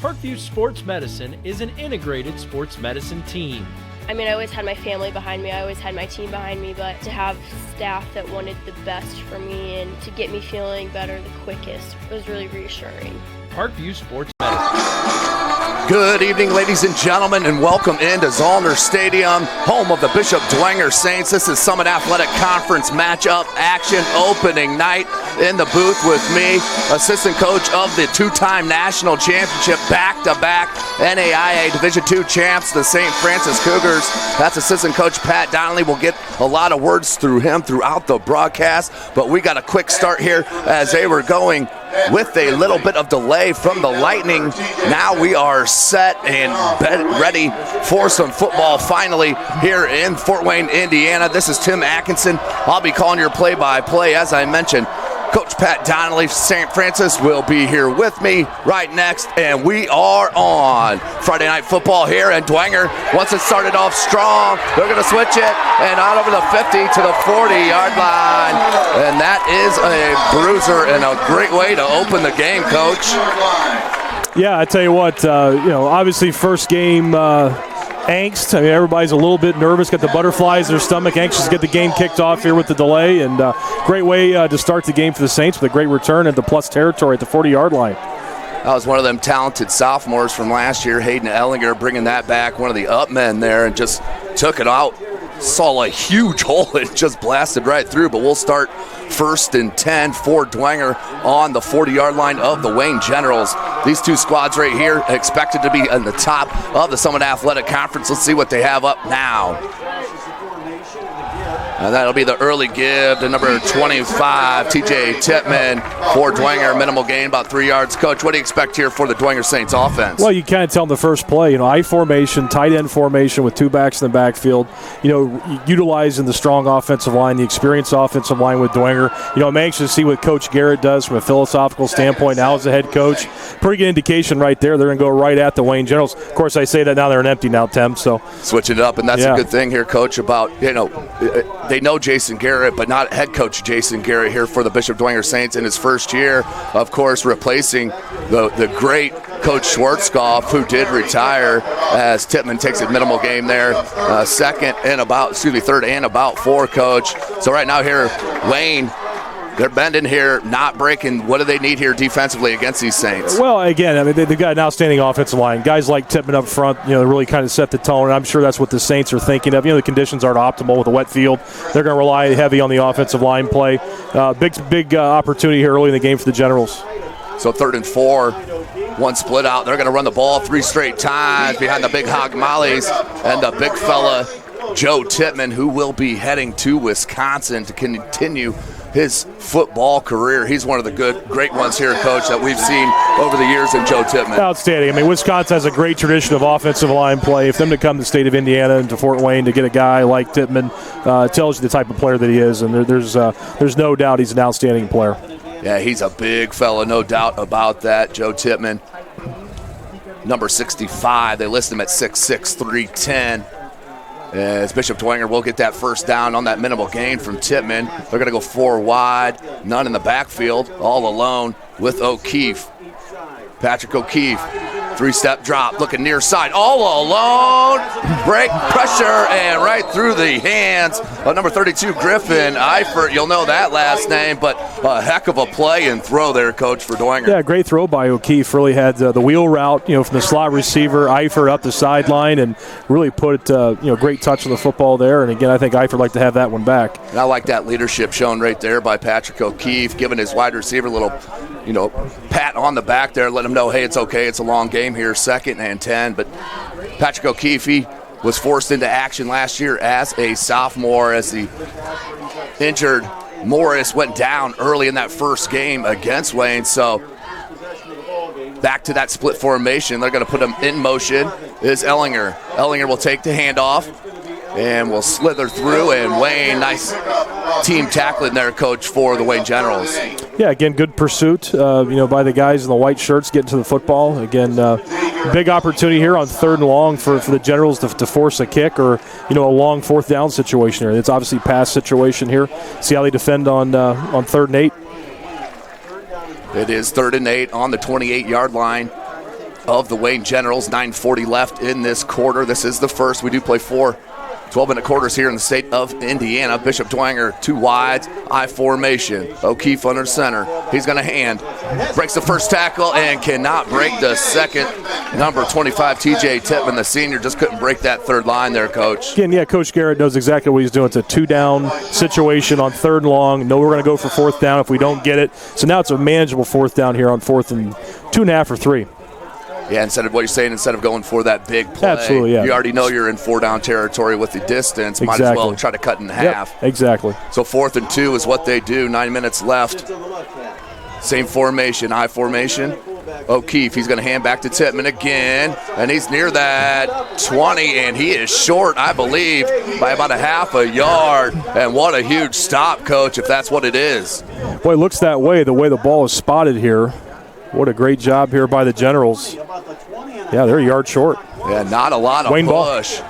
Parkview Sports Medicine is an integrated sports medicine team. I mean, I always had my family behind me, I always had my team behind me, but to have staff that wanted the best for me and to get me feeling better the quickest was really reassuring. Parkview Sports Medicine. Good evening, ladies and gentlemen, and welcome into Zollner Stadium, home of the Bishop Dwenger Saints. This is Summit Athletic Conference matchup action opening night. In the booth with me, assistant coach of the two-time national championship, back-to-back NAIA Division II champs, the St. Francis Cougars. That's assistant coach Pat Donnelly. We'll get a lot of words through him throughout the broadcast, but we got a quick start here as they were going with a little bit of delay from the Lightning. Now we are set and ready for some football finally here in Fort Wayne, Indiana. This is Tim Atkinson. I'll be calling your play-by-play. As I mentioned, Coach Pat Donnelly, St. Francis, will be here with me right next, and we are on Friday Night Football here. And Dwenger, once it started off strong, they're going to switch it, and on over the 50 to the 40-yard line. And that is a bruiser and a great way to open the game, Coach. Yeah, I tell you what, obviously first game angst. I mean, everybody's a little bit nervous, got the butterflies in their stomach, anxious to get the game kicked off here with the delay, and great way to start the game for the Saints with a great return into plus territory at the 40-yard line. That was one of them talented sophomores from last year, Hayden Ellinger, bringing that back, one of the up men there, and just took it out. Saw a huge hole and just blasted right through, but we'll start first and 10 for Dwenger on the 40-yard line of the Wayne Generals. These two squads right here expected to be in the top of the Summit Athletic Conference. Let's see what they have up now. And that'll be the early give to number 25, TJ Tippmann for Dwenger. Minimal gain, about 3 yards. Coach, what do you expect here for the Dwenger Saints offense? Well, you kind of tell them the first play, I formation, tight end formation with two backs in the backfield, utilizing the strong offensive line, the experienced offensive line with Dwenger. I'm anxious to see what Coach Garrett does from a philosophical standpoint now as the head coach. Pretty good indication right there. They're going to go right at the Wayne Generals. Of course, I say that now they're an empty now, Tim. So switching it up, and that's a good thing here, Coach, about, they know Jason Garrett, but not head coach Jason Garrett here for the Bishop Dwenger Saints in his first year, of course, replacing the great Coach Schwartzkopf, who did retire, as Tippmann takes a minimal game there. Third and about 4, Coach. So right now here, Wayne, they're bending here, not breaking. What do they need here defensively against these Saints? Well, again, they've got an outstanding offensive line. Guys like Tippmann up front, really kind of set the tone, and I'm sure that's what the Saints are thinking of. The conditions aren't optimal with a wet field. They're going to rely heavy on the offensive line play. Big opportunity here early in the game for the Generals. So 3rd and 4, one split out. They're going to run the ball 3 straight times behind the big hog mollies and the big fella, Joe Tippmann, who will be heading to Wisconsin to continue his football career. He's one of the great ones here, Coach, that we've seen over the years in Joe Tippmann. Outstanding. Wisconsin has a great tradition of offensive line play. For them to come to the state of Indiana and to Fort Wayne to get a guy like Tippmann tells you the type of player that he is, and there's no doubt he's an outstanding player. Yeah, he's a big fella, no doubt about that, Joe Tippmann. Number 65, they list him at 6'6", 310. As Bishop Dwenger will get that first down on that minimal gain from Tippmann. They're going to go 4 wide, none in the backfield, all alone with O'Keefe. Patrick O'Keefe, 3-step drop, looking near side, all alone. Break pressure and right through the hands of number 32, Griffin Eifert. You'll know that last name, but a heck of a play and throw there, Coach, for Dwenger. Yeah, great throw by O'Keefe. Really had the wheel route, from the slot receiver, Eifert up the sideline, and really put, great touch on the football there. And again, I think Eifert like to have that one back. And I like that leadership shown right there by Patrick O'Keefe, giving his wide receiver a little, pat on the back there, let him know, hey, it's okay, it's a long game here, 2nd and 10. But Patrick O'Keefe, he was forced into action last year as a sophomore as the injured Morris went down early in that first game against Wayne. So back to that split formation. They're going to put him in motion is Ellinger. Ellinger will take the handoff and will slither through, and Wayne, nice team tackling there, Coach, for the Wayne Generals. Yeah, again, good pursuit, by the guys in the white shirts getting to the football. Again, big opportunity here on 3rd and long for the Generals to force a kick or, a long 4th down situation here. It's obviously pass situation here. See how they defend on 3rd and 8. It is 3rd and 8 on the 28-yard line. of the Wayne Generals. 9:40 left in this quarter. This is the first. We do play 4 12-minute quarters here in the state of Indiana. Bishop Dwenger, 2 wides, I formation. O'Keefe under center. He's going to hand. Breaks the first tackle and cannot break the second. Number 25, TJ Tippman, the senior, just couldn't break that third line there, Coach. Again, yeah, Coach Garrett knows exactly what he's doing. It's a 2-down situation on 3rd and long. No, we're going to go for 4th down if we don't get it. So now it's a manageable 4th down here on 4th and 2.5 or 3. Yeah, instead of what you're saying, instead of going for that big play, absolutely, yeah. You already know you're in 4-down territory with the distance. Exactly. Might as well try to cut it in half. Yep, exactly. So 4th and 2 is what they do. 9 minutes left. Same formation, I formation. O'Keefe, he's going to hand back to Tippman again, and he's near that 20, and he is short, I believe, by about a half a yard. And what a huge stop, Coach, if that's what it is. Boy, it looks that way, the way the ball is spotted here. What a great job here by the Generals. Yeah, they're a yard short. Yeah, not a lot of Wayne push.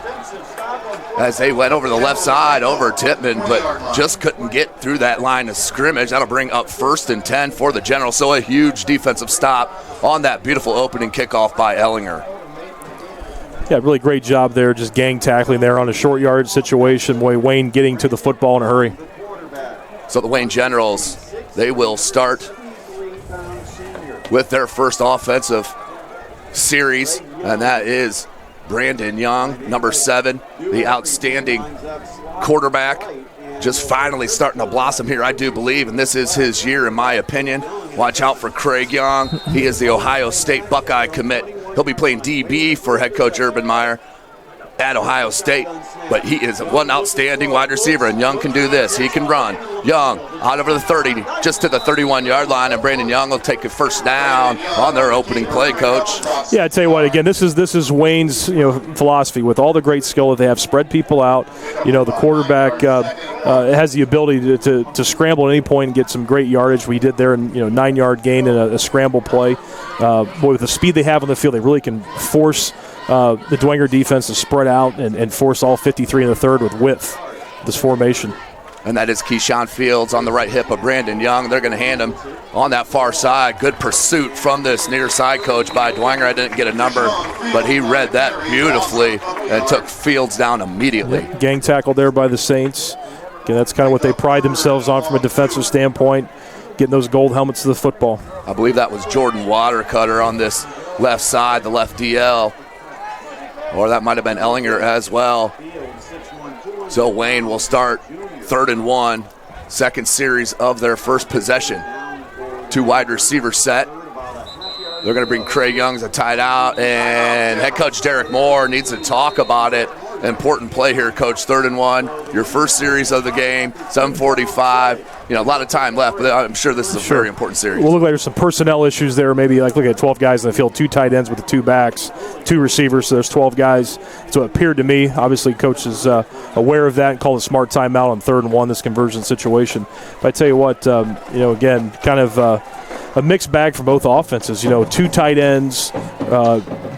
As they went over the left side, over Tippman, but just couldn't get through that line of scrimmage. That'll bring up 1st and 10 for the Generals. So a huge defensive stop on that beautiful opening kickoff by Ellinger. Yeah, really great job there, just gang tackling there on a short yard situation. Boy, Wayne getting to the football in a hurry. So the Wayne Generals, they will start with their first offensive series, and that is Brandon Young, number 7, the outstanding quarterback, just finally starting to blossom here, I do believe, and this is his year, in my opinion. Watch out for Craig Young. He is the Ohio State Buckeye commit. He'll be playing DB for head coach Urban Meyer at Ohio State, but he is one outstanding wide receiver, and Young can do this. He can run. Young out over the 30, just to the 31-yard line, and Brandon Young will take a first down on their opening play, Coach. Yeah, I tell you what, again, this is Wayne's philosophy with all the great skill that they have. Spread people out. The quarterback has the ability to scramble at any point and get some great yardage. We did there in 9-yard gain in a scramble play. With the speed they have on the field, they really can force the Dwenger defense to spread out and force all 53 in the third with width, this formation. And that is Keyshawn Fields on the right hip of Brandon Young. They're going to hand him on that far side. Good pursuit from this near side coach by Dwenger. I didn't get a number, but he read that beautifully and took Fields down immediately. Yep. Gang tackle there by the Saints. Again, that's kind of what they pride themselves on from a defensive standpoint, getting those gold helmets to the football. I believe that was Jordan Watercutter on this left side, the left DL. Or that might have been Ellinger as well. So Wayne will start 3rd and 1, second series of their first possession. 2 wide receiver set. They're going to bring Craig Young as a tight out, and head coach Derek Moore needs to talk about it. Important play here, Coach. 3rd and 1, your first series of the game, 7:45. A lot of time left, but I'm sure this is a very important series. Well, look like there's some personnel issues there. Maybe look at 12 guys in the field, 2 tight ends with the 2 backs, 2 receivers, so there's 12 guys. So it appeared to me, obviously, coach is aware of that and called a smart timeout on 3rd and 1, this conversion situation. But I tell you what, again, kind of a mixed bag for both offenses. 2 tight ends,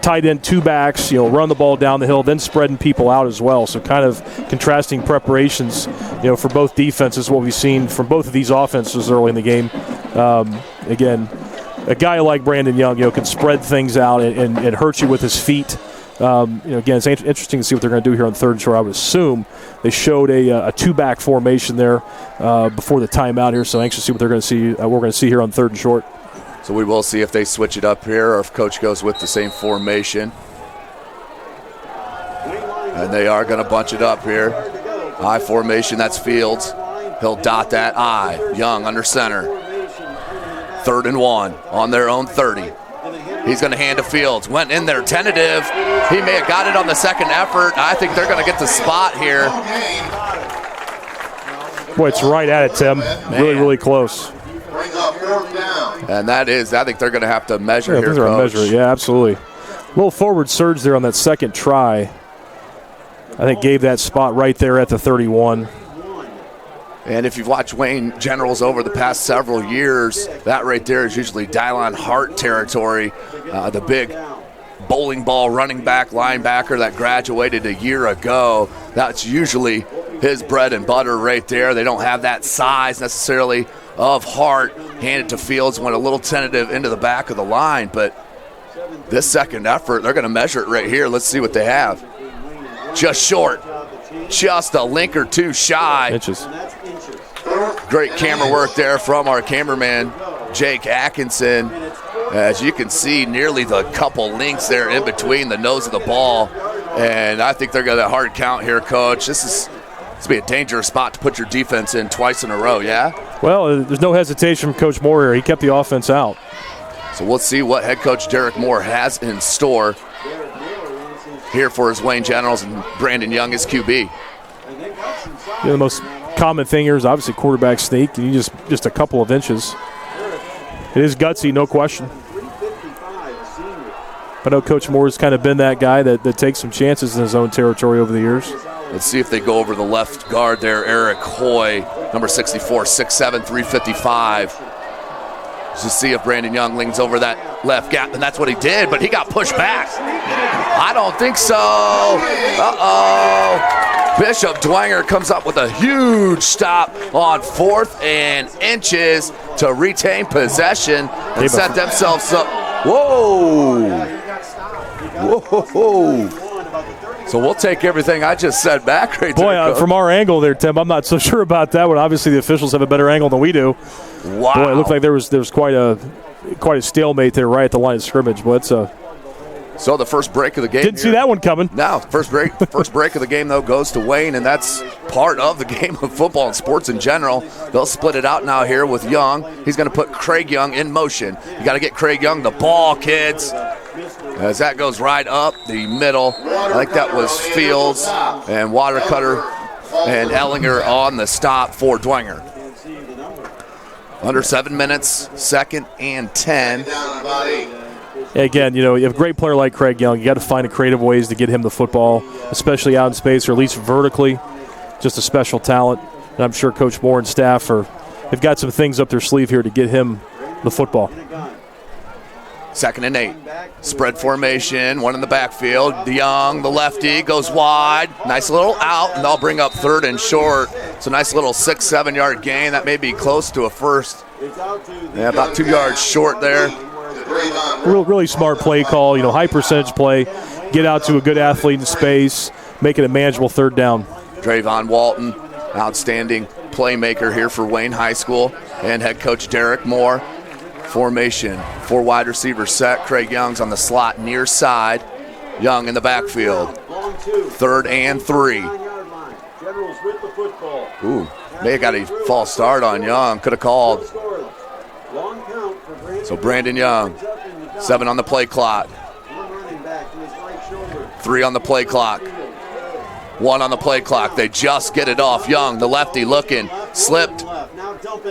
tight end, 2 backs, run the ball down the hill, then spreading people out as well. So kind of contrasting preparations, for both defenses, what we've seen from both of these offenses early in the game. Again, a guy like Brandon Young, can spread things out and hurt you with his feet. Again, it's interesting to see what they're going to do here on 3rd and short. I would assume they showed a 2-back formation there before the timeout here, so anxious to see what they're going to see. We're going to see here on 3rd and short. So we will see if they switch it up here or if coach goes with the same formation. And they are going to bunch it up here. I formation, that's Fields. He'll dot that I. Young under center. 3rd and 1 on their own 30. He's going to hand to Fields. Went in there tentative. He may have got it on the second effort. I think they're going to get the spot here. Boy, it's right at it, Tim. Man. Really, really close. And that is, I think they're going to have to measure here, Coach. Yeah, absolutely. A little forward surge there on that second try. I think gave that spot right there at the 31. And if you've watched Wayne Generals over the past several years, that right there is usually Dylon Hart territory, the big bowling ball running back linebacker that graduated a year ago. That's usually his bread and butter right there. They don't have that size necessarily of Hart. Handed to Fields, went a little tentative into the back of the line, but This second effort, they're going to measure it right here. Let's see what they have. Just short. Just a link or two shy. Inches. Great camera work there from our cameraman, Jake Atkinson. As you can see, nearly the couple links there in between the nose of the ball. And I think they're going to hard count here, Coach. This will be a dangerous spot to put your defense in twice in a row, yeah? Well, there's no hesitation from Coach Moore here. He kept the offense out. So we'll see what head coach Derek Moore has in store here for his Wayne Generals, and Brandon Young is QB. The most common thing here is obviously quarterback sneak, and you just a couple of inches. It is gutsy, no question. I know Coach Moore's kind of been that guy that takes some chances in his own territory over the years. Let's see if they go over the left guard there, Eric Hoy, number 64, 6'7", 355. To see if Brandon Young leans over that left gap, and that's what he did, but he got pushed back. I don't think so. Bishop Dwenger comes up with a huge stop on 4th and inches to retain possession and set themselves up. Whoa. So we'll take everything I just said back right there. Boy, from our angle there, Tim, I'm not so sure about that one. Obviously, the officials have a better angle than we do. Wow. Boy, it looked like there was quite a stalemate there right at the line of scrimmage. But so the first break of the game. Didn't see that one coming. No, first break of the game, though, goes to Wayne, and that's part of the game of football and sports in general. They'll split it out now here with Young. He's going to put Craig Young in motion. You got to get Craig Young the ball, kids. As that goes right up the middle. I think that was Fields and Watercutter and Ellinger on the stop for Dwenger. Under 7 minutes, 2nd and 10. Again, you have a great player like Craig Young. You got to find creative ways to get him the football, especially out in space or at least vertically. Just a special talent. And I'm sure Coach Moore and staff have got some things up their sleeve here to get him the football. 2nd and 8. Spread formation, one in the backfield. Young, the lefty, goes wide. Nice little out, and they'll bring up 3rd and short. It's a nice little 6-7 yard gain. That may be close to a first. Yeah, about 2 yards short there. Really smart play call, high percentage play. Get out to a good athlete in space, make it a manageable 3rd down. Drayvon Walton, outstanding playmaker here for Wayne High School, and head coach Derek Moore. Formation, 4 wide receivers set. Craig Young's on the slot near side. Young in the backfield. 3rd and 3. Ooh, may have got a false start on Young. Could have called. So Brandon Young, 7 on the play clock. 3 on the play clock. 1 on the play clock. They just get it off. Young, the lefty, looking, slipped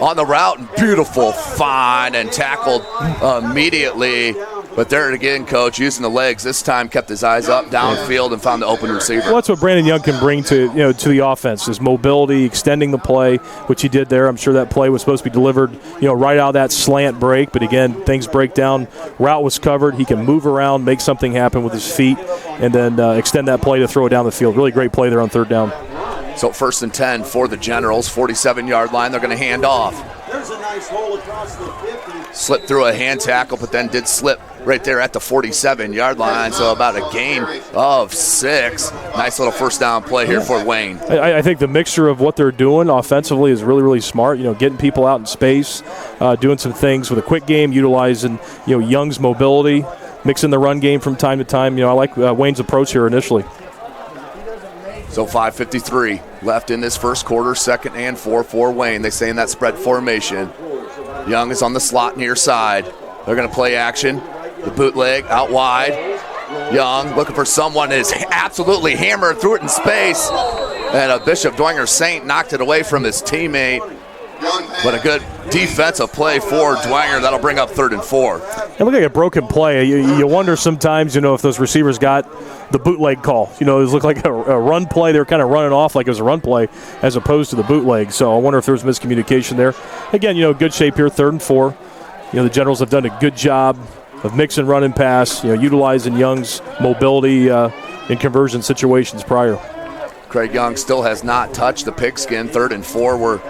on the route, and beautiful find and tackled immediately. But there again, Coach, using the legs, this time kept his eyes up downfield and found the open receiver. Well, that's what Brandon Young can bring to the offense, is mobility, extending the play, which he did there. I'm sure that play was supposed to be delivered, right out of that slant break. But again, things break down. Route was covered. He can move around, make something happen with his feet, and then extend that play to throw it down the field. Really great play there on 3rd down. So 1st and 10 for the Generals, 47-yard line. They're going to hand off. There's a nice hole across the 50. Slipped through a hand tackle, but then did slip right there at the 47-yard line, so about a gain of 6. Nice little 1st down play here for Wayne. I think the mixture of what they're doing offensively is really, really smart. Getting people out in space, doing some things with a quick game, utilizing Young's mobility, mixing the run game from time to time. I like Wayne's approach here initially. So 5:53 left in this first quarter, 2nd and 4 for Wayne. They say in that spread formation. Young is on the slot near side. They're going to play action. The bootleg out wide. Young looking for someone, is absolutely hammered through it in space. And a Bishop Dwenger Saint knocked it away from his teammate. But a good defensive play for Dwenger. That'll bring up 3rd and 4. It looked like a broken play. You wonder sometimes, if those receivers got the bootleg call. It looked like a run play. They were kind of running off like it was a run play as opposed to the bootleg. So I wonder if there was miscommunication there. Again, good shape here, 3rd and 4. The Generals have done a good job of mixing run and pass, utilizing Young's mobility in conversion situations prior. Craig Young still has not touched the pigskin. 3rd and 4. We're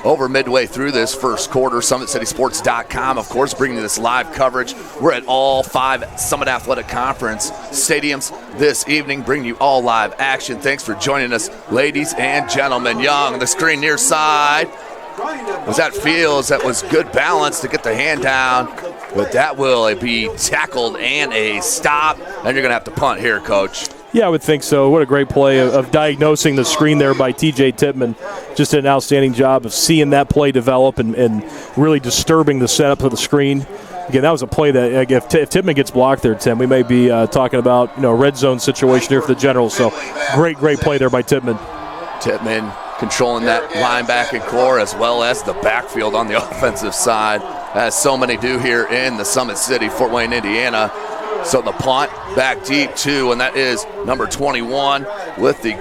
over midway through this first quarter. SummitCitySports.com, of course, bringing you this live coverage. We're at all 5 Summit Athletic Conference stadiums this evening, bringing you all live action. Thanks for joining us, ladies and gentlemen. Young, the screen near side. Was that Fields? That was good balance to get the hand down, but that will be tackled and a stop, and you're going to have to punt here, Coach. Yeah, I would think so. What a great play of diagnosing the screen there by T.J. Tippmann. Just did an outstanding job of seeing that play develop and really disturbing the setup of the screen. Again, that was a play that if Tippmann gets blocked there, Tim, we may be talking about a red zone situation here for the Generals. So great play there by Tippmann. Tippmann controlling that linebacking core as well as the backfield on the offensive side, as so many do here in the Summit City, Fort Wayne, Indiana. So the punt back deep too, and that is number 21 with the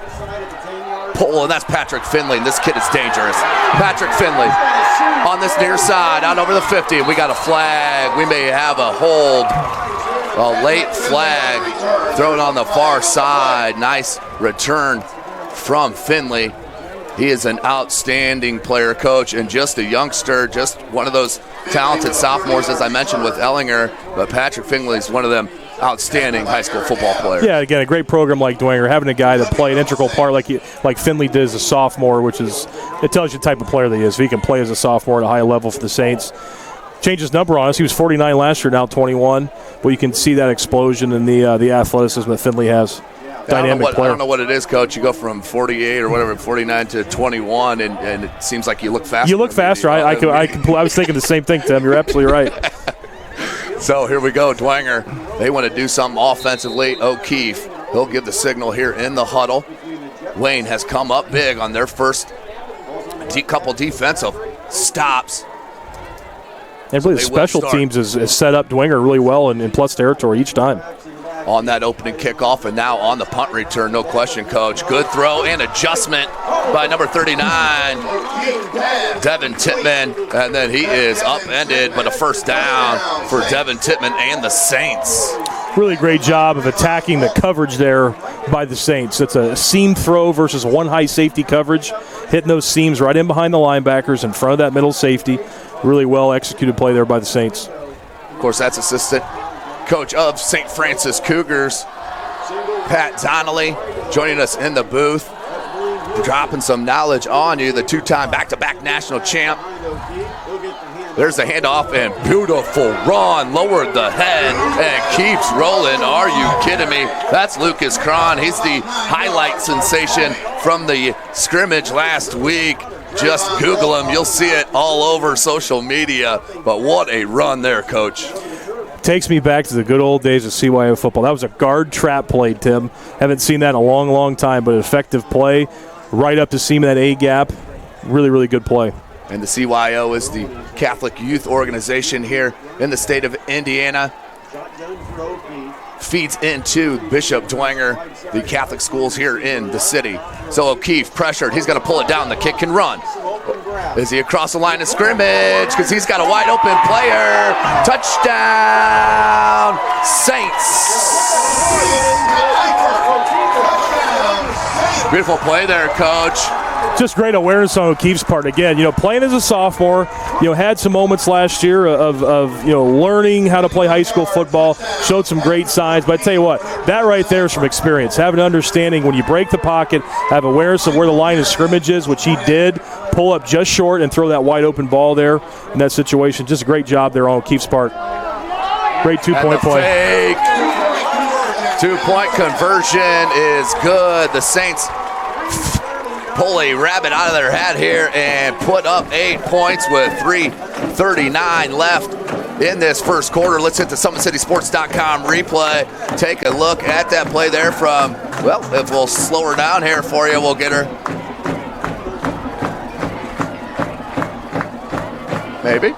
pull, and that's Patrick Finley. And this kid is dangerous. Patrick Finley on this near side, out over the 50. We got a flag. We may have a hold, a late flag thrown on the far side. Nice return from Finley. He is an outstanding player, Coach, and just a youngster, just one of those talented sophomores, as I mentioned, with Ellinger. But Patrick Finley is one of them outstanding high school football players. Yeah, again, a great program like Dwenger, having a guy that played an integral part like Finley did as a sophomore, which is, it tells you the type of player that he is. If he can play as a sophomore at a high level for the Saints. Changed his number on us. He was 49 last year, now 21. But you can see that explosion in the athleticism that Finley has. Dynamic player. I don't know what it is, Coach. You go from 48 or whatever, 49 to 21, and it seems like you look faster. You look faster. I was thinking the same thing, Tim. You're absolutely right. So here we go, Dwenger. They want to do something offensively. O'Keefe, he'll give the signal here in the huddle. Wayne has come up big on their first couple defensive stops. And really, the special teams is set up Dwenger really well in plus territory each time. On that opening kickoff, and now on the punt return, no question, Coach. Good throw and adjustment by number 39, Devin Tippmann, and then he is upended, but a first down for Devin Tippmann and the Saints. Really great job of attacking the coverage there by the Saints. It's a seam throw versus one high safety coverage, hitting those seams right in behind the linebackers in front of that middle safety. Really well executed play there by the Saints. Of course, that's assistant coach of St. Francis Cougars, Pat Donnelly, joining us in the booth, dropping some knowledge on you, the two-time back-to-back national champ. There's the handoff and beautiful run, lowered the head and keeps rolling. Are you kidding me? That's Lucas Cron. He's the highlight sensation from the scrimmage last week. Just Google him. You'll see it all over social media. But what a run there, Coach. Takes me back to the good old days of CYO football. That was a guard trap play, Tim. Haven't seen that in a long, long time, but an effective play right up the seam of that A gap. Really, really good play. And the CYO is the Catholic youth organization here in the state of Indiana. Feeds into Bishop Dwenger, the Catholic schools here in the city. So O'Keefe pressured. He's going to pull it down. The kick can run. Is he across the line of scrimmage? Because he's got a wide open player. Touchdown, Saints. Beautiful play there, Coach. Just great awareness on O'Keefe's part. Again, playing as a sophomore, had some moments last year of learning how to play high school football, showed some great signs. But I tell you what, that right there is from experience. Having an understanding when you break the pocket, have awareness of where the line of scrimmage is, which he did, pull up just short and throw that wide open ball there in that situation. Just a great job there on O'Keefe's part. Great two-point play. Fake. Two-point conversion is good. The Saints pull a rabbit out of their hat here and put up 8 points with 3:39 left in this first quarter. Let's hit the SummitCitySports.com replay. Take a look at that play there from, well, if we'll slow her down here for you, we'll get her. Maybe.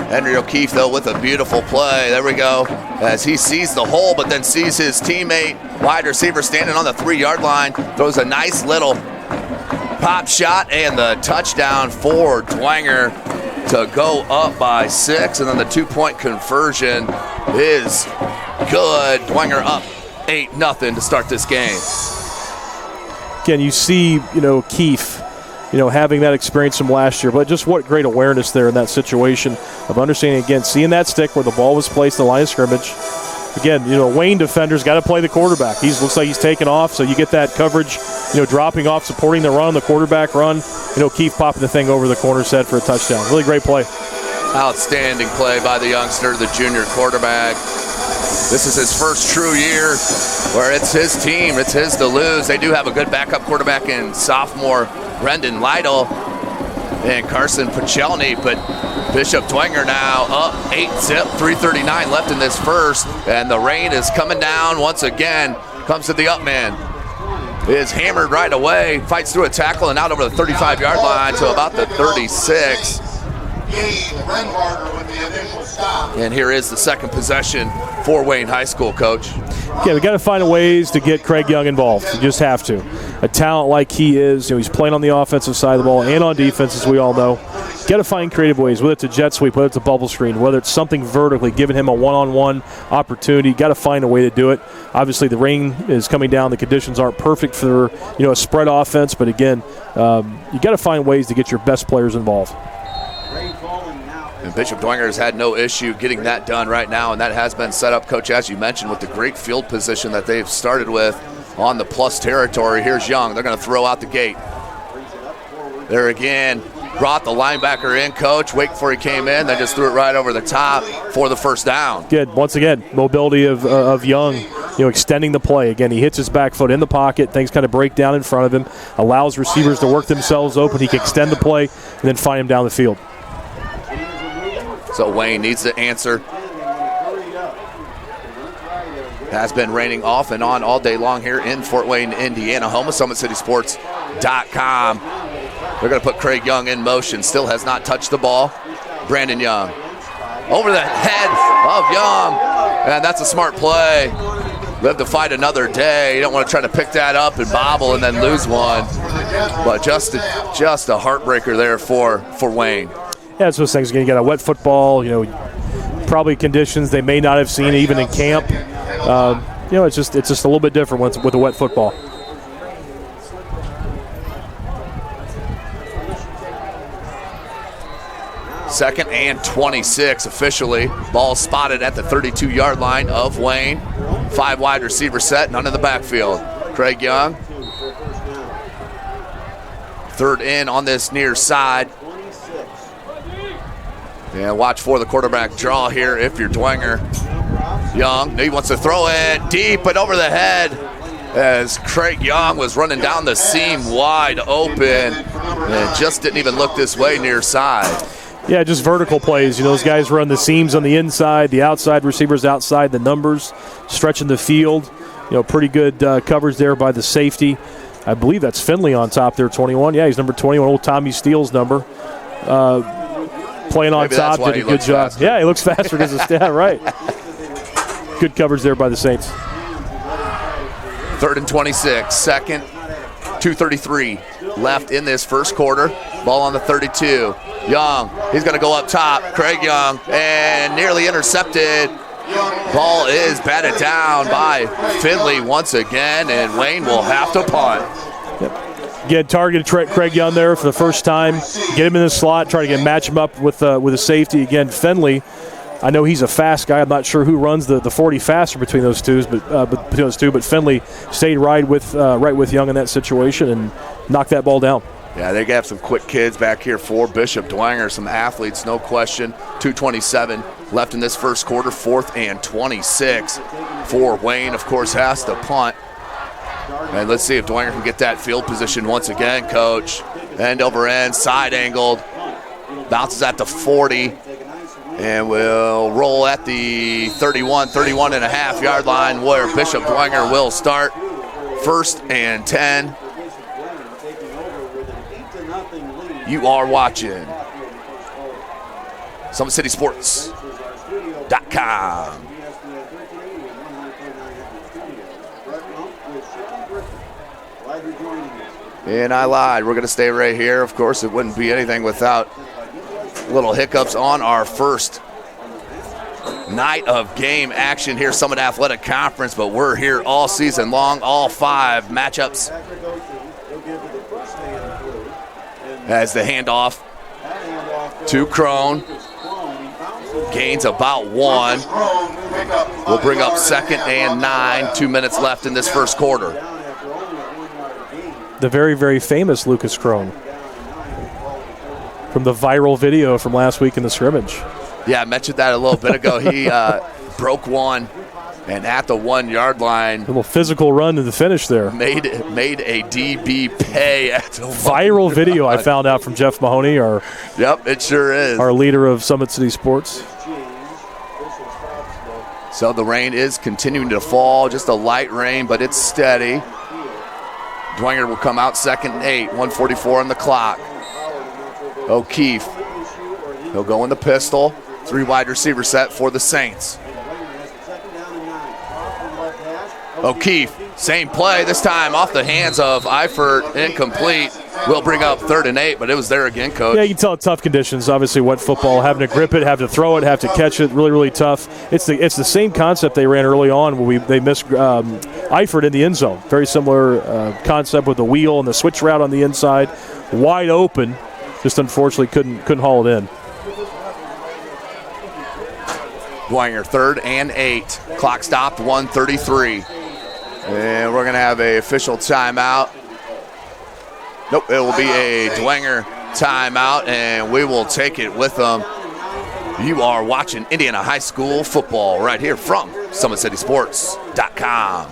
Henry O'Keefe, though, with a beautiful play. There we go. As he sees the hole, but then sees his teammate, wide receiver, standing on the 3-yard line. Throws a nice little pop shot and the touchdown for Dwenger to go up by 6. And then the 2-point conversion is good. Dwenger up 8-0 to start this game. again, you see, Keefe, having that experience from last year, but just what great awareness there in that situation of understanding, again, seeing that stick where the ball was placed in the line of scrimmage. Again, Wayne defender's got to play the quarterback. Looks like he's taking off, so you get that coverage, dropping off, supporting the run, the quarterback run. Keefe popping the thing over the corner's head for a touchdown. Really great play. Outstanding play by the youngster, the junior quarterback. This is his first true year where it's his team, it's his to lose. They do have a good backup quarterback in sophomore Brendan Lytle and Carson Pachelny, but Bishop Dwenger now up 8-zip, 3:39 left in this first, and the rain is coming down once again. Comes to the up man. Is hammered right away, fights through a tackle and out over the 35-yard line to about the 36. And here is the second possession for Wayne High School, Coach. Yeah, we got to find ways to get Craig Young involved. You just have to. A talent like he is, he's playing on the offensive side of the ball and on defense, as we all know. Got to find creative ways, whether it's a jet sweep, whether it's a bubble screen, whether it's something vertically, giving him a one-on-one opportunity. Got to find a way to do it. Obviously, the rain is coming down. The conditions aren't perfect for a spread offense, but again, you got to find ways to get your best players involved. And Bishop Dwenger has had no issue getting that done right now, and that has been set up, Coach, as you mentioned, with the great field position that they've started with on the plus territory. Here's Young. They're going to throw out the gate. There again, brought the linebacker in, Coach. Wait before he came in, then just threw it right over the top for the first down. Good. Once again, mobility of Young, extending the play. Again, he hits his back foot in the pocket. Things kind of break down in front of him, allows receivers to work themselves open. He can extend the play and then find him down the field. So Wayne needs to answer. Has been raining off and on all day long here in Fort Wayne, Indiana. Home of SummitCitySports.com. They're going to put Craig Young in motion. Still has not touched the ball. Brandon Young. Over the head of Young. And that's a smart play. Live to fight another day. You don't want to try to pick that up and bobble and then lose one. But just a heartbreaker there for Wayne. Yeah, it's those things. Again, you got a wet football, probably conditions they may not have seen even in camp. It's just a little bit different with a wet football. Second and 26 officially. Ball spotted at the 32-yard line of Wayne. 5 wide receiver set, none in the backfield. Craig Young. Third in on this near side. Yeah, watch for the quarterback draw here if you're Dwenger. Young, he wants to throw it deep and over the head as Craig Young was running down the seam wide open and just didn't even look this way near side. Yeah, just vertical plays. Those guys run the seams on the inside, the outside receivers outside, the numbers, stretching the field. Pretty good coverage there by the safety. I believe that's Finley on top there, 21. Yeah, he's number 21, old Tommy Steele's number. Playing on Maybe top, did a good job. Faster. Yeah, he looks faster because of stat, right. Good coverage there by the Saints. Third and 26, second, 2:33 left in this first quarter. Ball on the 32. Young, he's going to go up top. Craig Young, and nearly intercepted. Ball is batted down by Finley once again, and Wayne will have to punt. Yep. Again, targeted Craig Young there for the first time. Get him in the slot, try to match him up with a safety. Again, Finley, I know he's a fast guy. I'm not sure who runs the 40 faster between those two, but Finley stayed right with Young in that situation and knocked that ball down. Yeah, they have some quick kids back here for Bishop Dwenger, some athletes, no question. 2:27 left in this first quarter, 4th and 26 for Wayne. Of course, has to punt. And let's see if Dwenger can get that field position once again, Coach. End over end, side angled. Bounces at the 40. And will roll at the 31 and a half yard line where Bishop Dwenger will start. 1st and 10. You are watching SummitCitySports.com. And I lied. We're going to stay right here. Of course, it wouldn't be anything without little hiccups on our first night of game action here, Summit Athletic Conference, but we're here all season long, all 5 matchups as the handoff to Crone. Gains about 1. We'll bring up 2nd and 9. 2 minutes left in this first quarter. The very, very famous Lucas Crone from the viral video from last week in the scrimmage. Yeah, I mentioned that a little bit ago. He broke one, and at the 1 yard line, a little physical run to the finish there. Made a DB pay at the viral video I found out from Jeff Mahoney, Yep, it sure is. Our leader of Summit City Sports. So the rain is continuing to fall, just a light rain, but it's steady. Dwenger will come out 2nd and 8, 1:44 on the clock. O'Keefe, he'll go in the pistol. 3 wide receiver set for the Saints. O'Keefe, same play, this time off the hands of Eifert, incomplete. We'll bring up 3rd and 8, but it was there again, Coach. Yeah, you can tell tough conditions. Obviously, wet football, having to grip it, have to throw it, have to catch it, really, really tough. It's the same concept they ran early on where they missed Eifert in the end zone. Very similar concept with the wheel and the switch route on the inside, wide open. Just unfortunately couldn't haul it in. Dwenger, 3rd and 8. Clock stopped, 1:33. And we're going to have an official timeout. Nope, it will be a Dwenger timeout, and we will take it with them. You are watching Indiana High School football right here from SummitCitySports.com.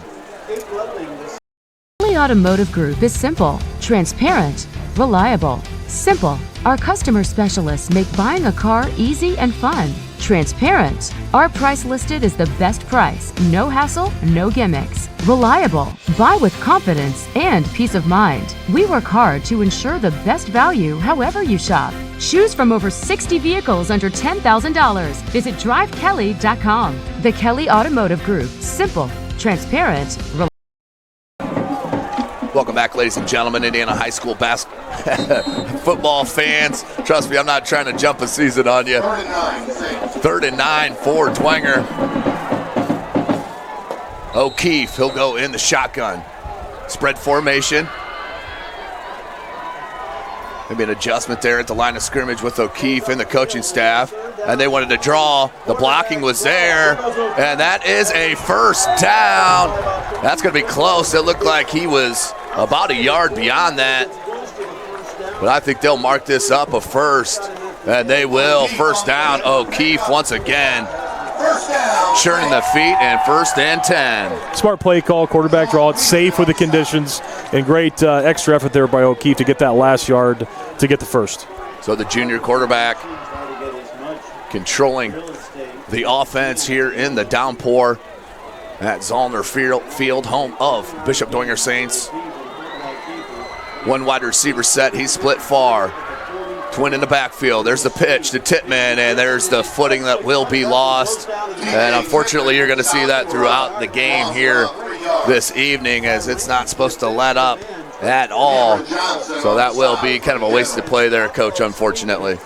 Kelly Automotive Group is simple, transparent, reliable. Simple. Our customer specialists make buying a car easy and fun. Transparent. Our price listed is the best price. No hassle, no gimmicks. Reliable. Buy with confidence and peace of mind. We work hard to ensure the best value however you shop. Choose from over 60 vehicles under $10,000. Visit drivekelly.com. The Kelly Automotive Group. Simple, transparent, reliable. Welcome back, ladies and gentlemen, Indiana High School football fans. Trust me, I'm not trying to jump a season on you. 3rd and 9 for Dwenger. O'Keefe, he'll go in the shotgun. Spread formation. Maybe an adjustment there at the line of scrimmage with O'Keefe and the coaching staff. And they wanted to draw. The blocking was there. And that is a first down. That's going to be close. It looked like he was about a yard beyond that. But I think they'll mark this up a first. And they will. First down, O'Keefe once again. Churning the feet, and 1st and 10. Smart play call, quarterback draw. It's safe with the conditions, and great extra effort there by O'Keefe to get that last yard to get the first. So the junior quarterback controlling the offense here in the downpour at Zollner Field, home of Bishop Dwenger Saints. 1 wide receiver set, he's split far. Twin in the backfield. There's the pitch to Tittman, and there's the footing that will be lost. And unfortunately, you're going to see that throughout the game here this evening, as it's not supposed to let up at all. So that will be kind of a wasted play there, Coach, unfortunately.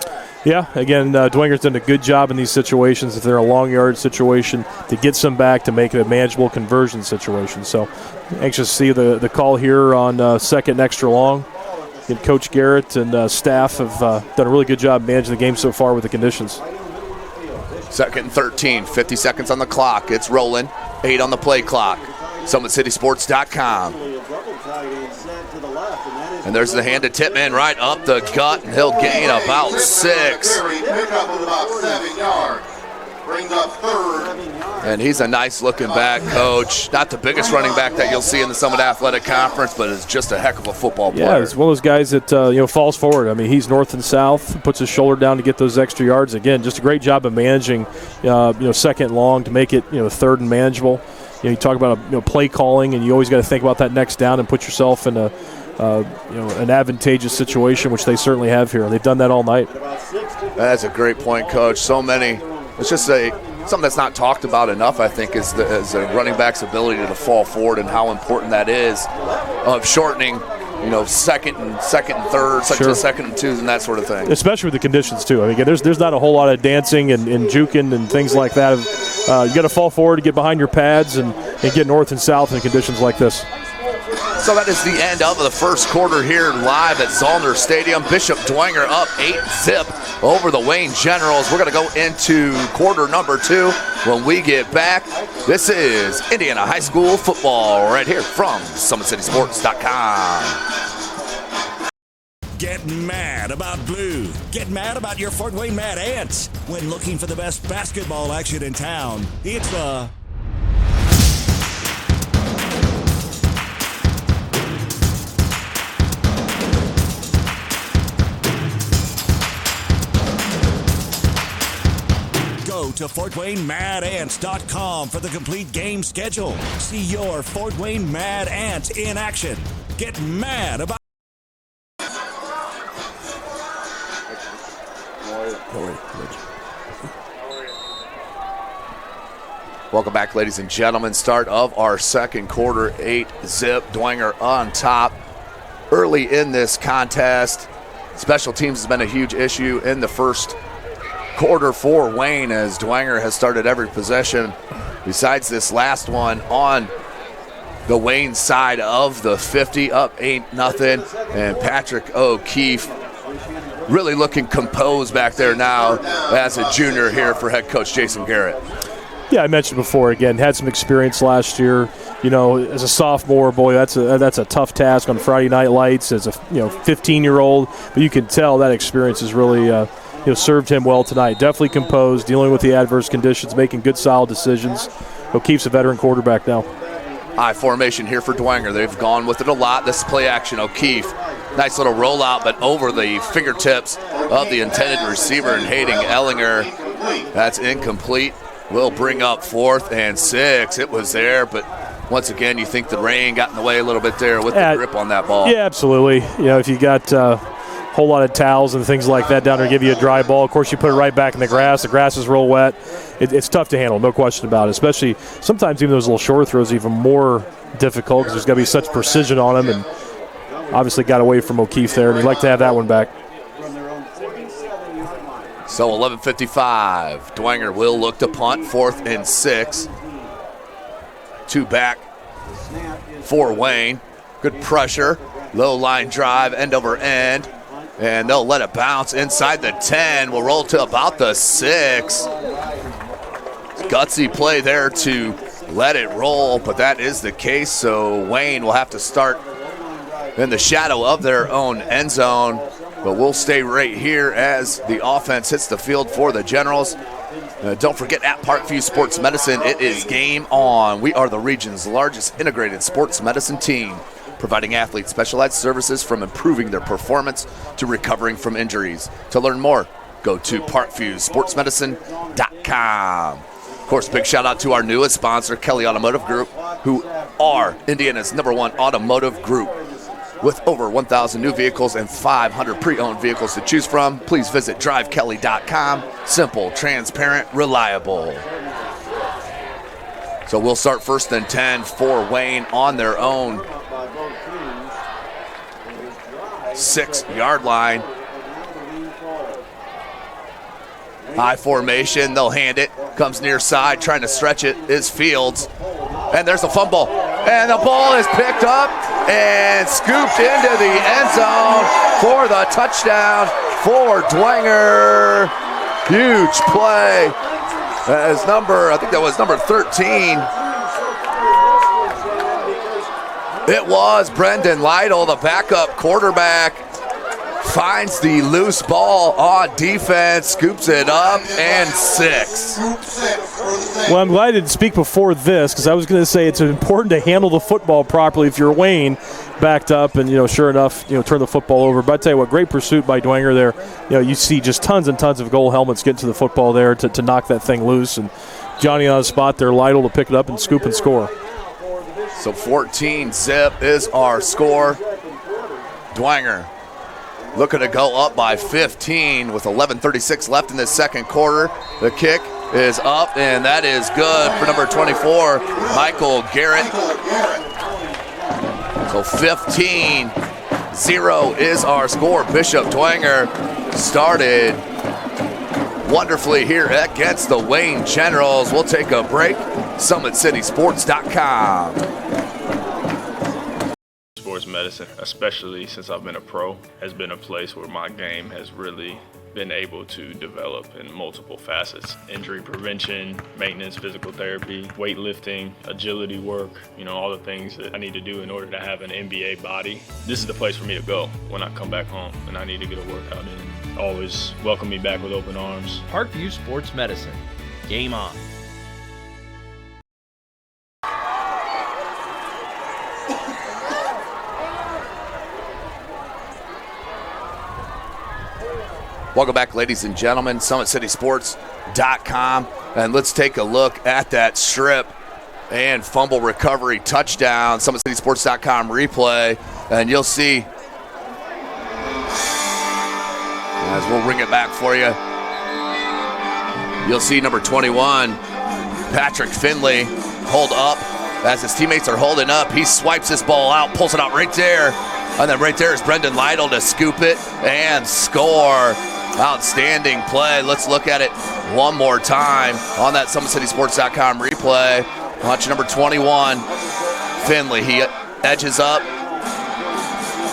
Yeah, again, Dwenger's done a good job in these situations. If they're a long yard situation, to get some back to make it a manageable conversion situation. So anxious to see the call here on 2nd and extra long. And Coach Garrett and staff have done a really good job managing the game so far with the conditions. 2nd and 13, 50 seconds on the clock. It's rolling, 8 on the play clock. SummitCitySports.com. And there's the hand to Tittman right up the gut, and he'll gain about 6. And he's a nice-looking back, Coach. Not the biggest running back that you'll see in the Summit Athletic Conference, but is just a heck of a football player. Yeah, he's one of those guys that falls forward. I mean, he's north and south, puts his shoulder down to get those extra yards. Again, just a great job of managing, 2nd and long to make it, 3rd and manageable. You talk about play calling, and you always got to think about that next down and put yourself in an advantageous situation, which they certainly have here. They've done that all night. That's a great point, Coach. So many. Let's just say something that's not talked about enough, I think, is the running back's ability to fall forward and how important that is of shortening, second and third, sure. to 2nd and 2s and that sort of thing. Especially with the conditions, too. I mean, there's not a whole lot of dancing and juking and things like that. You got to fall forward to get behind your pads and get north and south in conditions like this. So that is the end of the first quarter here live at Zollner Stadium. Bishop Dwenger up 8-0 over the Wayne Generals. We're going to go into quarter number 2 when we get back. This is Indiana High School football right here from SummitCitySports.com. Get mad about blue. Get mad about your Fort Wayne Mad Ants. When looking for the best basketball action in town, it's Go to FortWayneMadAnts.com for the complete game schedule. See your Fort Wayne Mad Ants in action. Get mad about. Welcome back, ladies and gentlemen. Start of our second quarter, 8-0. Dwenger on top early in this contest. Special teams has been a huge issue in the first quarter for Wayne, as Dwenger has started every possession besides this last one on the Wayne side of the 50, up 8-0. And Patrick O'Keefe really looking composed back there now as a junior here for head coach Jason Garrett. Yeah, I mentioned before, again, had some experience last year. You know, as a sophomore, boy, that's a tough task on Friday night lights as a 15-year-old. But you can tell that experience has really served him well tonight. Definitely composed, dealing with the adverse conditions, making good, solid decisions. O'Keefe's a veteran quarterback now. High formation here for Dwenger. They've gone with it a lot. This is play action. O'Keefe, nice little rollout, but over the fingertips of the intended receiver and Hayden Ellinger. That's incomplete. Will bring up 4th and 6. It was there, but once again, you think the rain got in the way a little bit there with the grip on that ball. Yeah, absolutely. If you got a whole lot of towels and things like that down there, give you a dry ball. Of course, you put it right back in the grass. The grass is real wet. It's tough to handle, no question about it. Especially sometimes even those little short throws are even more difficult because there's got to be such precision on them. And obviously got away from O'Keefe there, and you'd like to have that one back. So 11:55. Dwenger will look to punt, 4th and 6. 2 back for Wayne. Good pressure. Low line drive, end over end. And they'll let it bounce inside the 10. We'll roll to about the 6. Gutsy play there to let it roll, but that is the case. So Wayne will have to start in the shadow of their own end zone. But we'll stay right here as the offense hits the field for the Generals. Don't forget, at Parkview Sports Medicine, it is game on. We are the region's largest integrated sports medicine team, providing athletes specialized services from improving their performance to recovering from injuries. To learn more, go to parkviewsportsmedicine.com. Of course, big shout out to our newest sponsor, Kelly Automotive Group, who are Indiana's #1 automotive group. With over 1,000 new vehicles and 500 pre-owned vehicles to choose from, please visit drivekelly.com. Simple, transparent, reliable. So we'll start 1st and 10 for Wayne on their own 6-yard line. High formation, they'll hand it. Comes near side, trying to stretch it is Fields. And there's a fumble. And the ball is picked up and scooped into the end zone for the touchdown for Dwenger. Huge play. As I think that was number 13. It was Brendan Lytle, the backup quarterback. Finds the loose ball on defense, scoops it up, and 6. Well, I'm glad I didn't speak before this because I was going to say it's important to handle the football properly if you're Wayne backed up and, sure enough, turn the football over. But I tell you what, great pursuit by Dwenger there. You see just tons and tons of gold helmets getting to the football there to knock that thing loose. And Johnny on the spot there, Lytle to pick it up and scoop and score. So 14-0 is our score. Dwenger looking to go up by 15 with 11:36 left in the second quarter. The kick is up, and that is good for number 24, Michael Garrett. So 15-0 is our score. Bishop Dwenger started wonderfully here against the Wayne Generals. We'll take a break. SummitCitySports.com. Sports Medicine, especially since I've been a pro, has been a place where my game has really been able to develop in multiple facets. Injury prevention, maintenance, physical therapy, weightlifting, agility work, all the things that I need to do in order to have an NBA body. This is the place for me to go when I come back home and I need to get a workout in. Always welcome me back with open arms. Parkview Sports Medicine. Game on. Welcome back, ladies and gentlemen, SummitCitySports.com, and let's take a look at that strip and fumble recovery touchdown. SummitCitySports.com replay, and you'll see, as we'll bring it back for you, you'll see number 21, Patrick Finley, hold up. As his teammates are holding up, he swipes this ball out, pulls it out right there, and then right there is Brendan Lytle to scoop it and score. Outstanding play. Let's look at it one more time on that SummitCitySports.com replay. Watch number 21, Finley. He edges up,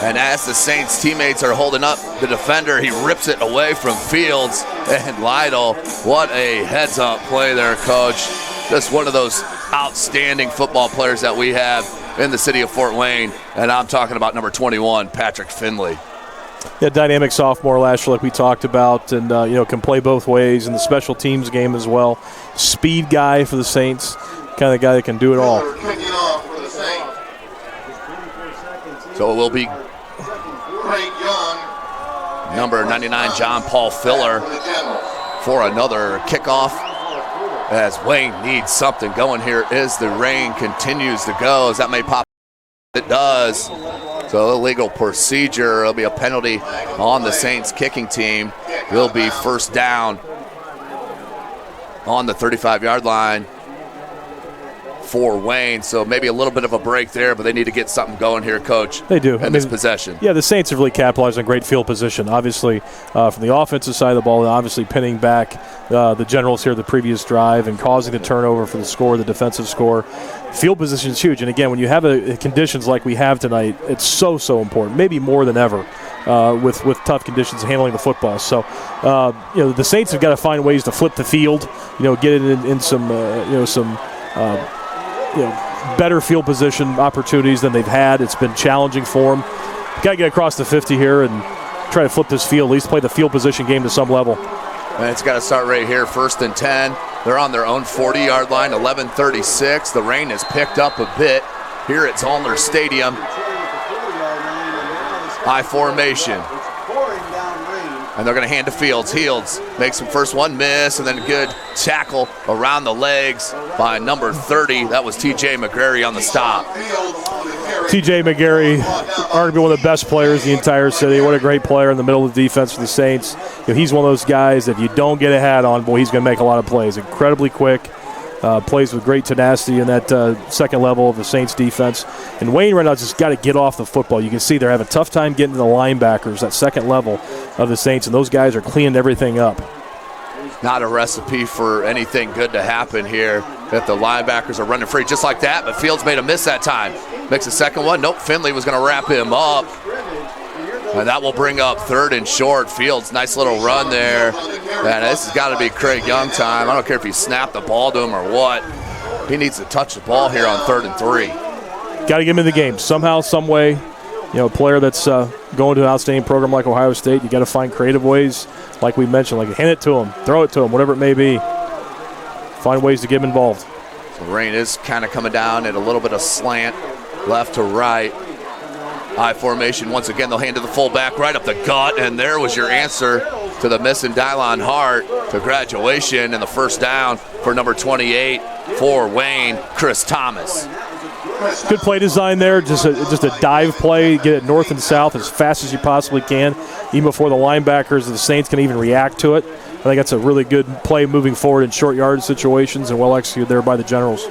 and as the Saints teammates are holding up the defender, he rips it away from Fields and Lytle. What a heads-up play there, Coach. Just one of those outstanding football players that we have in the city of Fort Wayne, and I'm talking about number 21, Patrick Finley. Yeah, dynamic sophomore last year like we talked about, and can play both ways in the special teams game as well. Speed guy for the Saints, kind of the guy that can do it all. So it will be number 99, John Paul Filler, for another kickoff, as Wayne needs something going here as the rain continues to go. As that may pop, it does. So illegal procedure. It'll be a penalty on the Saints kicking team. Will be first down on the 35-yard line for Wayne. So maybe a little bit of a break there, but they need to get something going here, Coach. They do. In this possession. Yeah, the Saints have really capitalized on great field position. Obviously, from the offensive side of the ball, obviously pinning back the Generals here the previous drive and causing the turnover for the score, the defensive score. Field position is huge. And again, when you have conditions like we have tonight, it's so important, maybe more than ever, with tough conditions handling the football. So, the Saints have got to find ways to flip the field, get it in some better field position opportunities than they've had. It's been challenging for them. Got to get across the 50 here and try to flip this field, at least play the field position game to some level. And it's got to start right here, 1st and 10. They're on their own 40-yard line, 11:36. The rain has picked up a bit here at Zollner Stadium. High formation. And they're going to hand to Fields. Fields makes some first one miss, and then a good tackle around the legs by number 30. That was T.J. McGarry on the stop. T.J. McGarry, arguably one of the best players in the entire city. What a great player in the middle of the defense for the Saints. He's one of those guys that if you don't get a hat on, boy, he's going to make a lot of plays. Incredibly quick. Plays with great tenacity in that second level of the Saints defense. And Wayne right now just got to get off the football. You can see they're having a tough time getting to the linebackers, that second level of the Saints, and those guys are cleaning everything up. Not a recipe for anything good to happen here if the linebackers are running free just like that, but Fields made a miss that time. Makes a second one. Nope, Finley was going to wrap him up. And that will bring up 3rd and short. Fields, nice little run there. And this has got to be Craig Young time. I don't care if he snapped the ball to him or what. He needs to touch the ball here on 3rd and 3. Got to get him in the game somehow, some way. A player that's going to an outstanding program like Ohio State, you got to find creative ways, like we mentioned, like hand it to him, throw it to him, whatever it may be. Find ways to get him involved. So rain is kind of coming down at a little bit of slant, left to right. High formation once again. They'll hand to the fullback right up the gut, and there was your answer to the missing Dylon Hart to graduation, and the first down for number 28 for Wayne, Chris Thomas. Good play design there, just a dive play, get it north and south as fast as you possibly can, even before the linebackers of the Saints can even react to it. I think that's a really good play moving forward in short yardage situations and well executed there by the Generals.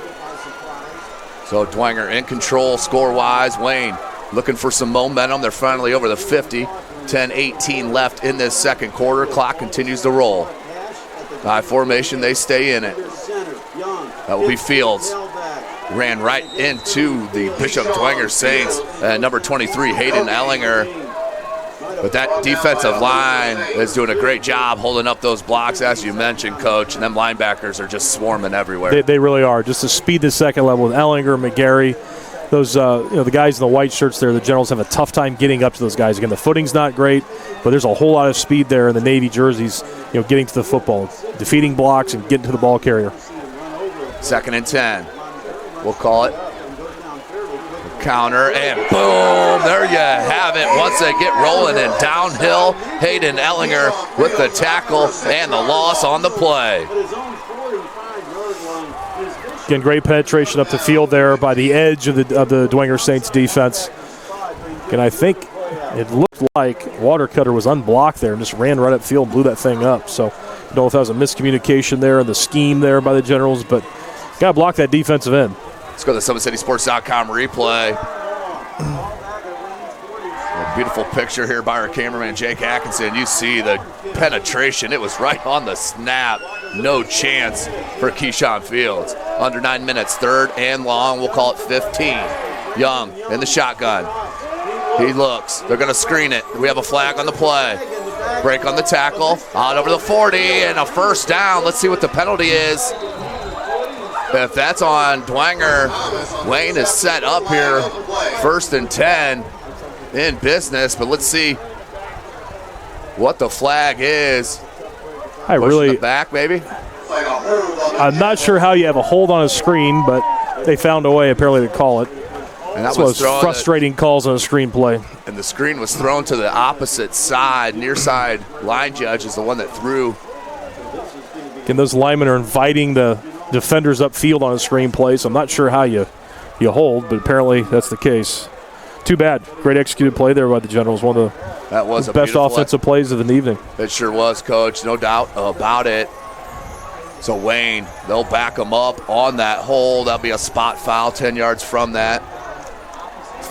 So Dwenger in control score-wise. Wayne looking for some momentum. They're finally over the 50. 10-18 left in this second quarter. Clock continues to roll. High formation, they stay in it. That will be Fields. ran right into the Bishop Dwenger Saints. Number 23, Hayden Ellinger. But that defensive line is doing a great job holding up those blocks, as you mentioned, Coach. And them linebackers are just swarming everywhere. They really are. Just the speed to second level with Ellinger, McGarry. Those, the guys in the white shirts there, the Generals have a tough time getting up to those guys. Again, the footing's not great, but there's a whole lot of speed there in the Navy jerseys, getting to the football, defeating blocks and getting to the ball carrier. 2nd and 10. We'll call it. Counter, and boom, there you have it. Once they get rolling and downhill, Hayden Ellinger with the tackle and the loss on the play. Again, great penetration up the field there by the edge of the Dwenger Saints defense. And I think it looked like Watercutter was unblocked there and just ran right up field and blew that thing up. So I don't know if that was a miscommunication there in the scheme there by the Generals, but got to block that defensive end. Let's go to the SummitCitySports.com replay. A beautiful picture here by our cameraman, Jake Atkinson. You see the penetration. It was right on the snap. No chance for Keyshawn Fields. Under 9 minutes, 3rd and long. We'll call it 15. Young in the shotgun. He looks. They're going to screen it. We have a flag on the play. Break on the tackle. Out over the 40 and a first down. Let's see what the penalty is. If that's on Dwenger, Wayne is set up here. 1st and 10 in business, but let's see what the flag is. Pushing the back, maybe. I'm not sure how you have a hold on a screen, but they found a way apparently to call it. And that was frustrating calls on a screen play. And the screen was thrown to the opposite side. Near side line judge is the one that threw. And those linemen are inviting the defenders upfield on a screen play, so I'm not sure how you hold, but apparently that's the case. Too bad. Great executed play there by the Generals. One of the best offensive plays of the evening. It sure was, Coach. No doubt about it. So Wayne, they'll back him up on that hold. That'll be a spot foul 10 yards from that.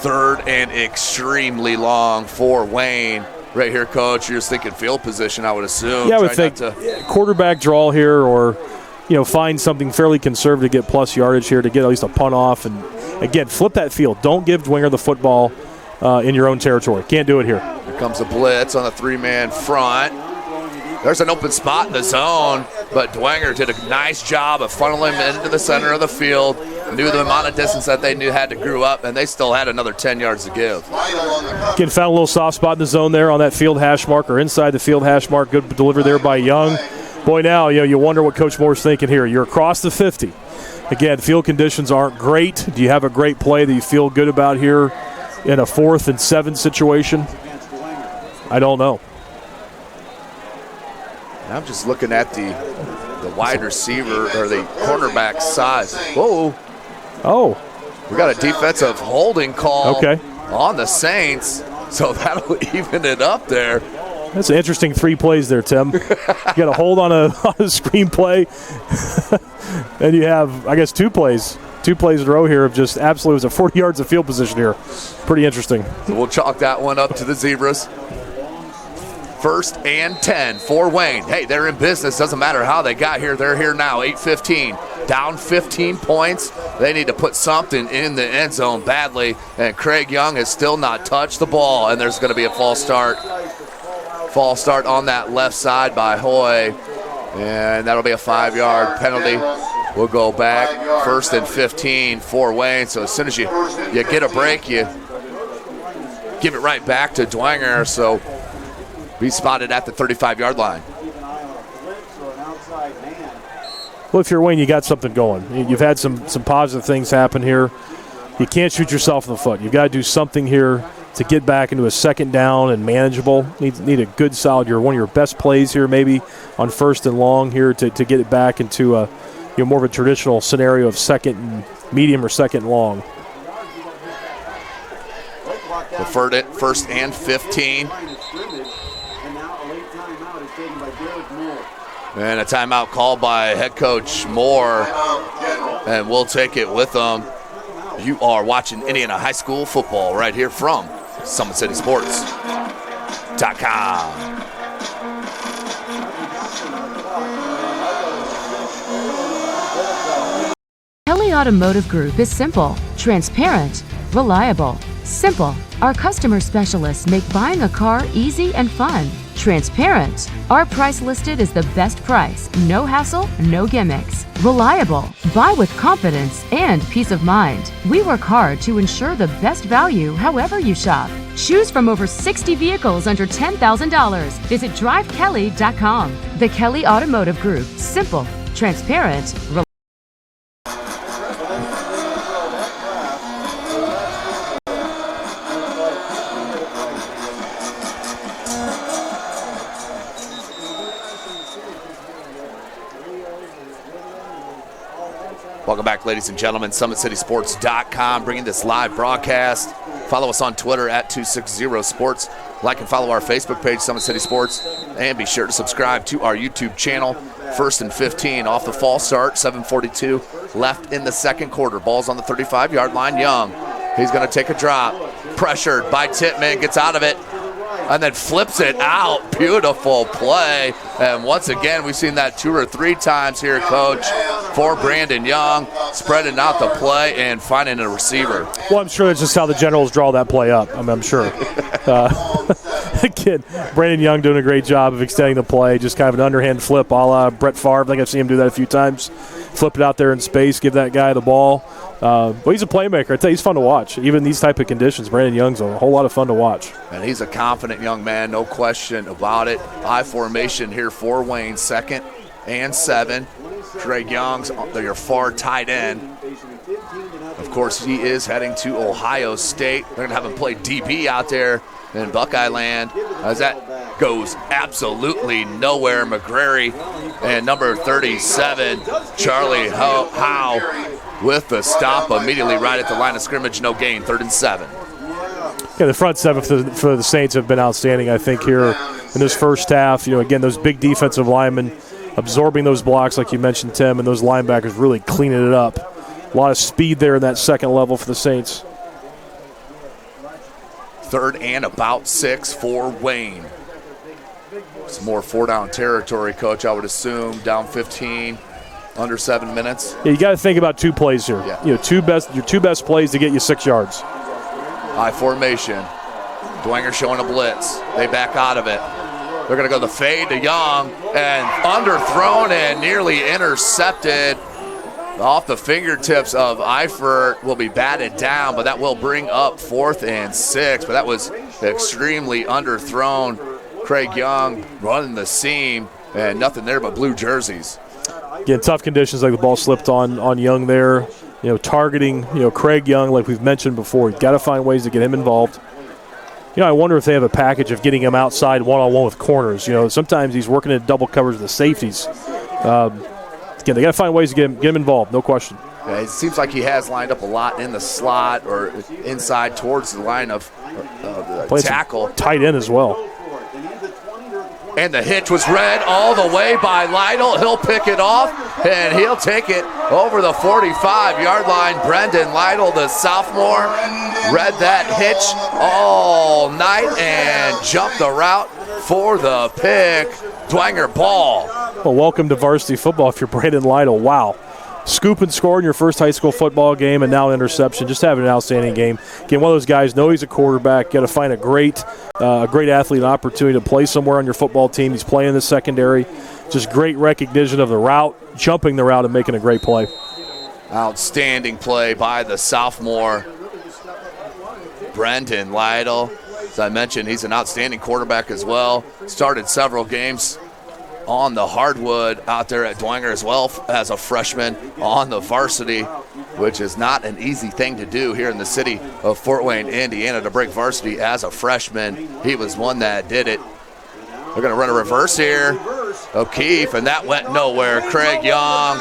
3rd and extremely long for Wayne. Right here, Coach, you're just thinking field position, I would assume. Yeah, I would think quarterback draw here, or find something fairly conservative to get plus yardage here to get at least a punt off. And, again, flip that field. Don't give Dwenger the football in your own territory. Can't do it here. Here comes a blitz on the 3-man front. There's an open spot in the zone, but Dwenger did a nice job of funneling him into the center of the field, knew the amount of distance that they had to grew up, and they still had another 10 yards to give. Again, found a little soft spot in the zone there on that field hash mark, or inside the field hash mark. Good delivery there by Young. Boy, now you wonder what Coach Moore's thinking here. You're across the 50. Again, field conditions aren't great. Do you have a great play that you feel good about here in a 4th and 7 situation? I don't know. I'm just looking at the wide receiver or the cornerback size. Whoa. Oh. We got a defensive holding call on the Saints, so that'll even it up there. That's an interesting 3 plays there, Tim. You got a hold on a screenplay, and you have, I guess, 2 plays. 2 plays in a row here of just absolutely, it was a 40 yards of field position here. Pretty interesting. So we'll chalk that one up to the Zebras. 1st and 10 for Wayne. Hey, they're in business. Doesn't matter how they got here. They're here now. 8:15. Down 15 points. They need to put something in the end zone badly. And Craig Young has still not touched the ball. And there's going to be a false start. False start on that left side by Hoy. And that'll be a 5-yard penalty. We'll go back. 1st and 15 for Wayne. So as soon as you get a break, you give it right back to Dwenger. So be spotted at the 35-yard line. Well, if you're Wayne, you got something going. You've had some positive things happen here. You can't shoot yourself in the foot. You've got to do something here to get back into a 2nd down and manageable. Need a good, solid, one of your best plays here maybe on 1st and long here to get it back into a more of a traditional scenario of 2nd and medium or 2nd and long. Preferred it 1st and 15. And a timeout called by head coach Moore, and we'll take it with them. You are watching Indiana High School football right here from SummitCitySports.com. Kelly Automotive Group is simple, transparent, reliable. Simple. Our customer specialists make buying a car easy and fun. Transparent. Our price listed is the best price. No hassle, no gimmicks. Reliable. Buy with confidence and peace of mind. We work hard to ensure the best value however you shop. Choose from over 60 vehicles under $10,000. Visit drivekelly.com. The Kelly Automotive Group. Simple, transparent, reliable. Welcome back, ladies and gentlemen. SummitCitySports.com bringing this live broadcast. Follow us on Twitter at 260sports. Like and follow our Facebook page, Summit City Sports. And be sure to subscribe to our YouTube channel. 1st and 15 off the false start. 7:42 left in the second quarter. Ball's on the 35-yard line. Young, he's going to take a drop. Pressured by Tittman, gets out of it. And then flips it out. Beautiful play. And once again, we've seen that 2 or 3 times here, Coach, for Brandon Young, spreading out the play and finding a receiver. Well, I'm sure that's just how the Generals draw that play up. I'm sure. Again, Brandon Young doing a great job of extending the play. Just kind of an underhand flip a la Brett Favre. I think I've seen him do that a few times. Flip it out there in space, give that guy the ball. But he's a playmaker. I tell you, he's fun to watch. Even in these type of conditions, Brandon Young's a whole lot of fun to watch. And he's a confident young man, no question about it. I formation here for Wayne, 2nd and 7. Craig Young's your far tight end. Of course, he is heading to Ohio State. They're going to have him play DB out there in Buckeye land, as that goes absolutely nowhere. McGrary and number 37, Charlie Howe, with the stop immediately right at the line of scrimmage. No gain, 3rd and 7. Yeah, the front seven for the Saints have been outstanding, I think, here in this first half. Again, those big defensive linemen absorbing those blocks, like you mentioned, Tim, and those linebackers really cleaning it up. A lot of speed there in that second level for the Saints. 3rd and about 6 for Wayne. Some more 4-down territory, Coach, I would assume. Down 15, under 7 minutes. Yeah, you got to think about 2 plays here. Yeah. Your two best plays to get you 6 yards. High formation. Dwenger showing a blitz. They back out of it. They're going to go the fade to Young, and underthrown and nearly intercepted off the fingertips of Eifert. Will be batted down, but that will bring up 4th and 6. But that was extremely underthrown. Craig Young running the seam, and nothing there but blue jerseys. Again, tough conditions, like the ball slipped on Young there. Targeting, Craig Young, like we've mentioned before. You've got to find ways to get him involved. I wonder if they have a package of getting him outside one-on-one with corners. Sometimes he's working in double coverage with the safeties. Again, they got to find ways to get him involved, no question. Yeah, it seems like he has lined up a lot in the slot or inside towards the line of tackle. Tight end as well. And the hitch was read all the way by Lytle. He'll pick it off, and he'll take it over the 45-yard line. Brendan Lytle, the sophomore, read that hitch all night and jumped the route for the pick. Dwenger ball. Well, welcome to varsity football if you're Brandon Lytle. Wow. Scoop and score in your first high school football game, and now interception. Just having an outstanding game. Again, one of those guys, know he's a quarterback. Got to find a great athlete, an opportunity to play somewhere on your football team. He's playing in the secondary. Just great recognition of the route, jumping the route, and making a great play. Outstanding play by the sophomore, Brendan Lytle. As I mentioned, he's an outstanding quarterback as well. Started several games on the hardwood out there at Dwenger, as well as a freshman on the varsity, which is not an easy thing to do here in the city of Fort Wayne, Indiana, to break varsity as a freshman. He was one that did it. They're going to run a reverse here. O'Keefe, and that went nowhere. Craig Young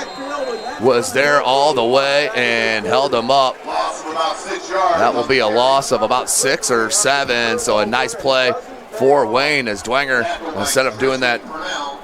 was there all the way and held him up. That will be a loss of about 6 or 7, so a nice play for Wayne as Dwenger, instead of doing that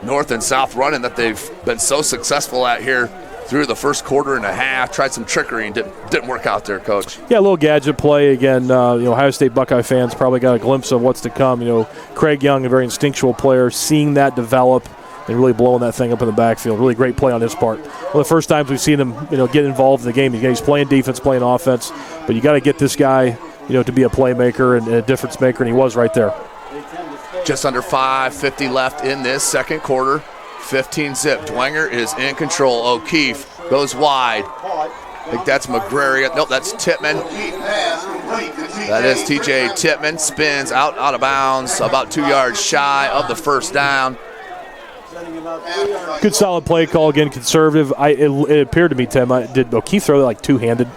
north and south running that they've been so successful at here through the first quarter and a half, tried some trickery and didn't work out there, Coach. Yeah, a little gadget play. Again, Ohio State Buckeye fans probably got a glimpse of what's to come. Craig Young, a very instinctual player, seeing that develop, and really blowing that thing up in the backfield. Really great play on his part. One of the first times we've seen him, get involved in the game. He's playing defense, playing offense, but you got to get this guy, to be a playmaker and a difference maker, and he was right there. Just under 5:50 left in this second quarter. 15-zip. Dwenger is in control. O'Keefe goes wide. I think that's McGrary. Nope, that's Tittman. That is TJ Tittman. Spins out of bounds, about 2 yards shy of the first down. Good solid play call, again, conservative. It appeared to me, Tim, did O'Keefe throw that like two-handed?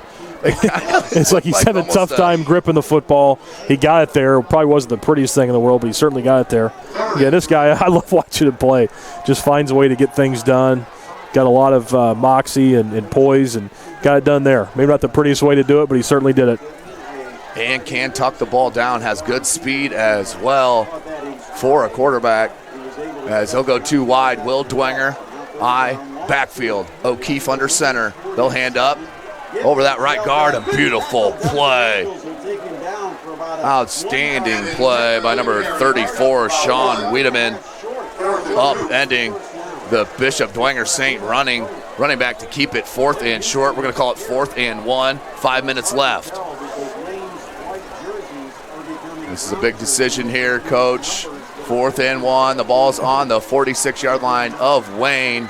It's like he's had a tough time gripping the football. He got it there. Probably wasn't the prettiest thing in the world, but he certainly got it there. Yeah, this guy, I love watching him play. Just finds a way to get things done. Got a lot of moxie and poise, and got it done there. Maybe not the prettiest way to do it, but he certainly did it. And can tuck the ball down, has good speed as well for a quarterback. As he'll go too wide, Will Dwenger, backfield. O'Keefe under center. They'll hand up over that right guard. A beautiful play. Outstanding play by number 34, Sean Wiedemann, upending the Bishop Dwenger Saint running back to keep it 4th and short. We're going to call it 4th and 1. 5 minutes left. This is a big decision here, Coach. 4th and 1. The ball's on the 46-yard line of Wayne.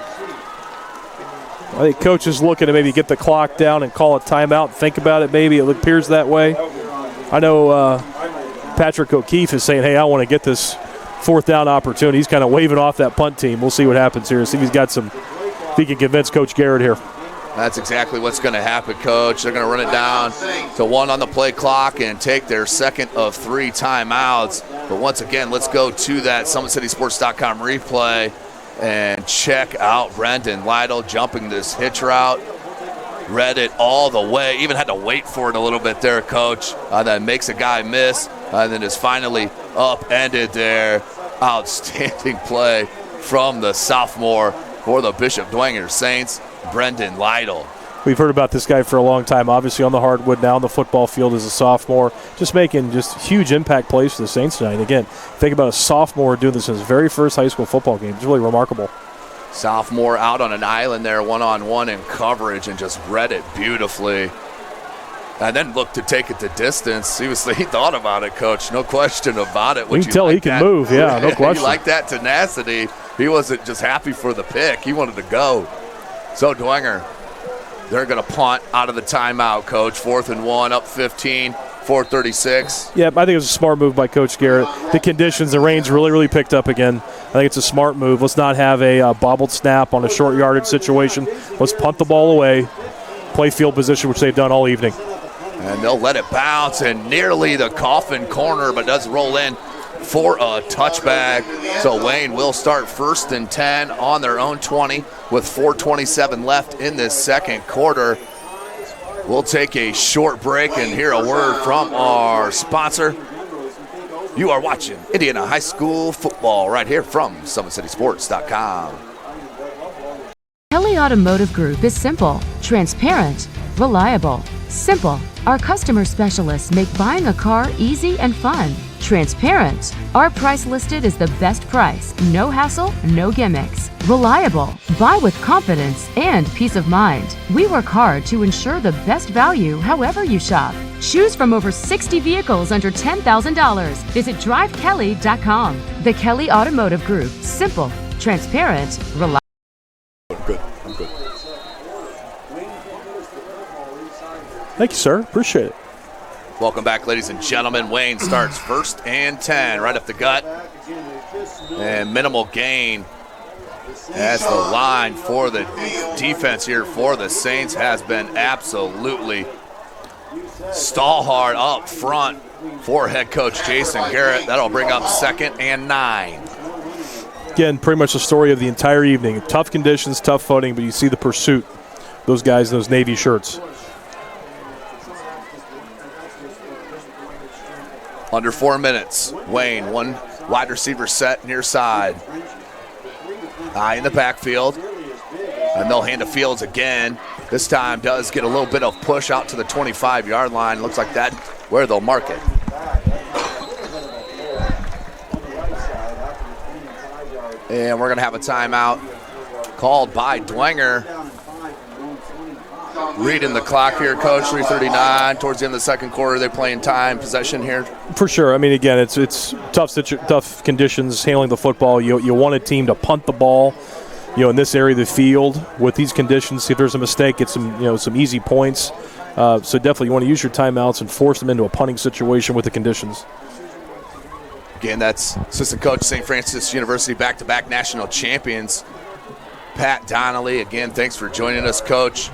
I think Coach is looking to maybe get the clock down and call a timeout. Think about it, maybe. It appears that way. I know Patrick O'Keefe is saying, hey, I want to get this 4th down opportunity. He's kind of waving off that punt team. We'll see what happens here. See if if he can convince Coach Garrett here. That's exactly what's going to happen, Coach. They're going to run it down to 1 on the play clock and take their second of 3 timeouts. But once again, let's go to that SummitCitySports.com replay and check out Brendan Lytle jumping this hitch route. Read it all the way. Even had to wait for it a little bit there, Coach. Then makes a guy miss, and then is finally upended there. Outstanding play from the sophomore for the Bishop Dwenger Saints, Brendan Lytle. We've heard about this guy for a long time, obviously on the hardwood, now on the football field as a sophomore, just making huge impact plays for the Saints tonight. Again, think about a sophomore doing this in his very first high school football game. It's really remarkable. Sophomore out on an island there, one-on-one in coverage, and just read it beautifully. And then looked to take it the distance. He thought about it, Coach. No question about it. You can tell he can move, yeah, no question. You like that tenacity. He wasn't just happy for the pick. He wanted to go. So Dwenger, they're going to punt out of the timeout, Coach. 4th and 1, up 15, 4:36. Yeah, I think it was a smart move by Coach Garrett. The conditions, the rain's really picked up again. I think it's a smart move. Let's not have a bobbled snap on a short yardage situation. Let's punt the ball away, play field position, which they've done all evening. And they'll let it bounce, and nearly the coffin corner, but does roll in for a touchback. So Wayne will start 1st and 10 on their own 20 with 4:27 left in this second quarter. We'll take a short break and hear a word from our sponsor. You are watching Indiana High School football right here from SummitCitySports.com. Kelly Automotive Group is simple, transparent, reliable. Simple. Our customer specialists make buying a car easy and fun. Transparent. Our price listed is the best price. No hassle, no gimmicks. Reliable. Buy with confidence and peace of mind. We work hard to ensure the best value however you shop. Choose from over 60 vehicles under $10,000. Visit drivekelly.com. The Kelly Automotive Group. Simple, transparent, reliable. I'm good. Thank you, sir. Appreciate it. Welcome back, ladies and gentlemen. Wayne starts 1st and 10, right up the gut. And minimal gain as the line for the defense here for the Saints has been absolutely stall hard up front for head coach Jason Garrett. That'll bring up 2nd and 9. Again, pretty much the story of the entire evening. Tough conditions, tough footing, but you see the pursuit. Those guys in those Navy shirts. Under 4 minutes. Wayne, one wide receiver set near side. High in the backfield. And they'll hand to Fields again. This time does get a little bit of push out to the 25-yard line. Looks like that's where they'll mark it. And we're going to have a timeout called by Dwenger. Reading the clock here, Coach, 3:39. Towards the end of the second quarter, they're playing time, possession here. For sure. I mean, again, it's tough conditions handling the football. You want a team to punt the ball, in this area of the field with these conditions. See if there's a mistake, get some easy points. So definitely you want to use your timeouts and force them into a punting situation with the conditions. Again, that's assistant coach, St. Francis University, back-to-back national champions, Pat Donnelly. Again, thanks for joining us, Coach.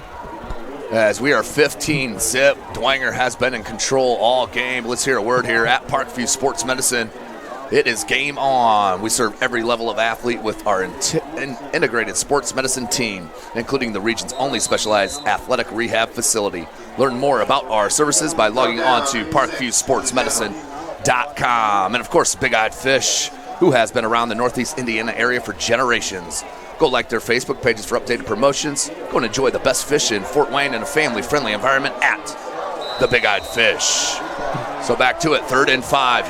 As we are 15-zip, Dwenger has been in control all game. Let's hear a word here at Parkview Sports Medicine. It is game on. We serve every level of athlete with our integrated sports medicine team, including the region's only specialized athletic rehab facility. Learn more about our services by logging on to parkviewsportsmedicine.com. And, of course, Big Eyed Fish, who has been around the Northeast Indiana area for generations. Go like their Facebook pages for updated promotions. Go and enjoy the best fish in Fort Wayne in a family-friendly environment at the Big Eyed Fish. So back to it, 3rd and 5.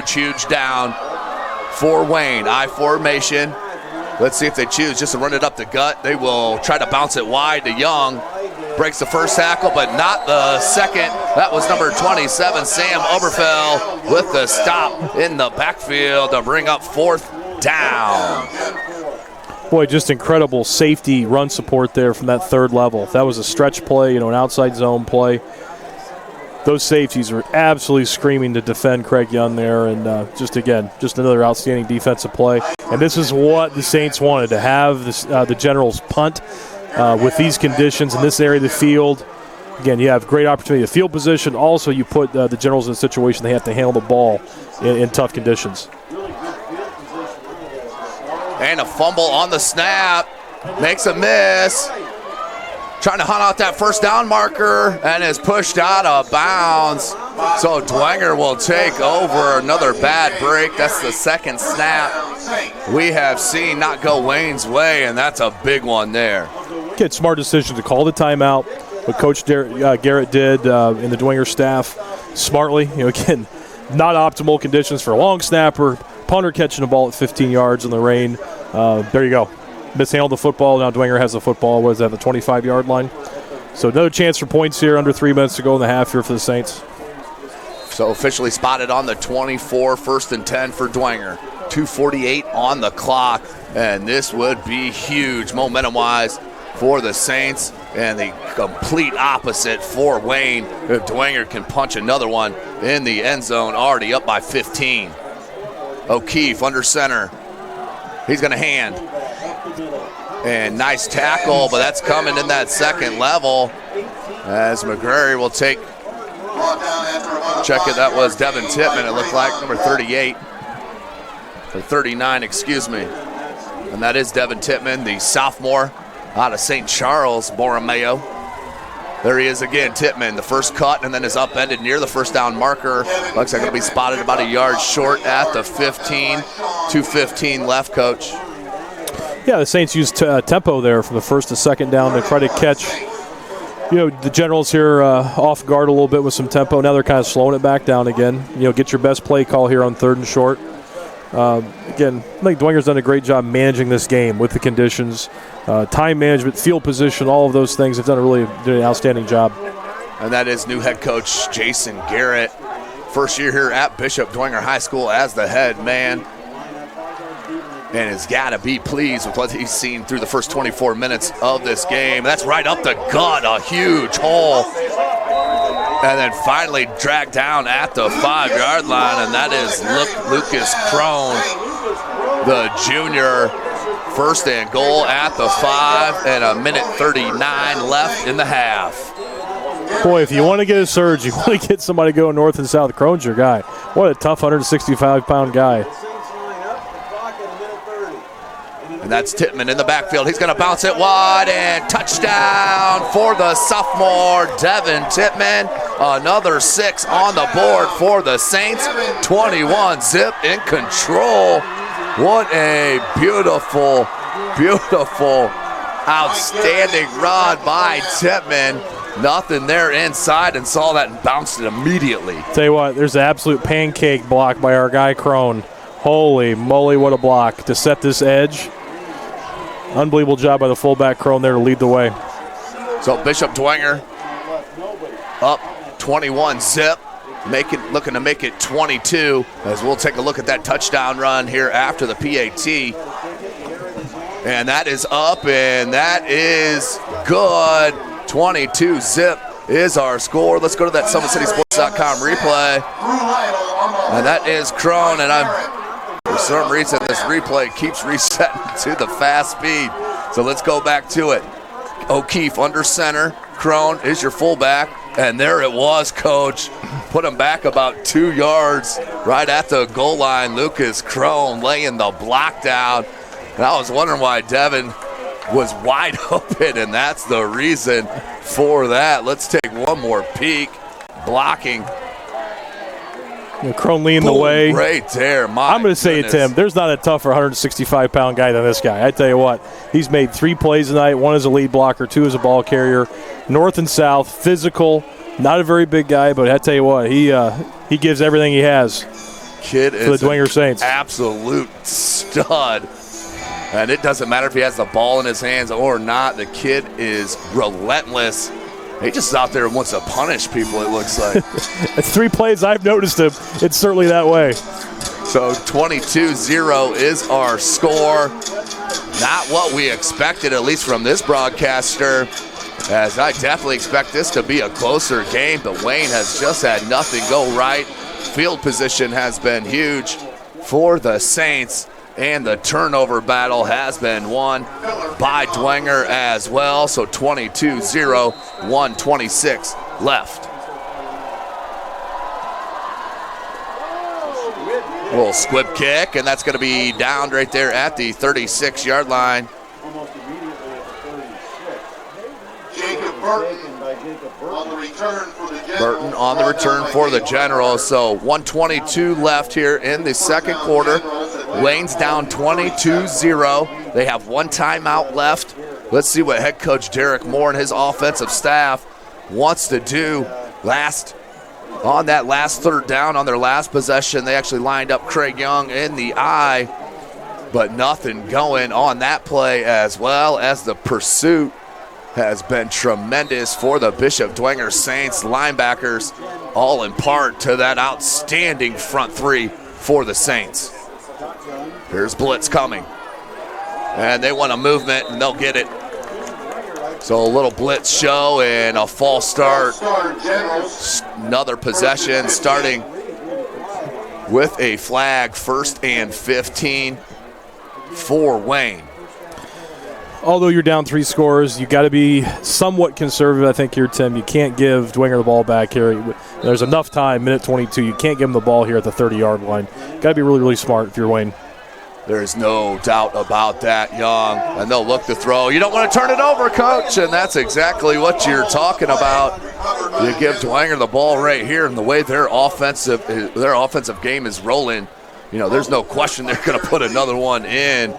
Huge down for Wayne. I formation. Let's see if they choose just to run it up the gut. They will try to bounce it wide to Young. Breaks the first tackle, but not the second. That was number 27, Sam Oberfell, with the stop in the backfield to bring up 4th down. Boy, just incredible safety run support there from that third level. That was a stretch play, an outside zone play. Those safeties were absolutely screaming to defend Craig Young there, and just another outstanding defensive play. And this is what the Saints wanted, to have this, the Generals punt with these conditions in this area of the field. Again, you have great opportunity to field position. Also, you put the Generals in a situation they have to handle the ball in tough conditions. And a fumble on the snap. Makes a miss. Trying to hunt out that first down marker and is pushed out of bounds. So Dwenger will take over. Another bad break. That's the second snap we have seen not go Wayne's way, and that's a big one there. Good, smart decision to call the timeout. What Coach Garrett did and the Dwenger staff smartly. Again, not optimal conditions for a long snapper. Punter catching the ball at 15 yards in the rain. There you go. Mishandled the football. Now Dwenger has the football. What is that, the 25-yard line? So another chance for points here. Under 3 minutes to go in the half here for the Saints. So officially spotted on the 24, 1st and 10 for Dwenger. 2:48 on the clock, and this would be huge momentum-wise for the Saints, and the complete opposite for Wayne. If Dwenger can punch another one in the end zone, already up by 15. O'Keefe under center. He's going to hand. And nice tackle, but that's coming in that second level as McGrary will take. Check it, that was Devin Tittman, it looked like, number 38. Or 39, excuse me. And that is Devin Tittman, the sophomore out of St. Charles, Borromeo. There he is again, Tittman, the first cut, and then is upended near the first down marker. Looks like it'll be spotted about a yard short at the 15. 2:15 left, Coach. Yeah, the Saints used tempo there from the first to second down to try to catch. The Generals here off guard a little bit with some tempo. Now they're kind of slowing it back down again. Get your best play call here on 3rd and short. Again, I think Dwenger's done a great job managing this game with the conditions, time management, field position, all of those things. They've done an outstanding job. And that is new head coach Jason Garrett. First year here at Bishop Dwenger High School as the head man. And has got to be pleased with what he's seen through the first 24 minutes of this game. That's right up the gut, a huge hole. And then finally dragged down at the 5-yard line, and that is Lucas Crone, the junior. 1st and goal at the 5, and 1:39 left in the half. Boy, if you want to get a surge, you want to get somebody going north and south, Crone's your guy. What a tough 165-pound guy. And that's Tittman in the backfield. He's going to bounce it wide, and touchdown for the sophomore, Devin Tittman. Another 6 on the board for the Saints. 21-zip in control. What a beautiful, outstanding run by Tittman. Nothing there inside, and saw that and bounced it immediately. Tell you what, there's an absolute pancake block by our guy Crone. Holy moly, what a block to set this edge. Unbelievable job by the fullback Crone there to lead the way. So Bishop Dwenger up 21-zip, looking to make it 22, as we'll take a look at that touchdown run here after the PAT. And that is up, and that is good. 22-zip is our score. Let's go to that SummitCitySports.com replay. And that is Crone, and for some reason this replay keeps resetting to the fast speed. So let's go back to it. O'Keefe under center. Crone is your fullback. And there it was, Coach. Put him back about 2 yards right at the goal line. Lucas Crone laying the block down. And I was wondering why Devin was wide open, and that's the reason for that. Let's take one more peek. Blocking. Crone leading the way. Right there. I'm going to say it, Tim. There's not a tougher 165-pound guy than this guy. I tell you what, he's made 3 plays tonight. 1 as a lead blocker, 2 as a ball carrier. North and south, physical. Not a very big guy, but I tell you what, he gives everything he has. Kid for the Dwenger Saints. Absolute stud. And it doesn't matter if he has the ball in his hands or not. The kid is relentless. He just out there and wants to punish people, it looks like. It's 3 plays I've noticed him. It's certainly that way. So 22-0 is our score. Not what we expected, at least from this broadcaster, as I definitely expect this to be a closer game, but Wayne has just had nothing go right. Field position has been huge for the Saints, and the turnover battle has been won by Dwenger as well. So 22-0, 1:26 left. A little squib kick, and that's going to be downed right there at the 36-yard line. Burton on the return for the Generals. So 1:22 left here in the second quarter. Wayne's down 22-0. They have 1 timeout left. Let's see what head coach Derek Moore and his offensive staff wants to do. On that last third down, on their last possession, they actually lined up Craig Young in the eye, but nothing going on that play, as well as the pursuit has been tremendous for the Bishop Dwenger Saints linebackers, all in part to that outstanding front 3 for the Saints. Here's blitz coming, and they want a movement, and they'll get it. So a little blitz show and a false start. Another possession starting with a flag, 1st and 15 for Wayne. Although you're down 3 scores, you got to be somewhat conservative, I think, here, Tim. You can't give Dwenger the ball back here. There's enough time, minute 22. You can't give him the ball here at the 30-yard line. Got to be really, really smart if you're Wayne. There's no doubt about that, Young. And they'll look to throw. You don't want to turn it over, Coach. And that's exactly what you're talking about. You give Dwenger the ball right here, and the way their offensive game is rolling, there's no question they're going to put another one in.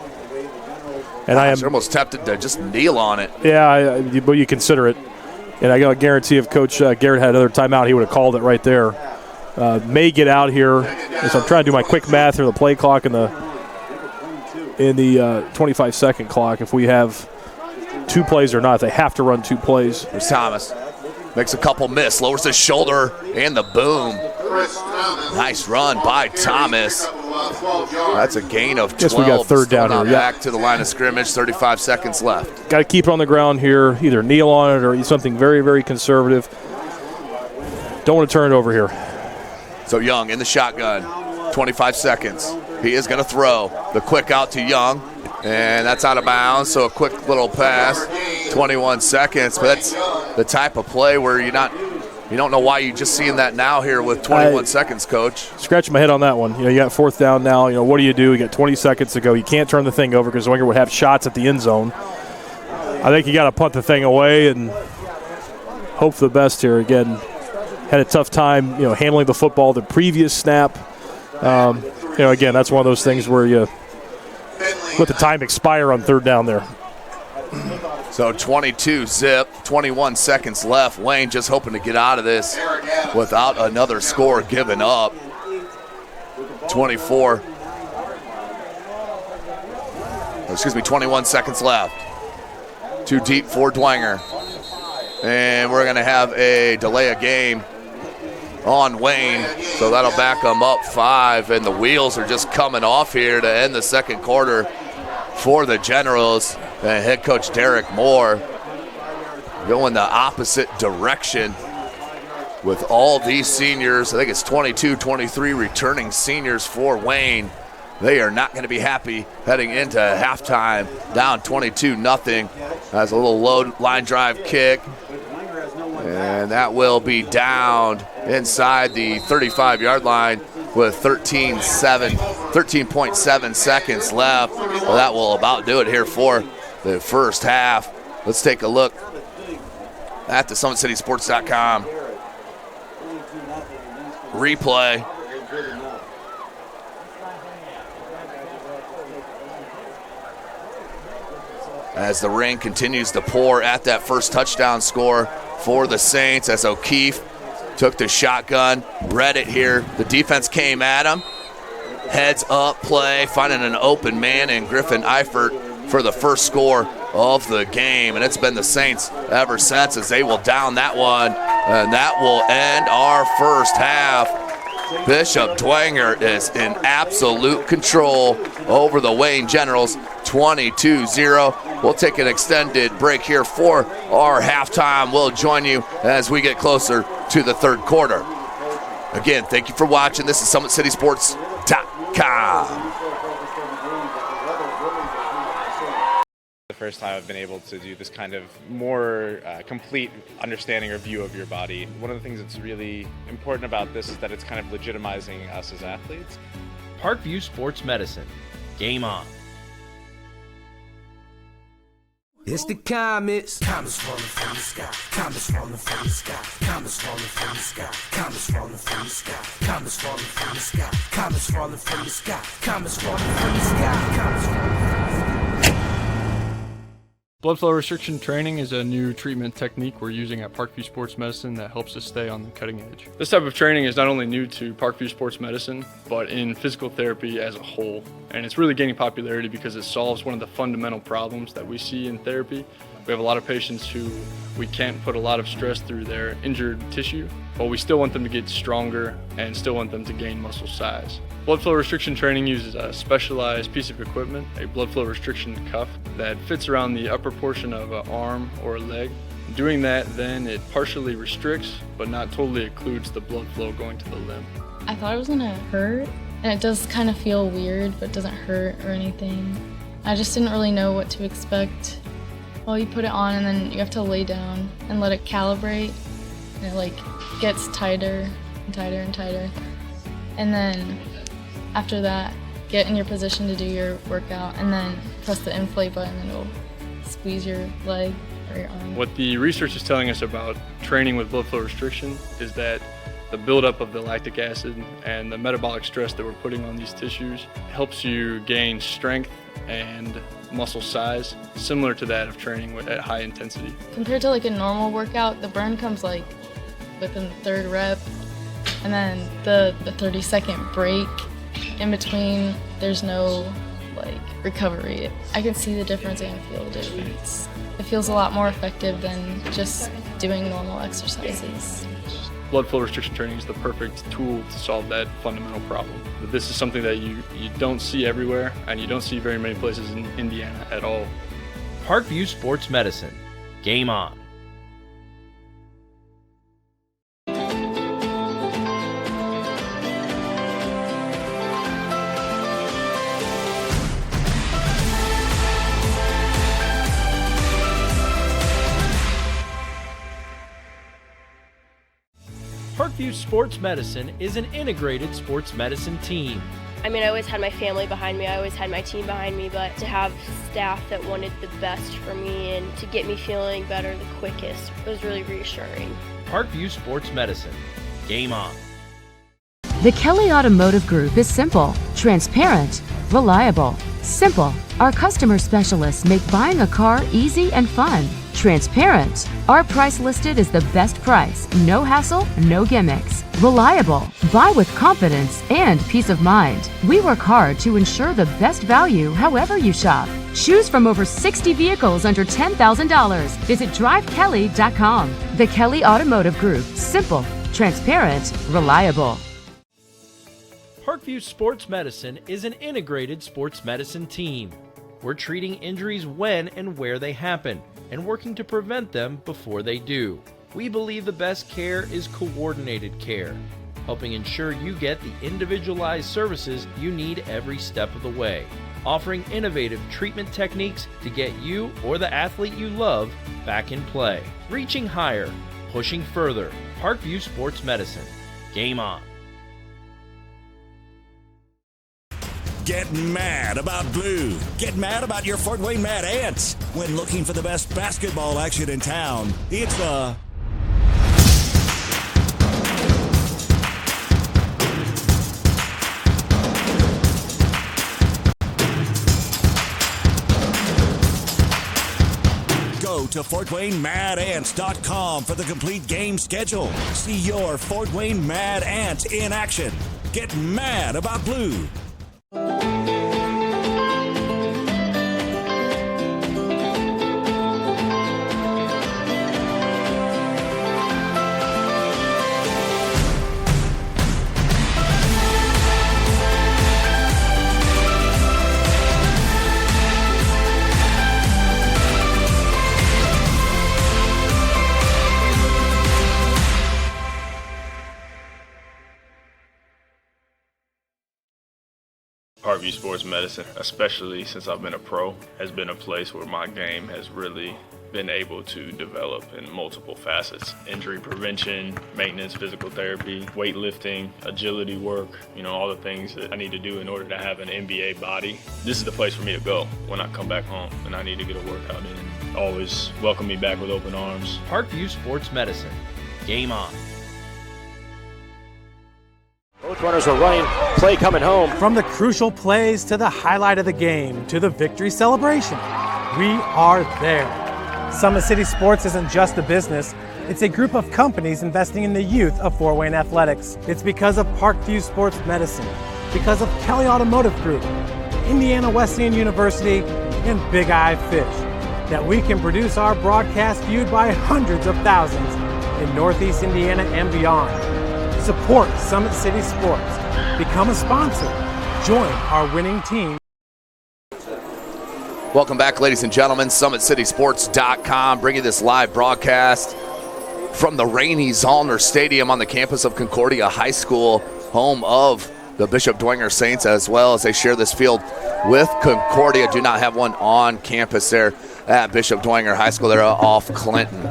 And I am almost tempted to just kneel on it. Yeah, but you consider it. And I got a guarantee if Coach Garrett had another timeout, he would have called it right there. May get out here. So I'm trying to do my quick math here, the play clock in the 25-second clock. If we have 2 plays or not, if they have to run 2 plays. There's Thomas. Makes a couple miss, lowers his shoulder, and the boom. Nice run by Thomas. That's a gain of 12. Guess we got 3rd down here. Back to the line of scrimmage, 35 seconds left. Got to keep it on the ground here, either kneel on it or something very, very conservative. Don't want to turn it over here. So Young in the shotgun, 25 seconds. He is going to throw. The quick out to Young, and that's out of bounds, so a quick little pass, 21 seconds. But that's the type of play where you don't know why you're just seeing that now here with 21 seconds, Coach. Scratching my head on that one. You got 4th down now. What do? You got 20 seconds to go. You can't turn the thing over because Dwenger would have shots at the end zone. I think you got to punt the thing away and hope for the best here. Again, had a tough time, handling the football the previous snap. Again, that's one of those things where you let the time expire on 3rd down there. So 22-zip, 21 seconds left. Wayne just hoping to get out of this without another score given up. 24 21 seconds left. Too deep for Dwenger. And we're going to have a delay of game on Wayne, so that'll back them up 5, and the wheels are just coming off here to end the second quarter for the Generals. And head coach Derek Moore going the opposite direction with all these seniors. I think it's 22, 23 returning seniors for Wayne. They are not going to be happy heading into halftime, down 22-0. That's a little low line drive kick, and that will be downed inside the 35-yard line with 13.7 seconds left. Well, that will about do it here for the first half. Let's take a look at the SummitCitySports.com replay. As the rain continues to pour at that first touchdown score for the Saints, as O'Keefe took the shotgun, read it here. The defense came at him. Heads up play, finding an open man in Griffin Eifert for the first score of the game. And it's been the Saints ever since, as they will down that one. And that will end our first half. Bishop Dwenger is in absolute control over the Wayne Generals, 22-0. We'll take an extended break here for our halftime. We'll join you as we get closer to the third quarter. Again, thank you for watching. This is SummitCitySports.com. The first time I've been able to do this kind of more complete understanding or view of your body. One of the things that's really important about this is that it's kind of legitimizing us as athletes. Parkview Sports Medicine. Game on. It's the comets. Comets falling from the sky. Comets falling from the sky. Comets falling from the sky. Comets falling from the sky. Comets falling from the sky. Comets falling from the sky. Comets falling from the sky. Comets falling from the sky. Blood flow restriction training is a new treatment technique we're using at Parkview Sports Medicine that helps us stay on the cutting edge. This type of training is not only new to Parkview Sports Medicine, but in physical therapy as a whole. And it's really gaining popularity because it solves one of the fundamental problems that we see in therapy. We have a lot of patients who we can't put a lot of stress through their injured tissue, but we still want them to get stronger and still want them to gain muscle size. Blood flow restriction training uses a specialized piece of equipment, a blood flow restriction cuff that fits around the upper portion of an arm or a leg. Doing that, then it partially restricts, but not totally occludes the blood flow going to the limb. I thought it was gonna hurt, and it does kind of feel weird, but doesn't hurt or anything. I just didn't really know what to expect. Well, you put it on and then you have to lay down and let it calibrate, and it gets tighter and tighter and tighter. And then after that, get in your position to do your workout, and then press the inflate button and it'll squeeze your leg or your arm. What the research is telling us about training with blood flow restriction is that the buildup of the lactic acid and the metabolic stress that we're putting on these tissues helps you gain strength and muscle size, similar to that of training at high intensity. Compared to a normal workout, the burn comes within the third rep, and then the 30-second break in between, there's no recovery. I can see the difference and feel the difference. It feels a lot more effective than just doing normal exercises. Blood flow restriction training is the perfect tool to solve that fundamental problem. But this is something that you don't see everywhere, and you don't see very many places in Indiana at all. Parkview Sports Medicine. Game on. Parkview Sports Medicine is an integrated sports medicine team. I mean, I always had my family behind me, I always had my team behind me, but to have staff that wanted the best for me and to get me feeling better the quickest was really reassuring. Parkview Sports Medicine. Game on. The Kelly Automotive Group is simple, transparent, reliable. Simple. Our customer specialists make buying a car easy and fun. Transparent. Our price listed is the best price. No hassle, no gimmicks. Reliable. Buy with confidence and peace of mind. We work hard to ensure the best value however you shop. Choose from over 60 vehicles under $10,000. Visit drivekelly.com. The Kelly Automotive Group. Simple, transparent, reliable. Parkview Sports Medicine is an integrated sports medicine team. We're treating injuries when and where they happen and working to prevent them before they do. We believe the best care is coordinated care, helping ensure you get the individualized services you need every step of the way, offering innovative treatment techniques to get you or the athlete you love back in play. Reaching higher, pushing further. Parkview Sports Medicine. Game on. Get mad about blue. Get mad about your Fort Wayne Mad Ants. When looking for the best basketball action in town, it's Go to FortWayneMadAnts.com for the complete game schedule. See your Fort Wayne Mad Ants in action. Get mad about blue. Parkview Sports Medicine, especially since I've been a pro, has been a place where my game has really been able to develop in multiple facets. Injury prevention, maintenance, physical therapy, weightlifting, agility work, all the things that I need to do in order to have an NBA body. This is the place for me to go when I come back home and I need to get a workout in. Always welcome me back with open arms. Parkview Sports Medicine. Game on. Both runners are running, play coming home. From the crucial plays to the highlight of the game to the victory celebration, we are there. Summit City Sports isn't just a business, it's a group of companies investing in the youth of Fort Wayne athletics. It's because of Parkview Sports Medicine, because of Kelly Automotive Group, Indiana Wesleyan University, and Big Eye Fish, that we can produce our broadcast viewed by hundreds of thousands in Northeast Indiana and beyond. Support Summit City Sports. Become a sponsor. Join our winning team. Welcome back, ladies and gentlemen. SummitCitySports.com bringing this live broadcast from the rainy Zollner Stadium on the campus of Concordia High School, home of the Bishop Dwenger Saints, as well as they share this field with Concordia. Do not have one on campus there at Bishop Dwenger High School. They're off Clinton.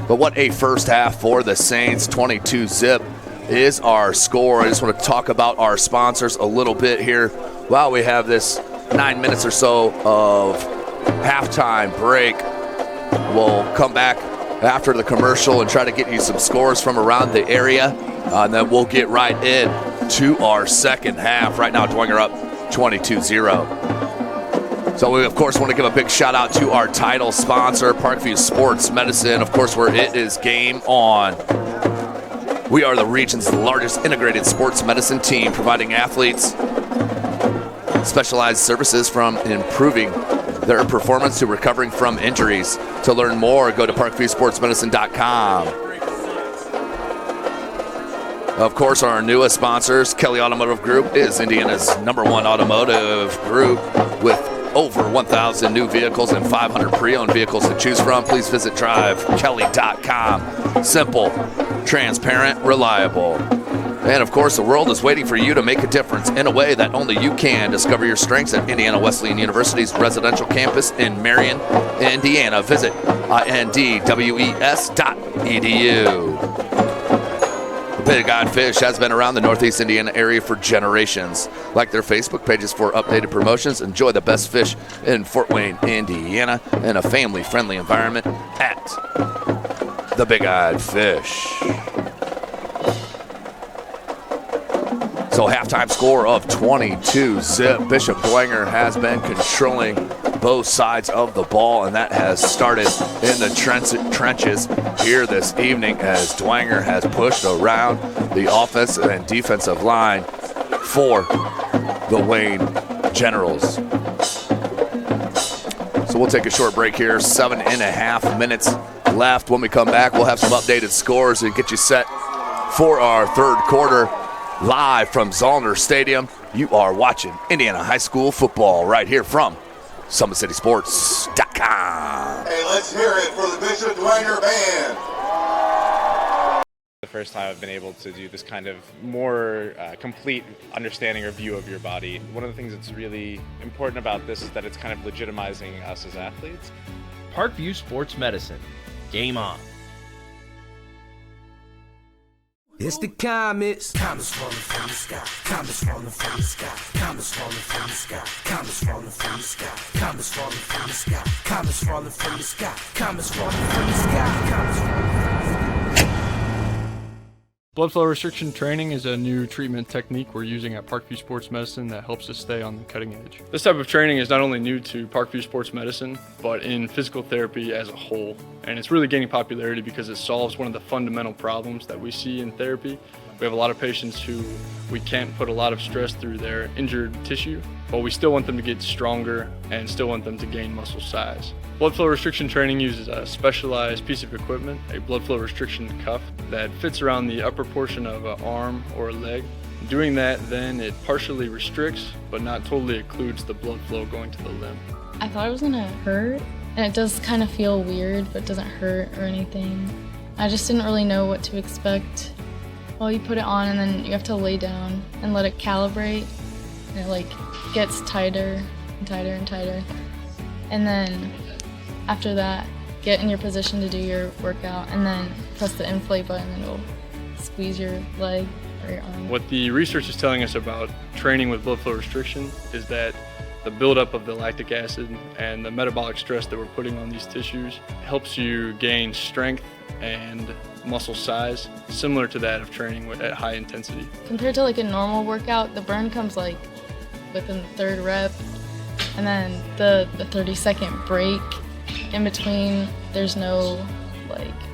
But what a first half for the Saints, 22-zip. Is our score. I just want to talk about our sponsors a little bit here while we have this 9 minutes or so of halftime break. We'll come back after the commercial and try to get you some scores from around the area, and then we'll get right in to our second half. Right now, Dwenger up 22-0. So we, of course, want to give a big shout out to our title sponsor, Parkview Sports Medicine, of course, where it is game on. We are the region's largest integrated sports medicine team, providing athletes specialized services from improving their performance to recovering from injuries. To learn more, go to parkviewsportsmedicine.com. Of course, our newest sponsors, Kelly Automotive Group, is Indiana's #1 automotive group with over 1,000 new vehicles and 500 pre-owned vehicles to choose from. Please visit drivekelly.com. Simple, transparent, reliable. And of course, the world is waiting for you to make a difference in a way that only you can. Discover your strengths at Indiana Wesleyan University's residential campus in Marion, Indiana. Visit indwes.edu. Big Eyed Fish has been around the Northeast Indiana area for generations. Like their Facebook pages for updated promotions. Enjoy the best fish in Fort Wayne, Indiana, in a family-friendly environment at the Big Eyed Fish. So halftime score of 22-zip. Bishop Dwenger has been controlling both sides of the ball, and that has started in the trenches here this evening as Dwenger has pushed around the offensive and defensive line for the Wayne Generals. So we'll take a short break here. 7.5 minutes left. When we come back, we'll have some updated scores and get you set for our third quarter live from Zollner Stadium. You are watching Indiana High School football right here from SummitCitySports.com. Hey, let's hear it for the Bishop Dwenger Band. The first time I've been able to do this kind of more complete understanding or view of your body. One of the things that's really important about this is that it's kind of legitimizing us as athletes. Parkview Sports Medicine. Game on. It's the comets. Comets falling from the sky. Comets falling from the sky. Comets falling from the sky. Comets falling from the sky. Comets falling from the sky. Comets falling from the sky. Comets falling from the sky. Comets falling from the sky. Blood flow restriction training is a new treatment technique we're using at Parkview Sports Medicine that helps us stay on the cutting edge. This type of training is not only new to Parkview Sports Medicine, but in physical therapy as a whole. And it's really gaining popularity because it solves one of the fundamental problems that we see in therapy. We have a lot of patients who we can't put a lot of stress through their injured tissue, but we still want them to get stronger and still want them to gain muscle size. Blood flow restriction training uses a specialized piece of equipment, a blood flow restriction cuff that fits around the upper portion of an arm or a leg. Doing that, then it partially restricts, but not totally occludes the blood flow going to the limb. I thought it was gonna hurt, and it does kind of feel weird, but doesn't hurt or anything. I just didn't really know what to expect. Well, you put it on and then you have to lay down and let it calibrate, and it gets tighter and tighter and tighter. And then after that, get in your position to do your workout and then press the inflate button and it'll squeeze your leg or your arm. What the research is telling us about training with blood flow restriction is that the buildup of the lactic acid and the metabolic stress that we're putting on these tissues helps you gain strength and muscle size, similar to that of training at high intensity. Compared to a normal workout, the burn comes within the third rep, and then the 30-second break in between, there's no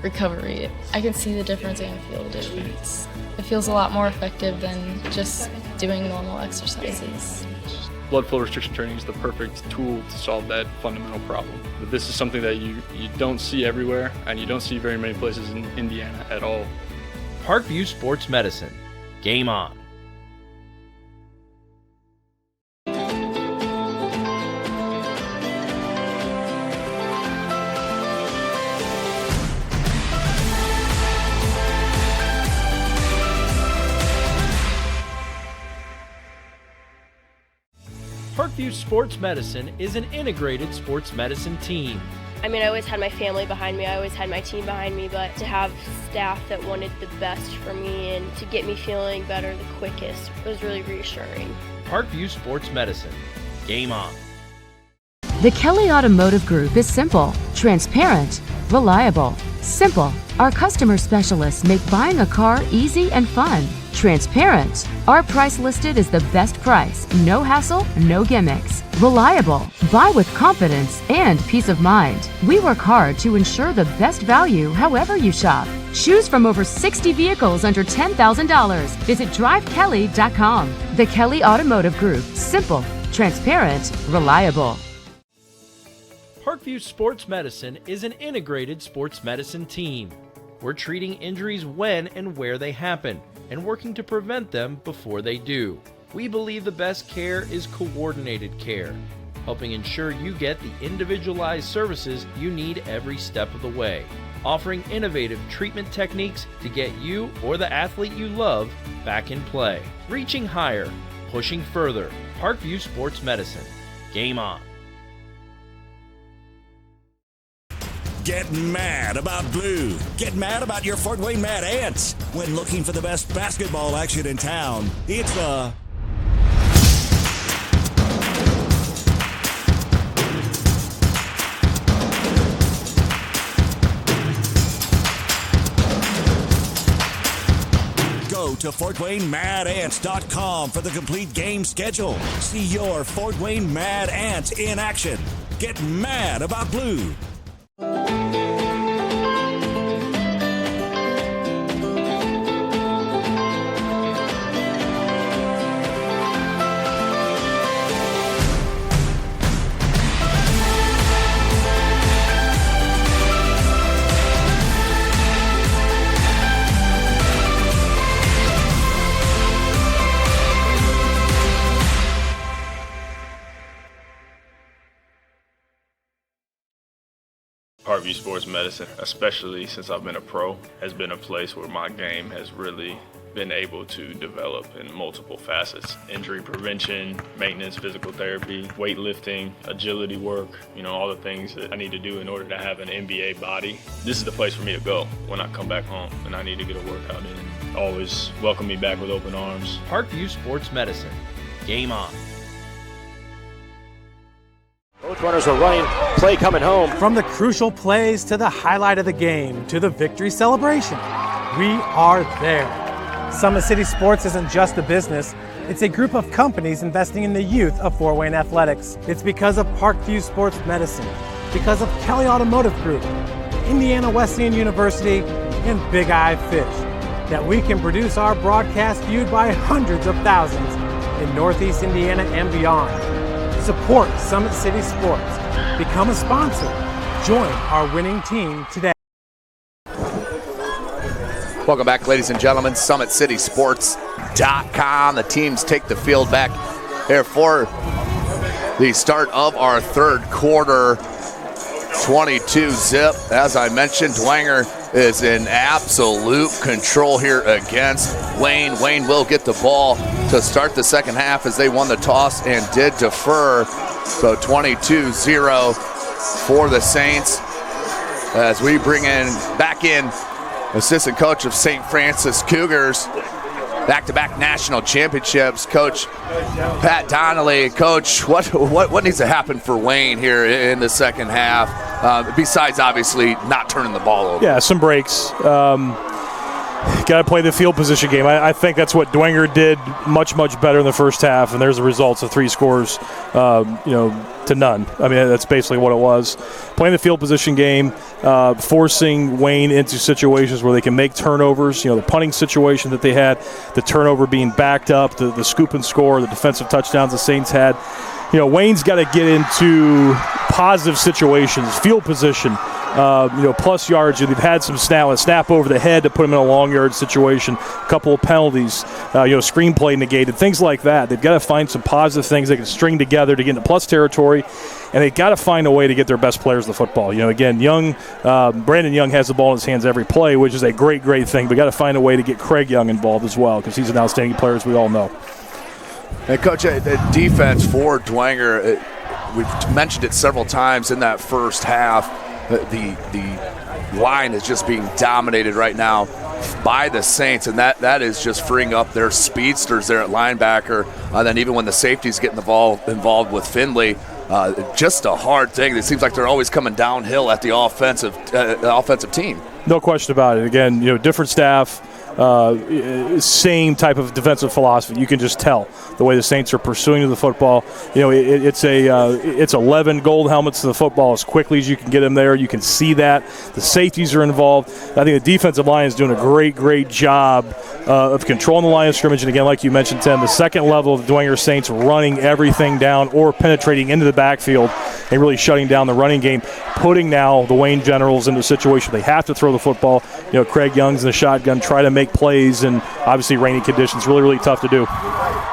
recovery. I can see the difference and feel the difference. It feels a lot more effective than just doing normal exercises. Blood flow restriction training is the perfect tool to solve that fundamental problem. But this is something that you don't see everywhere, and you don't see very many places in Indiana at all. Parkview Sports Medicine. Game on. Parkview Sports Medicine is an integrated sports medicine team. I mean, I always had my family behind me, I always had my team behind me, but to have staff that wanted the best for me and to get me feeling better the quickest was really reassuring. Parkview Sports Medicine. Game on. The Kelly Automotive Group is simple, transparent, reliable. Simple. Our customer specialists make buying a car easy and fun. Transparent. Our price listed is the best price. No hassle, no gimmicks. Reliable. Buy with confidence and peace of mind. We work hard to ensure the best value however you shop. Choose from over 60 vehicles under $10,000. Visit drivekelly.com. The Kelly Automotive Group. Simple, transparent, reliable. Parkview Sports Medicine is an integrated sports medicine team. We're treating injuries when and where they happen and working to prevent them before they do. We believe the best care is coordinated care, helping ensure you get the individualized services you need every step of the way, offering innovative treatment techniques to get you or the athlete you love back in play. Reaching higher, pushing further. Parkview Sports Medicine. Game on. Get mad about blue. Get mad about your Fort Wayne Mad Ants. When looking for the best basketball action in town, it's the Go to FortWayneMadAnts.com for the complete game schedule. See your Fort Wayne Mad Ants in action. Get mad about blue. Parkview Sports Medicine, especially since I've been a pro, has been a place where my game has really been able to develop in multiple facets. Injury prevention, maintenance, physical therapy, weightlifting, agility work, all the things that I need to do in order to have an NBA body. This is the place for me to go when I come back home and I need to get a workout in. Always welcome me back with open arms. Parkview Sports Medicine. Game on. Both runners are running, play coming home. From the crucial plays to the highlight of the game to the victory celebration, we are there. Summit City Sports isn't just a business, it's a group of companies investing in the youth of Fort Wayne athletics. It's because of Parkview Sports Medicine, because of Kelly Automotive Group, Indiana Wesleyan University, and Big Eye Fish, that we can produce our broadcast viewed by hundreds of thousands in Northeast Indiana and beyond. Support Summit City Sports. Become a sponsor. Join our winning team today. Welcome back, ladies and gentlemen. SummitCitySports.com. The teams take the field back here for the start of our third quarter. 22-zip. As I mentioned, Dwenger is in absolute control here against Wayne. Wayne will get the ball to start the second half as they won the toss and did defer. So 22-0 for the Saints as we bring back in assistant coach of St. Francis Cougars, back-to-back national championships, Coach Pat Donnelly. Coach, what needs to happen for Wayne here in the second half, besides obviously not turning the ball over? Yeah, some breaks. Got to play the field position game. I think that's what Dwenger did much better in the first half, and there's the results of 3 scores, to none. I mean, that's basically what it was. Playing the field position game, forcing Wayne into situations where they can make turnovers. The punting situation that they had, the turnover being backed up, the scoop and score, the defensive touchdowns the Saints had. Wayne's got to get into positive situations, field position, plus yards. They've had some snap over the head to put them in a long yard situation, a couple of penalties, screenplay negated, things like that. They've got to find some positive things they can string together to get into plus territory, and they've got to find a way to get their best players the football. Again, Brandon Young has the ball in his hands every play, which is a great thing. But got to find a way to get Craig Young involved as well, because he's an outstanding player, as we all know. And Coach, the defense for Dwenger, we've mentioned it several times in that first half. The line is just being dominated right now by the Saints, and that is just freeing up their speedsters there at linebacker. And then even when the safeties get involved with Finley, just a hard thing. It seems like they're always coming downhill at the offensive team. No question about it. Again, different staff. Same type of defensive philosophy. You can just tell the way the Saints are pursuing the football. It's 11 gold helmets to the football as quickly as you can get them there. You can see that the safeties are involved. I think the defensive line is doing a great job of controlling the line of scrimmage. And again, like you mentioned, Tim, the second level of the Dwenger Saints running everything down or penetrating into the backfield and really shutting down the running game, putting now the Wayne Generals into a situation they have to throw the football. Craig Young's in the shotgun, try to make plays, and obviously rainy conditions, really tough to do.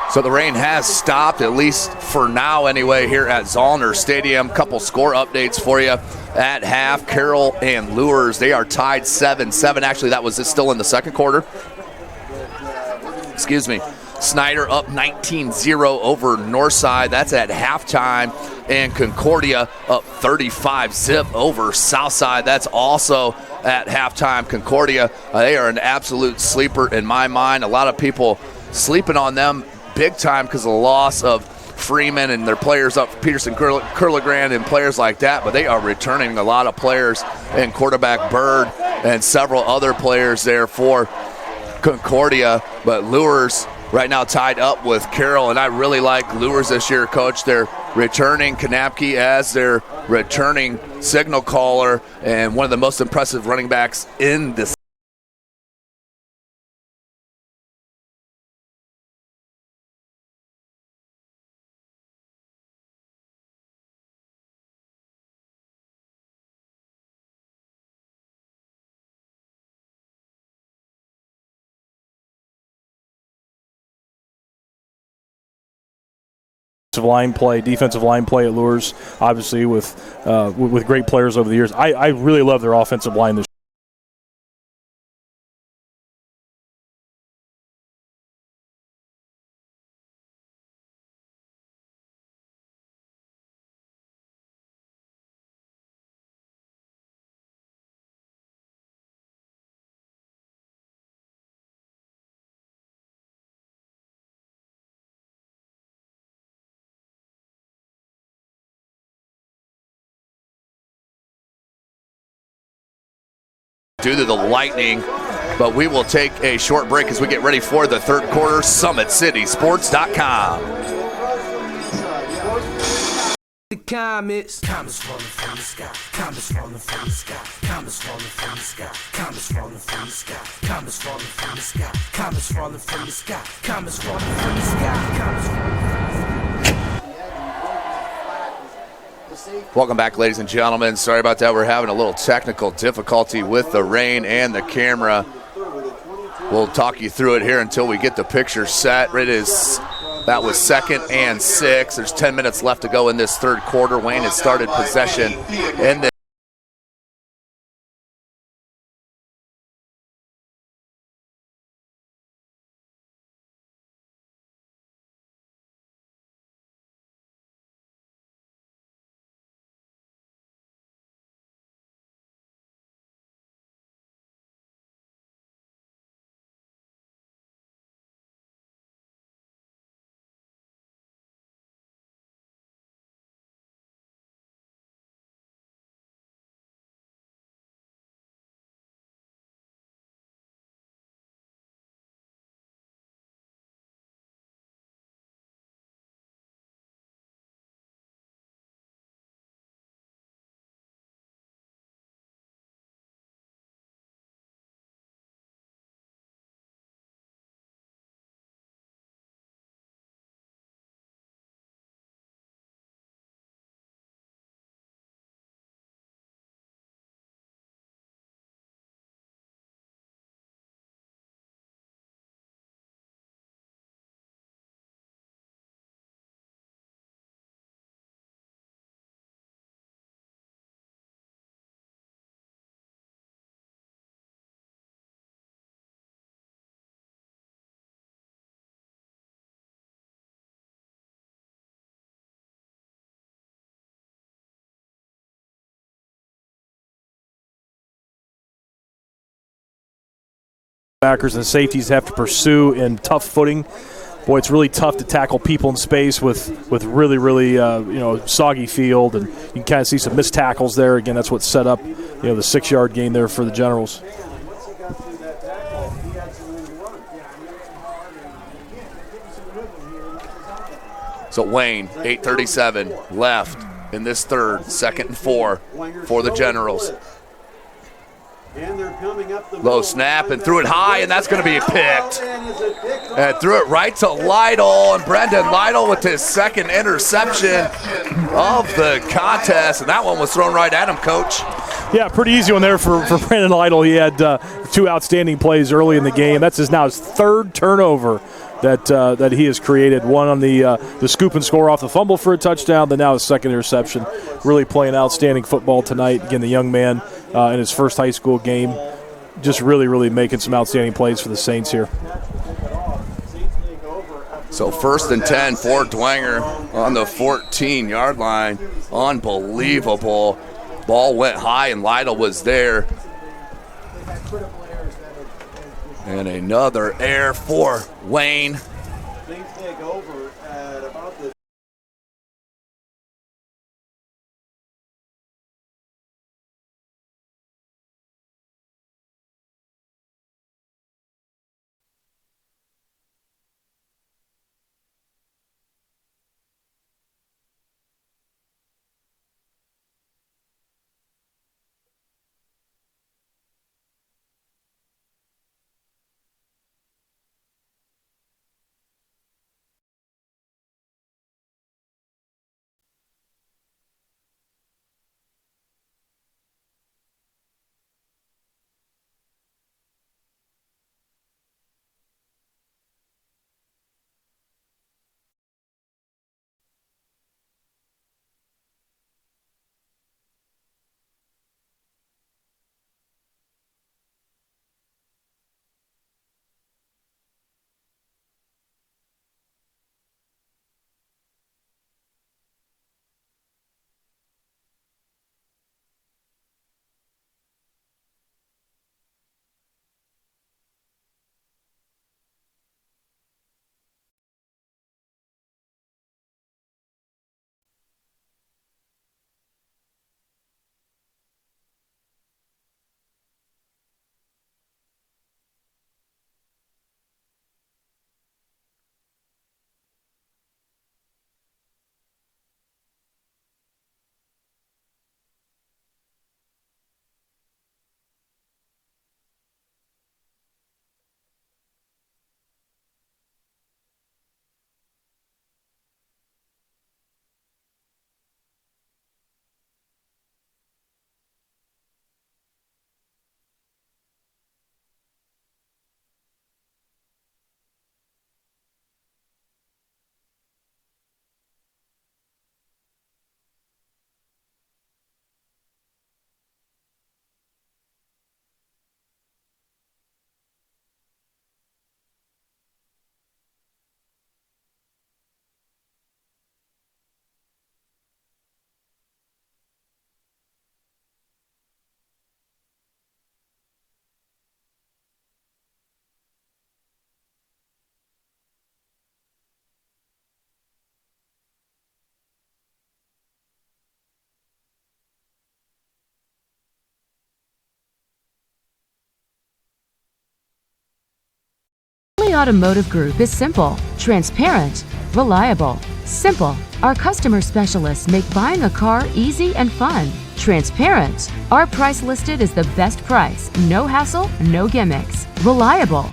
So the rain has stopped, at least for now anyway, here at Zollner Stadium. Couple score updates for you at half. Carroll and Lures, they are tied 7-7. Actually, that was still in the second quarter. Excuse me. Snyder up 19-0 over Northside. That's at halftime. And Concordia up 35-zip over Southside. That's also at halftime. Concordia, they are an absolute sleeper in my mind. A lot of people sleeping on them big time because of the loss of Freeman and their players up, Peterson, Curligran, and players like that. But they are returning a lot of players, and quarterback Bird and several other players there for Concordia. But Lures right now tied up with Carroll, and I really like Lures this year, Coach. They're returning Kanapke as their returning signal caller and one of the most impressive running backs in this line play, defensive line play at Lures, obviously with great players over the years. I really love their offensive line this year. Due to the lightning, but we will take a short break as we get ready for the third quarter. SummitCitySports.com. The comets falling from the sky, comets falling from the sky, comets falling from the sky, comets falling from the sky, comets falling from the sky, comets falling from the sky, comets falling from the sky, comets falling from the sky. Welcome back, ladies and gentlemen. Sorry about that. We're having a little technical difficulty with the rain and the camera. We'll talk you through it here until we get the picture set. That was 2nd and 6. There's 10 minutes left to go in this third quarter. Wayne has started possession in the Backers and safeties have to pursue in tough footing. Boy, it's really tough to tackle people in space with really soggy field, and you can kind of see some missed tackles there. Again, that's what set up the 6-yard gain there for the Generals. So Wayne, 8:37 left in this third, 2nd and 4 for the Generals. Low snap and threw it high, and that's going to be picked. And threw it right to Lytle, and Brendan Lytle with his 2nd interception of the contest, and that one was thrown right at him, Coach. Yeah, pretty easy one there for Brendan Lytle. He had 2 outstanding plays early in the game. That's now his 3rd turnover that he has created. One on the scoop and score off the fumble for a touchdown, then now his 2nd interception. Really playing outstanding football tonight. Again, the young man in his first high school game, just really making some outstanding plays for the Saints here. So 1st and 10 for Dwenger on the 14-yard line. Unbelievable. Ball went high, and Lytle was there. And another error for Wayne. Mahoney Automotive Group is simple, transparent, reliable. Simple. Our customer specialists make buying a car easy and fun. Transparent. Our price listed is the best price. No hassle, no gimmicks. Reliable.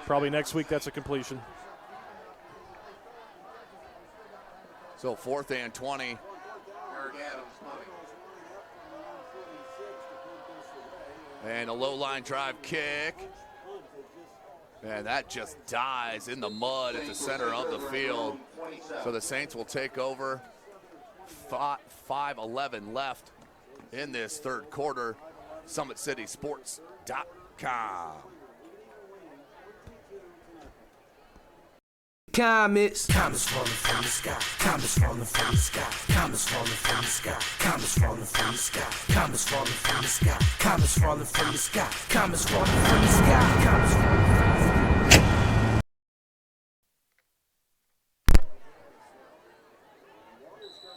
Probably next week that's a completion. So 4th and 20. And a low line drive kick. And that just dies in the mud at the center of the field. So the Saints will take over. 5:11 left in this third quarter. SummitCitySports.com. Comets falling from the sky. Comets falling from the sky. Comets falling from the sky. Comets falling from the sky. Comets falling from the sky. Comets falling from the sky. Comets falling from the sky. Comets falling from the sky.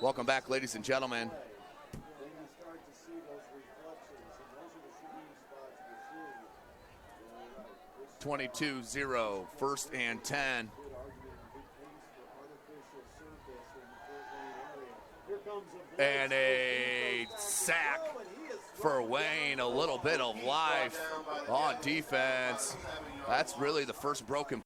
Welcome back, ladies and gentlemen. (22-0), 1st and 10. And a sack for Wayne. A little bit of life on defense. That's really the first broken.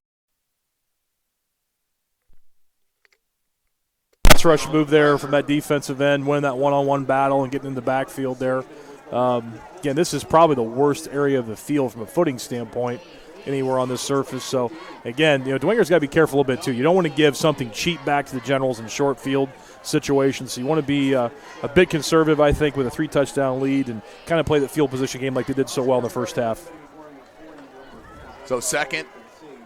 Rush move there from that defensive end, winning that one-on-one battle and getting in the backfield there. Again, this is probably the worst area of the field from a footing standpoint anywhere on this surface. So, again, Dwenger's got to be careful a little bit too. You don't want to give something cheap back to the Generals in short field situations. So you want to be a bit conservative, I think, with a 3-touchdown lead and kind of play the field position game like they did so well in the first half. So 2nd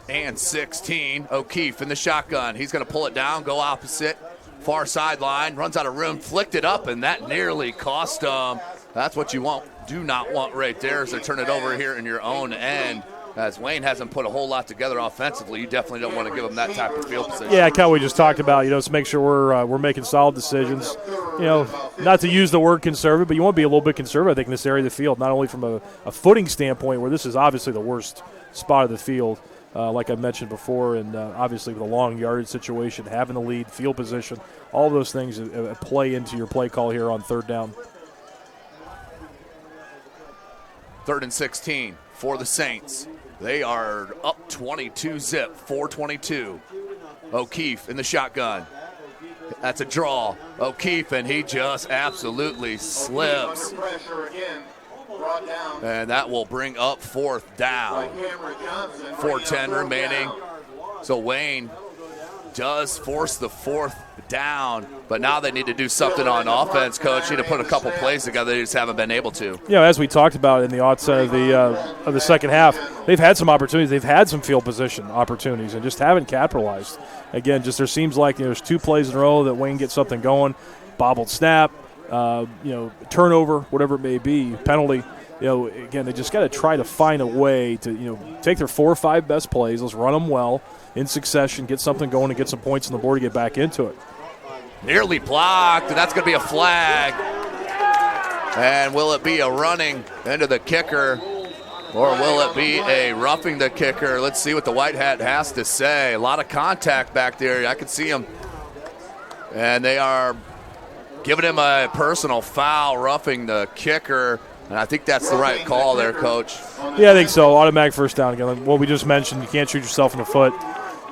and 16. O'Keefe in the shotgun. He's going to pull it down, go opposite. Far sideline, runs out of room, flicked it up, and that nearly cost them. That's what you do not want right there as they turn it over here in your own end. as Wayne hasn't put a whole lot together offensively. You definitely don't want to give him that type of field position. Yeah, kind of we just talked about, to make sure we're making solid decisions. Not to use the word conservative, but you want to be a little bit conservative, I think, in this area of the field, not only from a footing standpoint, where this is obviously the worst spot of the field, like I mentioned before, and obviously with a long yardage situation, having the lead, field position, all those things play into your play call here on third down. 3rd and 16 for the Saints. They are up 22-zip, 4:22. O'Keefe in the shotgun. That's a draw. O'Keefe, and he just absolutely slips. And that will bring up 4th down. 4:10 remaining. So Wayne does force the 4th down, but now they need to do something on offense, Coach. Need to put a couple plays together. They just haven't been able to. As we talked about in the outset of the second half, they've had some opportunities. They've had some field position opportunities and just haven't capitalized. Again, there seems like there's 2 plays in a row that Wayne gets something going, bobbled snap, turnover, whatever it may be, penalty. Again, they just got to try to find a way to, take their 4 or 5 best plays. Let's run them well in succession, get something going, and get some points on the board to get back into it. Nearly blocked, and that's going to be a flag. And will it be a running into the kicker, or will it be a roughing the kicker? Let's see what the white hat has to say. A lot of contact back there. I can see him. And they are giving him a personal foul, roughing the kicker. And I think that's the right call there, Coach. Yeah, I think so. Automatic first down again. What we just mentioned, you can't shoot yourself in the foot.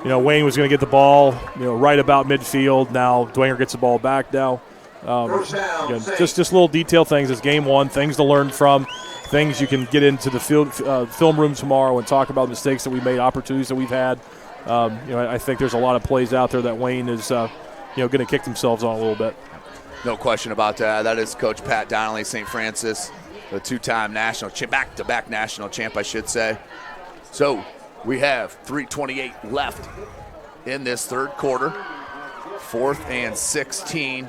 Wayne was going to get the ball, right about midfield. Now Dwenger gets the ball back now. Again, just little detail things. It's game 1, things to learn from, things you can get into the film room tomorrow and talk about mistakes that we made, opportunities that we've had. I think there's a lot of plays out there that Wayne is, going to kick themselves on a little bit. No question about that. That is Coach Pat Donnelly, St. Francis, the 2-time national back-to-back national champ, I should say. So we have 3:28 left in this third quarter. 4th and 16,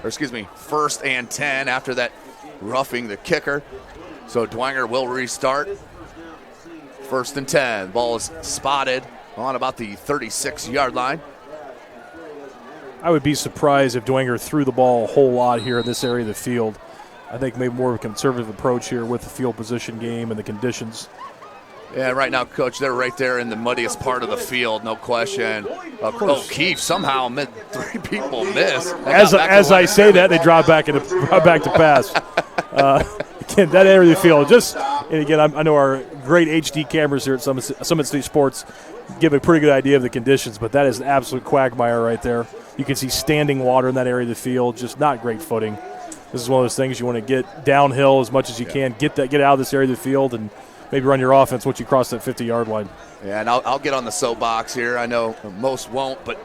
or excuse me, 1st and 10 after that roughing the kicker. So Dwenger will restart. 1st and 10. Ball is spotted on about the 36-yard line. I would be surprised if Dwenger threw the ball a whole lot here in this area of the field. I think maybe more of a conservative approach here with the field position game and the conditions. Yeah, right now, Coach, they're right there in the muddiest part of the field, no question. O'Keefe somehow 3 people miss. As I say that, they drop back to pass. Again, that area of the field, and again, I know our great HD cameras here at Summit City Sports give a pretty good idea of the conditions, but that is an absolute quagmire right there. You can see standing water in that area of the field, just not great footing. This is one of those things you want to get downhill as much as you can, get out of this area of the field, and maybe run your offense once you cross that 50-yard line. Yeah, and I'll get on the soapbox here. I know most won't, but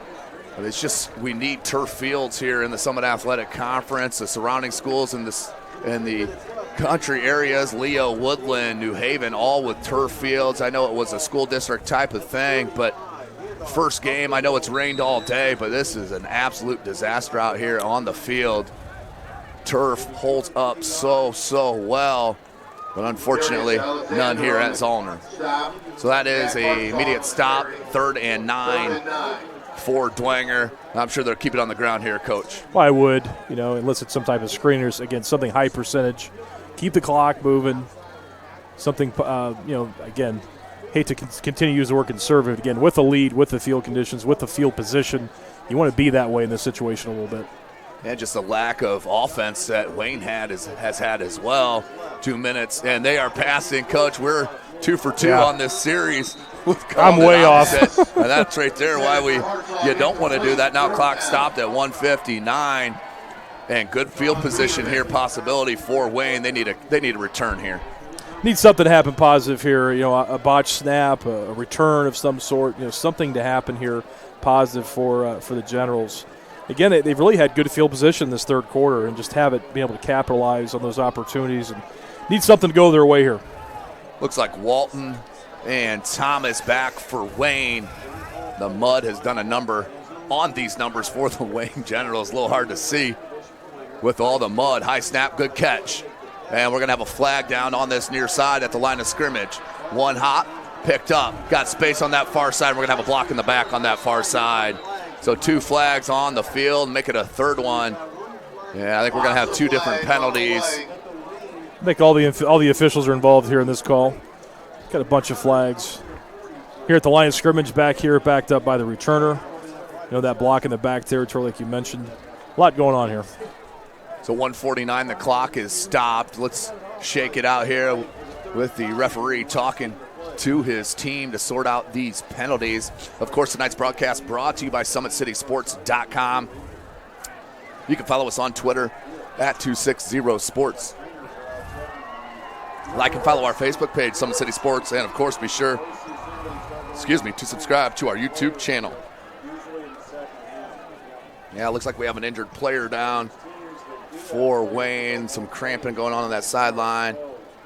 it's just we need turf fields here in the Summit Athletic Conference. The surrounding schools in the country areas, Leo, Woodland, New Haven, all with turf fields. I know it was a school district type of thing, but first game, I know it's rained all day, but this is an absolute disaster out here on the field. Turf holds up so well. But unfortunately, none here at Zollner. So that is an immediate stop, 3rd and 9 for Dwenger. I'm sure they'll keep it on the ground here, Coach. Well, I would, unless it's some type of screeners. Again, something high percentage. Keep the clock moving. Something, again, hate to continue to use the word conservative. Again, with the lead, with the field conditions, with the field position, you want to be that way in this situation a little bit. And just the lack of offense that Wayne has had as well. 2 minutes, and they are passing, Coach. We're 2 for 2 on this series. I'm way off. And that's right there why you don't want to do that. Now clock stopped at 1:59, and good field position here, possibility for Wayne. They need a return here. Need something to happen positive here. A botched snap, a return of some sort. Something to happen here positive for the Generals. Again, they've really had good field position this third quarter and just haven't been able to capitalize on those opportunities and need something to go their way here. Looks like Walton and Thomas back for Wayne. The mud has done a number on these numbers for the Wayne Generals. A little hard to see with all the mud. High snap, good catch. And we're going to have a flag down on this near side at the line of scrimmage. One hop, picked up, got space on that far side. We're going to have a block in the back on that far side. So 2 flags on the field, make it a third one. Yeah, I think we're going to have 2 different penalties. I think all the officials are involved here in this call. Got a bunch of flags. Here at the line of scrimmage back here, backed up by the returner. You know, that block in the back territory like you mentioned. A lot going on here. So 1:49, the clock is stopped. Let's shake it out here with the referee talking to his team to sort out these penalties. Of course, tonight's broadcast brought to you by SummitCitySports.com. You can follow us on Twitter at 260sports. Like and follow our Facebook page, Summit City Sports, and of course be sure, to subscribe to our YouTube channel. Yeah, it looks like we have an injured player down for Wayne. Some cramping going on that sideline.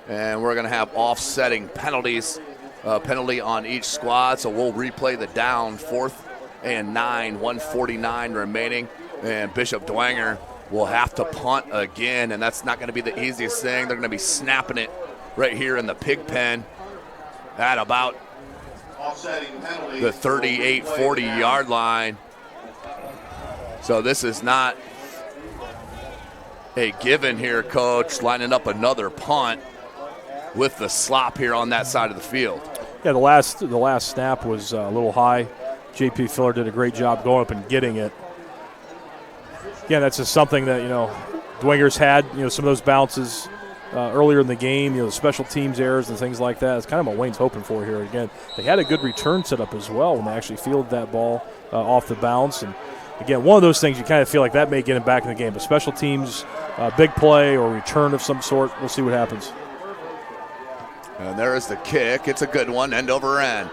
And we're going to have offsetting penalties, penalty on each squad. So we'll replay the down, 4th and 9, 1:49 remaining. And Bishop Dwenger will have to punt again, and that's not going to be the easiest thing. They're going to be snapping it right here in the pig pen at about the 38, 40-yard line. So this is not a given here, Coach, lining up another punt with the slop here on that side of the field. Yeah, the last snap was a little high. J.P. Filler did a great job going up and getting it. Again, that's just something that, Dwenger's had, some of those bounces earlier in the game, the special teams errors and things like that. It's kind of what Wayne's hoping for here. Again, they had a good return setup as well when they actually fielded that ball off the bounce. And, again, one of those things you kind of feel like that may get him back in the game. But special teams, big play or return of some sort, we'll see what happens. And there is the kick. It's a good one, end over end.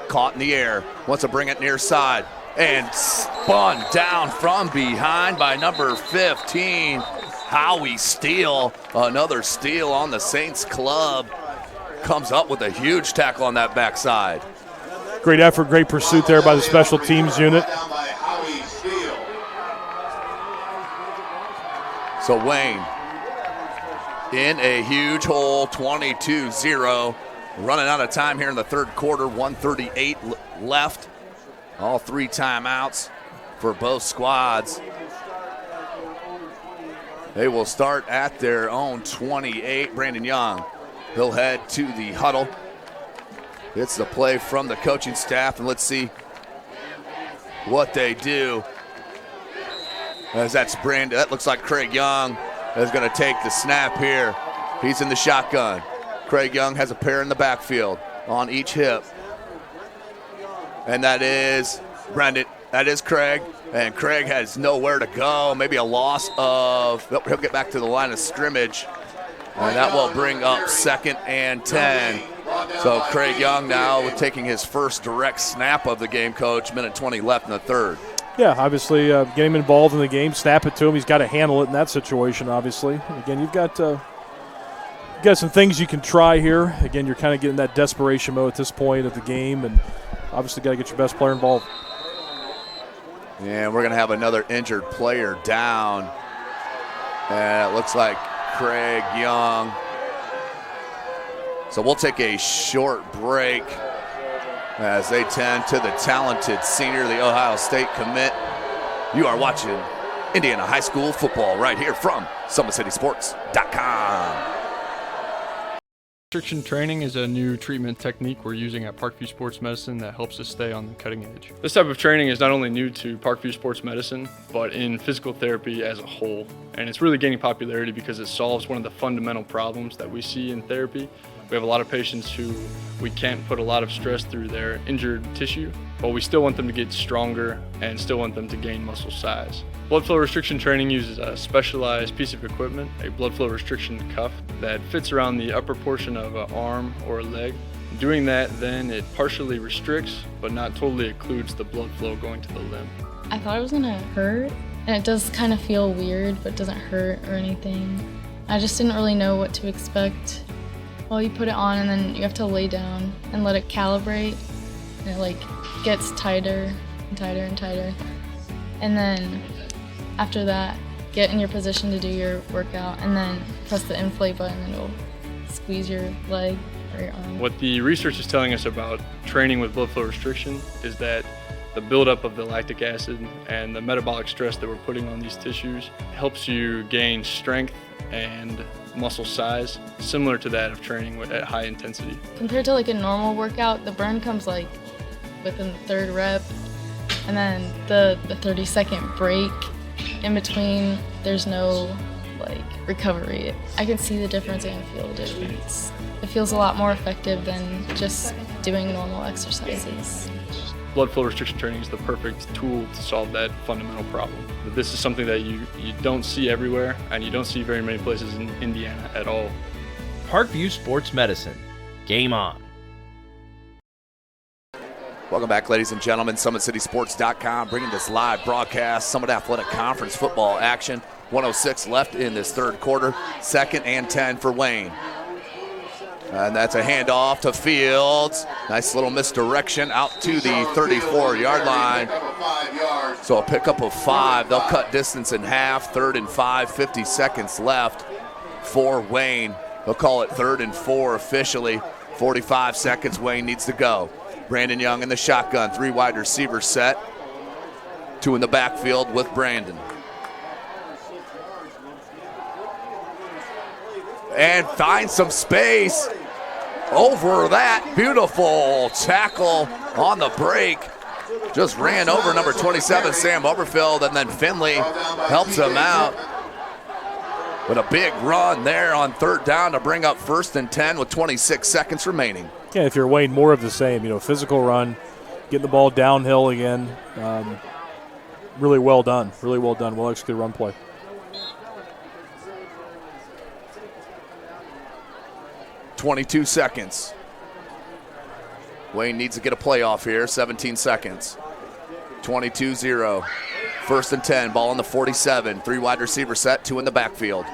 Caught in the air, wants to bring it near side. And spun down from behind by number 15, Howie Steele. Another steal on the Saints club. Comes up with a huge tackle on that backside. Great effort, great pursuit there by the special teams unit. So Wayne in a huge hole, 22-0. Running out of time here in the third quarter, 1:38 left. All 3 timeouts for both squads. They will start at their own 28. Brandon Young, he'll head to the huddle. It's the play from the coaching staff, and let's see what they do. As that looks like Craig Young is going to take the snap here. He's in the shotgun. Craig Young has a pair in the backfield on each hip. And that is Brendan. That is Craig. And Craig has nowhere to go. Maybe a loss of, he'll get back to the line of scrimmage. And that will bring up 2nd and 10. So Craig Young now taking his first direct snap of the game, Coach. Minute 20 left in the third. Yeah, obviously get him involved in the game, snap it to him. He's got to handle it in that situation, obviously. Again, you've got some things you can try here. Again, you're kind of getting that desperation mode at this point of the game, and obviously got to get your best player involved. And we're going to have another injured player down. And it looks like Craig Young. So we'll take a short break as they tend to the talented senior, the Ohio State commit. You are watching Indiana High School football right here from SummitCitySports.com. Restriction training is a new treatment technique we're using at Parkview Sports Medicine that helps us stay on the cutting edge. This type of training is not only new to Parkview Sports Medicine, but in physical therapy as a whole. And it's really gaining popularity because it solves one of the fundamental problems that we see in therapy. We have a lot of patients who we can't put a lot of stress through their injured tissue, but we still want them to get stronger and still want them to gain muscle size. Blood flow restriction training uses a specialized piece of equipment, a blood flow restriction cuff that fits around the upper portion of an arm or a leg. Doing that, then it partially restricts, but not totally occludes the blood flow going to the limb. I thought it was gonna hurt, and it does kind of feel weird, but doesn't hurt or anything. I just didn't really know what to expect. Well, you put it on and then you have to lay down and let it calibrate, and it gets tighter and tighter and tighter. And then after that, get in your position to do your workout and then press the inflate button and it'll squeeze your leg. for your arm. What the research is telling us about training with blood flow restriction is that the buildup of the lactic acid and the metabolic stress that we're putting on these tissues helps you gain strength and muscle size, similar to that of training at high intensity. Compared to like a normal workout, the burn comes like within the third rep, and then the 30-second break in between, there's no like recovery. I can see the difference and feel the difference. It feels a lot more effective than just doing normal exercises. Blood flow restriction training is the perfect tool to solve that fundamental problem. But this is something that you don't see everywhere, and you don't see very many places in Indiana at all. Parkview Sports Medicine. Game on. Welcome back, ladies and gentlemen. SummitCitySports.com bringing this live broadcast. Summit Athletic Conference football action. 106 left in this third quarter. 2nd and 10 for Wayne. And that's a handoff to Fields. Nice little misdirection out to the 34-yard line. So a pickup of 5. They'll cut distance in half. 3rd and 5, 50 seconds left for Wayne. They'll call it 3rd and 4 officially. 45 seconds Wayne needs to go. Brandon Young in the shotgun. 3 wide receivers set. 2 in the backfield with Brandon. And find some space over that. Beautiful tackle on the break. Just ran over number 27, Sam Oberfield, and then Finley helps him out. With a big run there on 3rd down to bring up 1st and 10 with 26 seconds remaining. Yeah, if you're Wayne, more of the same. Physical run, getting the ball downhill again. Really well done. Really well done. Well executed run play. .22 seconds. Wayne needs to get a playoff here. 17 seconds. 22-0. 1st and 10. Ball on the 47. 3 wide receiver set. 2 in the backfield.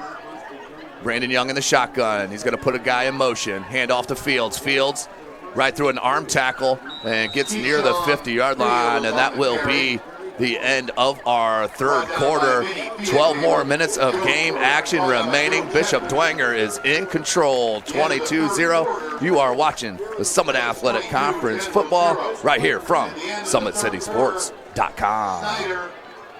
Brandon Young in the shotgun. He's going to put a guy in motion. Hand off to Fields. Fields right through an arm tackle and gets near the 50-yard line, and that will be the end of our third quarter. 12 more minutes of game action remaining. Bishop Dwenger is in control, 22-0. You are watching the Summit Athletic Conference football right here from SummitCitySports.com.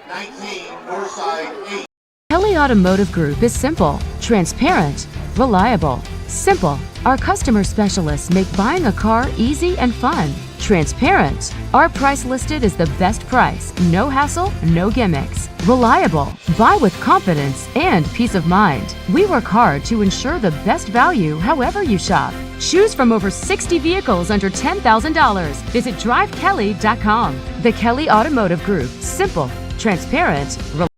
19, Northside 8. Kelly Automotive Group is simple, transparent, reliable. Simple. Our customer specialists make buying a car easy and fun. Transparent. Our price listed is the best price. No hassle, no gimmicks. Reliable. Buy with confidence and peace of mind. We work hard to ensure the best value however you shop. Choose from over 60 vehicles under $10,000. Visit drivekelly.com. The Kelly Automotive Group. Simple, transparent, reliable.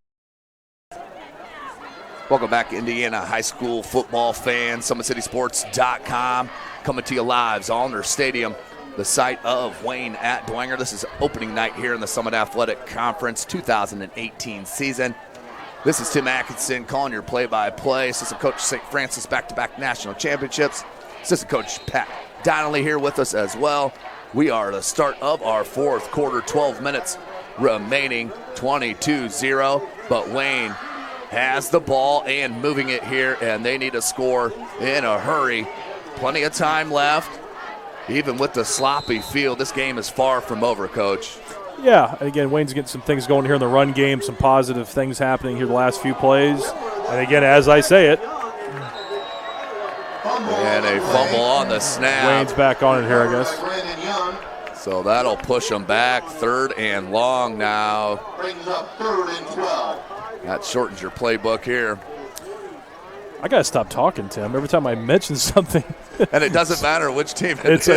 Welcome back, Indiana high school football fans. SummitCitySports.com coming to you live. Zollner Stadium, the site of Wayne at Dwenger. This is opening night here in the Summit Athletic Conference 2018 season. This is Tim Atkinson calling your play-by-play. Assistant Coach St. Francis, back-to-back national championships. Assistant Coach Pat Donnelly here with us as well. We are at the start of our fourth quarter, 12 minutes remaining, 22-0. But Wayne has the ball and moving it here, and they need a score in a hurry. Plenty of time left. Even with the sloppy field, this game is far from over, Coach. Yeah, again, Wayne's getting some things going here in the run game, some positive things happening here the last few plays. And again, as I say it. And a fumble on the snap. Wayne's back on it here, I guess. So that'll push them back. 3rd and long now. Brings up 3rd and 12. That shortens your playbook here. I got to stop talking, Tim. Every time I mention something. And it doesn't matter which team it's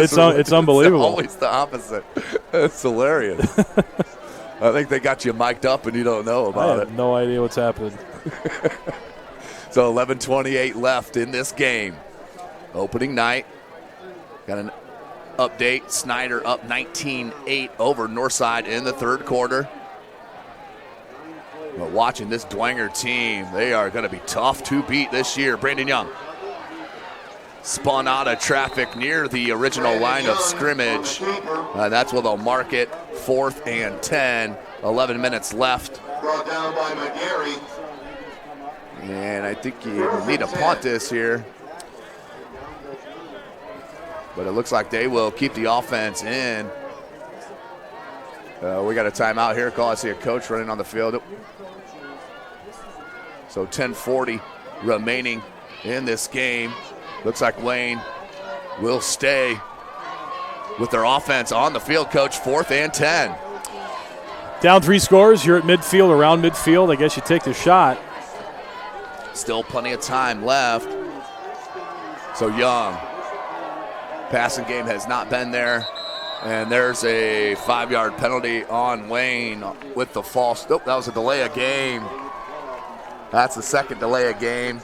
unbelievable. It's always the opposite. It's hilarious. I think they got you mic'd up and you don't know about it. I have no idea what's happening. So 11:28 left in this game. Opening night. Got an update. Snyder up 19-8 over Northside in the third quarter. But watching this Dwenger team, they are going to be tough to beat this year. Brandon Young spun out of traffic near the original line of scrimmage. That's where they'll mark it. 4th and 10. 11 minutes left. Brought down by McGarry. And I think you need to punt this here. but it looks like they will keep the offense in. We got a timeout here call. I see a coach running on the field. So 10:40 remaining in this game. Looks like Wayne will stay with their offense on the field, Coach. 4th and 10. Down 3 scores. You're at midfield, around midfield. I guess you take the shot. Still plenty of time left. So Young. Passing game has not been there. And there's a 5-yard penalty on Wayne with the false. Nope, that was a delay of game. That's the second delay of game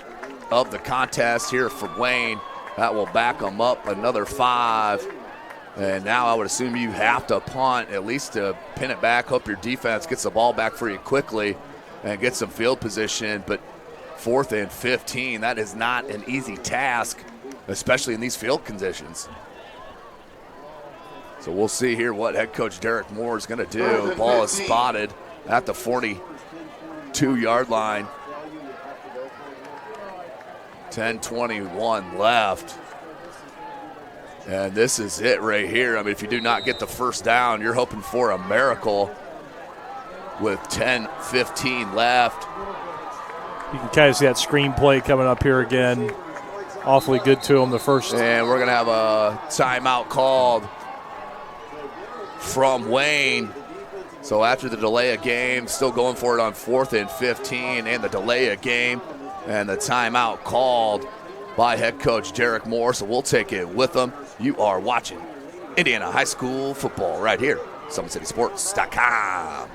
of the contest here for Wayne. That will back them up another 5. And now I would assume you have to punt at least to pin it back. Hope your defense gets the ball back for you quickly and get some field position. But 4th and 15, that is not an easy task, especially in these field conditions. So we'll see here what head coach Derek Moore is going to do. Ball is spotted at the 42-yard line. 10:21 left. And this is it right here. I mean, if you do not get the first down, you're hoping for a miracle with 10:15 left. You can kind of see that screenplay coming up here again. Awfully good to him the first. And we're going to have a timeout called from Wayne. So after the delay of game, still going for it on 4th and 15 and the delay of game and the timeout called by head coach Derek Moore. So we'll take it with them. You are watching Indiana High School football right here, SummitCitySports.com.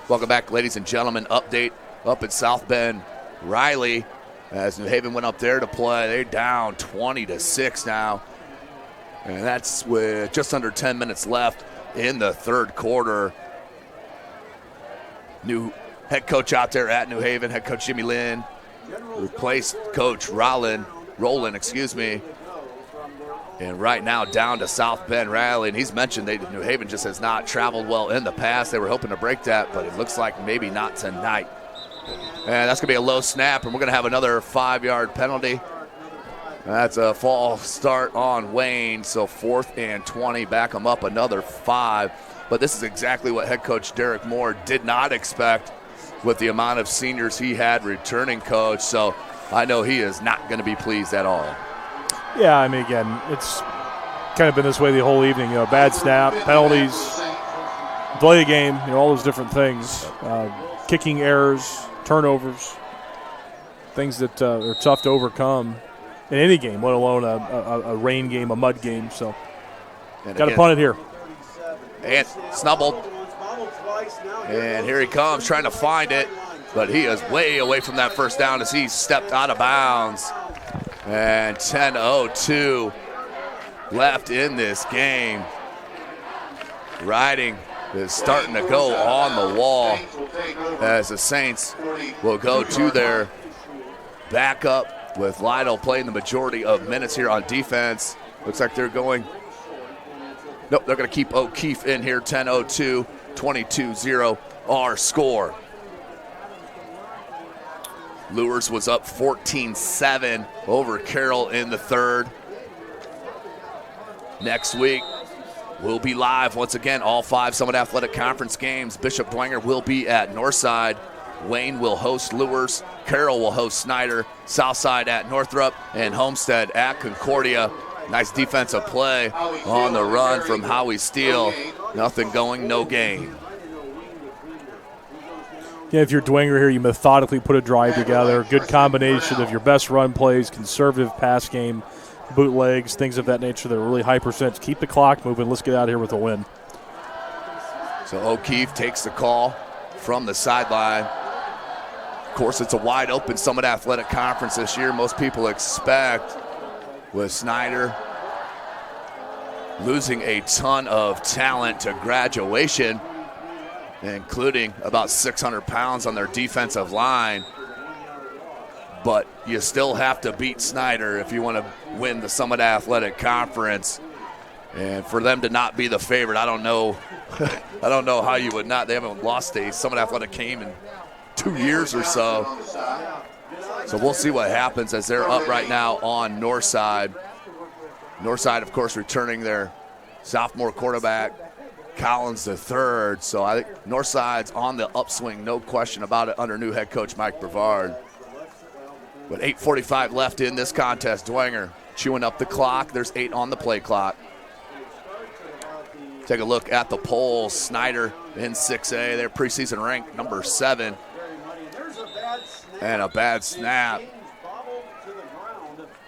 Welcome back, ladies and gentlemen. Update up at South Bend. Riley, as New Haven went up there to play, they're down 20-6 now. And that's with just under 10 minutes left in the third quarter. New head coach out there at New Haven, head coach Jimmy Lynn, replaced coach Roland, And right now down to South Bend Riley, and he's mentioned New Haven just has not traveled well in the past. They were hoping to break that, but it looks like maybe not tonight. And that's going to be a low snap, and we're going to have another 5-yard penalty. That's a false start on Wayne, so 4th and 20, back them up another 5. But this is exactly what head coach Derek Moore did not expect with the amount of seniors he had returning, coach. So I know he is not going to be pleased at all. Yeah, I mean, again, it's kind of been this way the whole evening. You know, bad snap, penalties, delay of game, you know, all those different things. Kicking errors, turnovers, things that are tough to overcome in any game, let alone a rain game, a mud game. So, got to punt it here. And snubbled. And here he comes trying to find it, but he is way away from that first down as he stepped out of bounds. And 10:02 left in this game. Riding is starting to go on the wall as the Saints will go to their backup with Lytle playing the majority of minutes here on defense. Looks like they're going. Nope, they're going to keep O'Keefe in here. 10:02, 22-0 our score. Lures was up 14-7 over Carroll in the third. Next week, we'll be live once again, all 5 Summit Athletic Conference games. Bishop Dwenger will be at Northside. Wayne will host Lures. Carroll will host Snyder. Southside at Northrop. And Homestead at Concordia. Nice defensive play on the run from Howie Steele. Nothing going, no gain. Yeah, if you're Dwenger here, you methodically put a drive together. Good combination of your best run plays, conservative pass game, bootlegs, things of that nature that are really high percents. Keep the clock moving. Let's get out of here with a win. So O'Keefe takes the call from the sideline. Of course, it's a wide open Summit Athletic Conference this year. Most people expect, with Snyder losing a ton of talent to graduation, including about 600 pounds on their defensive line. But you still have to beat Snyder if you want to win the Summit Athletic Conference. And for them to not be the favorite, I don't know I don't know how you would not. They haven't lost a Summit Athletic game in 2 years or so. So we'll see what happens as they're up right now on Northside. Northside, of course, returning their sophomore quarterback, Collins III. So I think Northside's on the upswing, no question about it, under new head coach Mike Brevard. With 8:45 left in this contest, Dwenger chewing up the clock. There's 8 on the play clock. Take a look at the polls. Snyder in 6A. They're preseason ranked number 7. And a bad snap.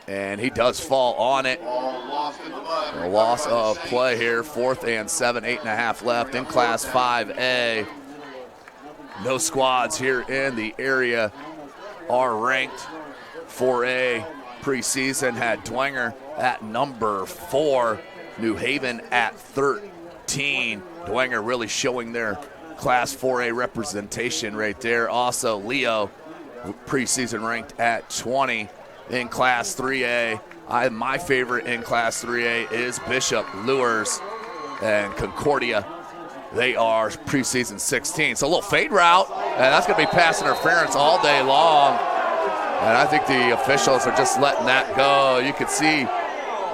And he does fall on it. A loss of play here. 4th and 7, 8.5 left in Class 5A. No squads here in the area are ranked. 4A preseason had Dwenger at number 4, New Haven at 13. Dwenger really showing their Class 4A representation right there. Also, Leo preseason ranked at 20 in Class 3A. My favorite in Class 3A is Bishop, Lures, and Concordia. They are preseason 16. So a little fade route, and that's going to be pass interference all day long. And I think the officials are just letting that go. You can see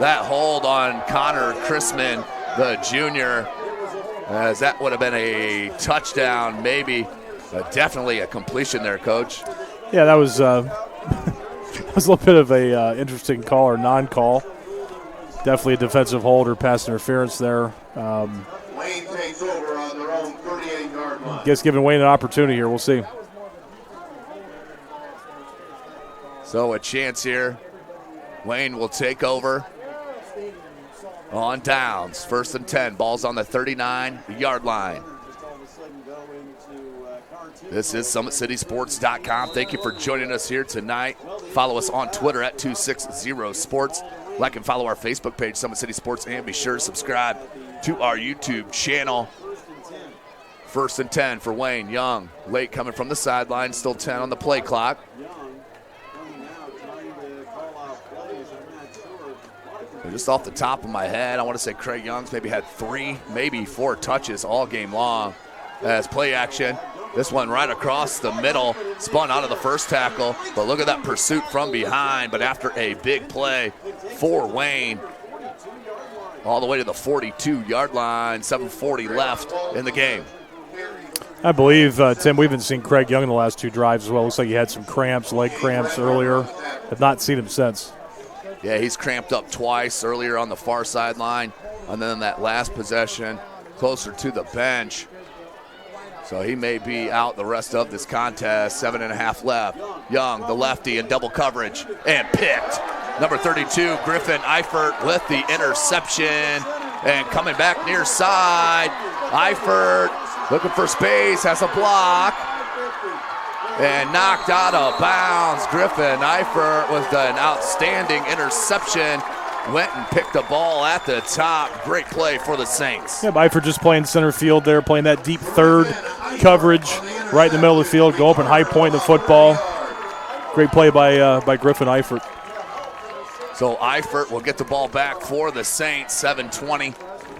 that hold on Connor Chrisman, the junior, as that would have been a touchdown, maybe, but definitely a completion there, Coach. Yeah, that was that was a little bit of a interesting call or non-call. Definitely a defensive hold or pass interference there. Wayne takes over on their own 38-yard line. Guess giving Wayne an opportunity here. We'll see. So a chance here. Wayne will take over on downs. 1st and 10. Ball's on the 39-yard line. This is SummitCitySports.com. Thank you for joining us here tonight. Follow us on Twitter at 260sports. Like and follow our Facebook page, Summit City Sports, and be sure to subscribe to our YouTube channel. 1st and 10 for Wayne. Young, late coming from the sideline, still 10 on the play clock. Just off the top of my head, I want to say Craig Young's maybe had 3, maybe 4 touches all game long. As play action, this one right across the middle, spun out of the first tackle, but look at that pursuit from behind. But after a big play for Wayne, all the way to the 42-yard line, 7:40 left in the game. I believe, Tim, we haven't seen Craig Young in the last 2 drives as well. Looks like he had some cramps, leg cramps earlier. Have not seen him since. Yeah, he's cramped up twice earlier on the far sideline, and then that last possession closer to the bench. So he may be out the rest of this contest. 7.5 left. Young, the lefty, in double coverage, and picked. Number 32, Griffin Eifert with the interception. And coming back near side, Eifert looking for space, has a block, and knocked out of bounds. Griffin Eifert with an outstanding interception. Went and picked the ball at the top. Great play for the Saints. Yeah, Eifert just playing center field there, playing that deep third coverage right in the middle of the field, go up and high point the football. Great play by Griffin Eifert. So Eifert will get the ball back for the Saints. 7:20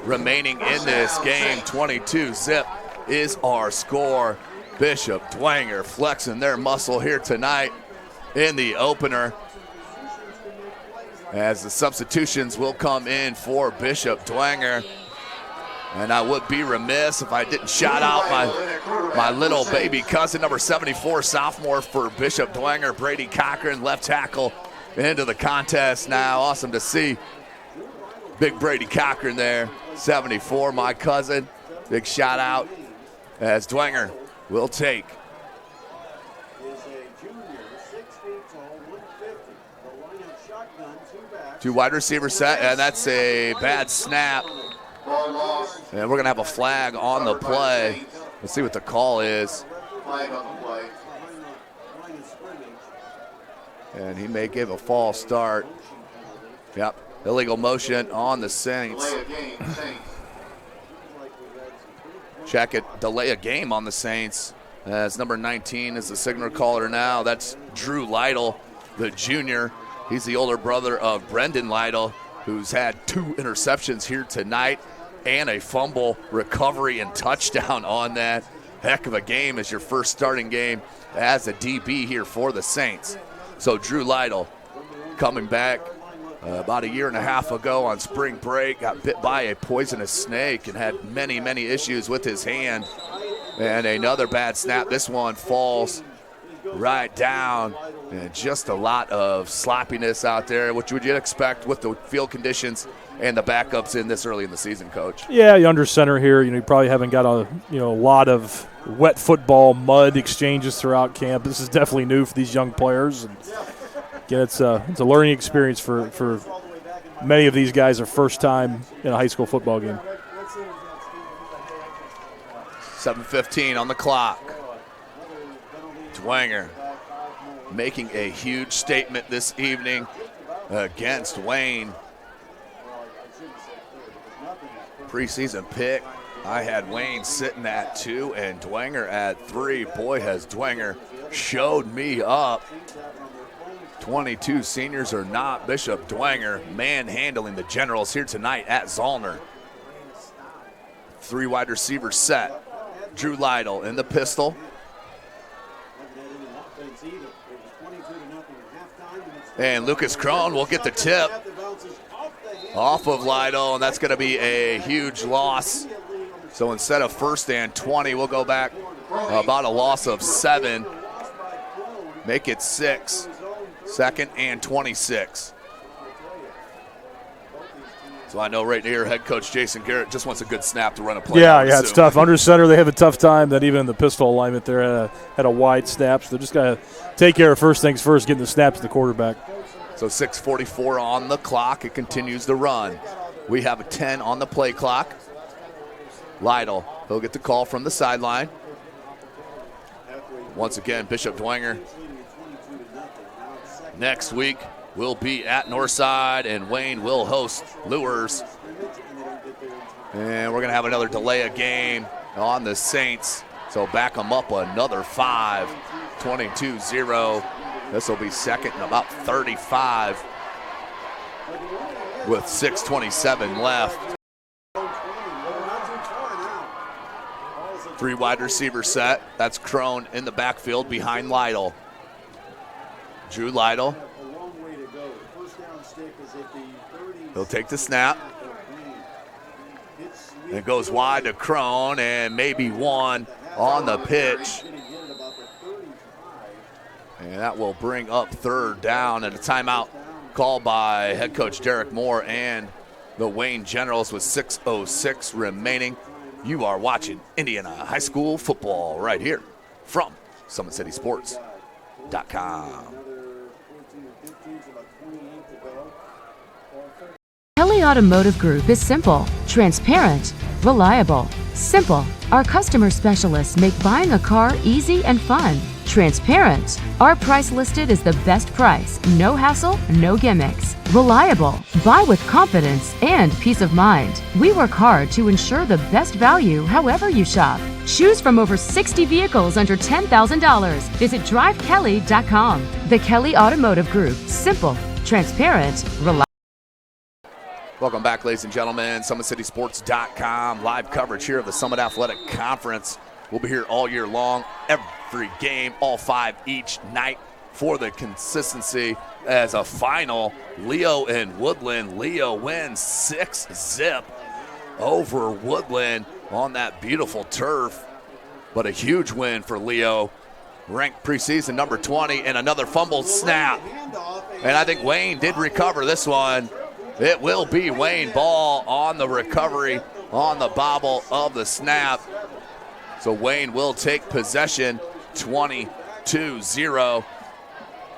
remaining in this game. 22-zip is our score. Bishop Dwenger flexing their muscle here tonight in the opener, as the substitutions will come in for Bishop Dwenger. And I would be remiss if I didn't shout out my little baby cousin, number 74, sophomore for Bishop Dwenger, Brady Cochran, left tackle, into the contest now. Awesome to see big Brady Cochran there, 74, my cousin. Big shout out as Dwenger will take. 2 wide receiver set, and that's a bad snap. And we're going to have a flag on the play. Let's see what the call is. And he may give a false start. Yep, illegal motion on the Saints. Check it, delay a game on the Saints. As number 19 is the signal caller now. That's Drew Lytle, the junior. He's the older brother of Brendan Lytle, who's had 2 interceptions here tonight and a fumble recovery and touchdown on that. Heck of a game as your first starting game as a DB here for the Saints. So Drew Lytle coming back about a year and a half ago on spring break, got bit by a poisonous snake and had many, many issues with his hand. And another bad snap. This one falls right down. And just a lot of sloppiness out there, which would you expect with the field conditions and the backups in this early in the season, Coach? Yeah, you under center here. You probably haven't got a lot of wet football mud exchanges throughout camp. This is definitely new for these young players. And again, it's a learning experience for many of these guys. Their first time in a high school football game. 7:15 on the clock. Dwenger making a huge statement this evening against Wayne. Preseason pick, I had Wayne sitting at 2 and Dwenger at 3. Boy, has Dwenger showed me up. 22 seniors or not, Bishop Dwenger manhandling the Generals here tonight at Zollner. 3 wide receivers set. Drew Lytle in the pistol. And Lucas Crone will get the tip off of Lytle, and that's going to be a huge loss. So instead of 1st and 20, we'll go back about a loss of 7. Make it 6. 2nd and 26. So I know right here, head coach Jason Garrett just wants a good snap to run a play. Yeah, it's tough. Under center, they have a tough time. That even in the pistol alignment there had a wide snap. So they're just got to take care of first things first, getting the snap to the quarterback. So 6:44 on the clock. It continues to run. We have a 10 on the play clock. Lytle, he'll get the call from the sideline. Once again, Bishop Dwenger next week will be at Northside, and Wayne will host Lures. And we're going to have another delay of game on the Saints. So back them up another 5, 22-0. This will be 2nd and about 35 with 6:27 left. 3 wide receiver set. That's Crone in the backfield behind Lytle. Drew Lytle. He'll take the snap. It goes wide to Crone, and maybe 1 on the pitch. And that will bring up 3rd down, and a timeout called by head coach Derek Moore and the Wayne Generals with 6:06 remaining. You are watching Indiana High School football right here from SummitCitySports.com. Kelly Automotive Group is simple, transparent, reliable. Simple. Our customer specialists make buying a car easy and fun. Transparent. Our price listed is the best price. No hassle, no gimmicks. Reliable. Buy with confidence and peace of mind. We work hard to ensure the best value however you shop. Choose from over 60 vehicles under $10,000. Visit drivekelly.com. The Kelly Automotive Group. Simple, transparent, reliable. Welcome back, ladies and gentlemen. SummitCitySports.com. Live coverage here of the Summit Athletic Conference. We'll be here all year long, every game, all 5 each night for the consistency. As a final, Leo and Woodland. Leo wins 6-0 over Woodland on that beautiful turf. But a huge win for Leo, ranked preseason number 20, and another fumbled snap. And I think Wayne did recover this one. It will be Wayne Ball on the recovery, on the bobble of the snap. So Wayne will take possession, 22-0.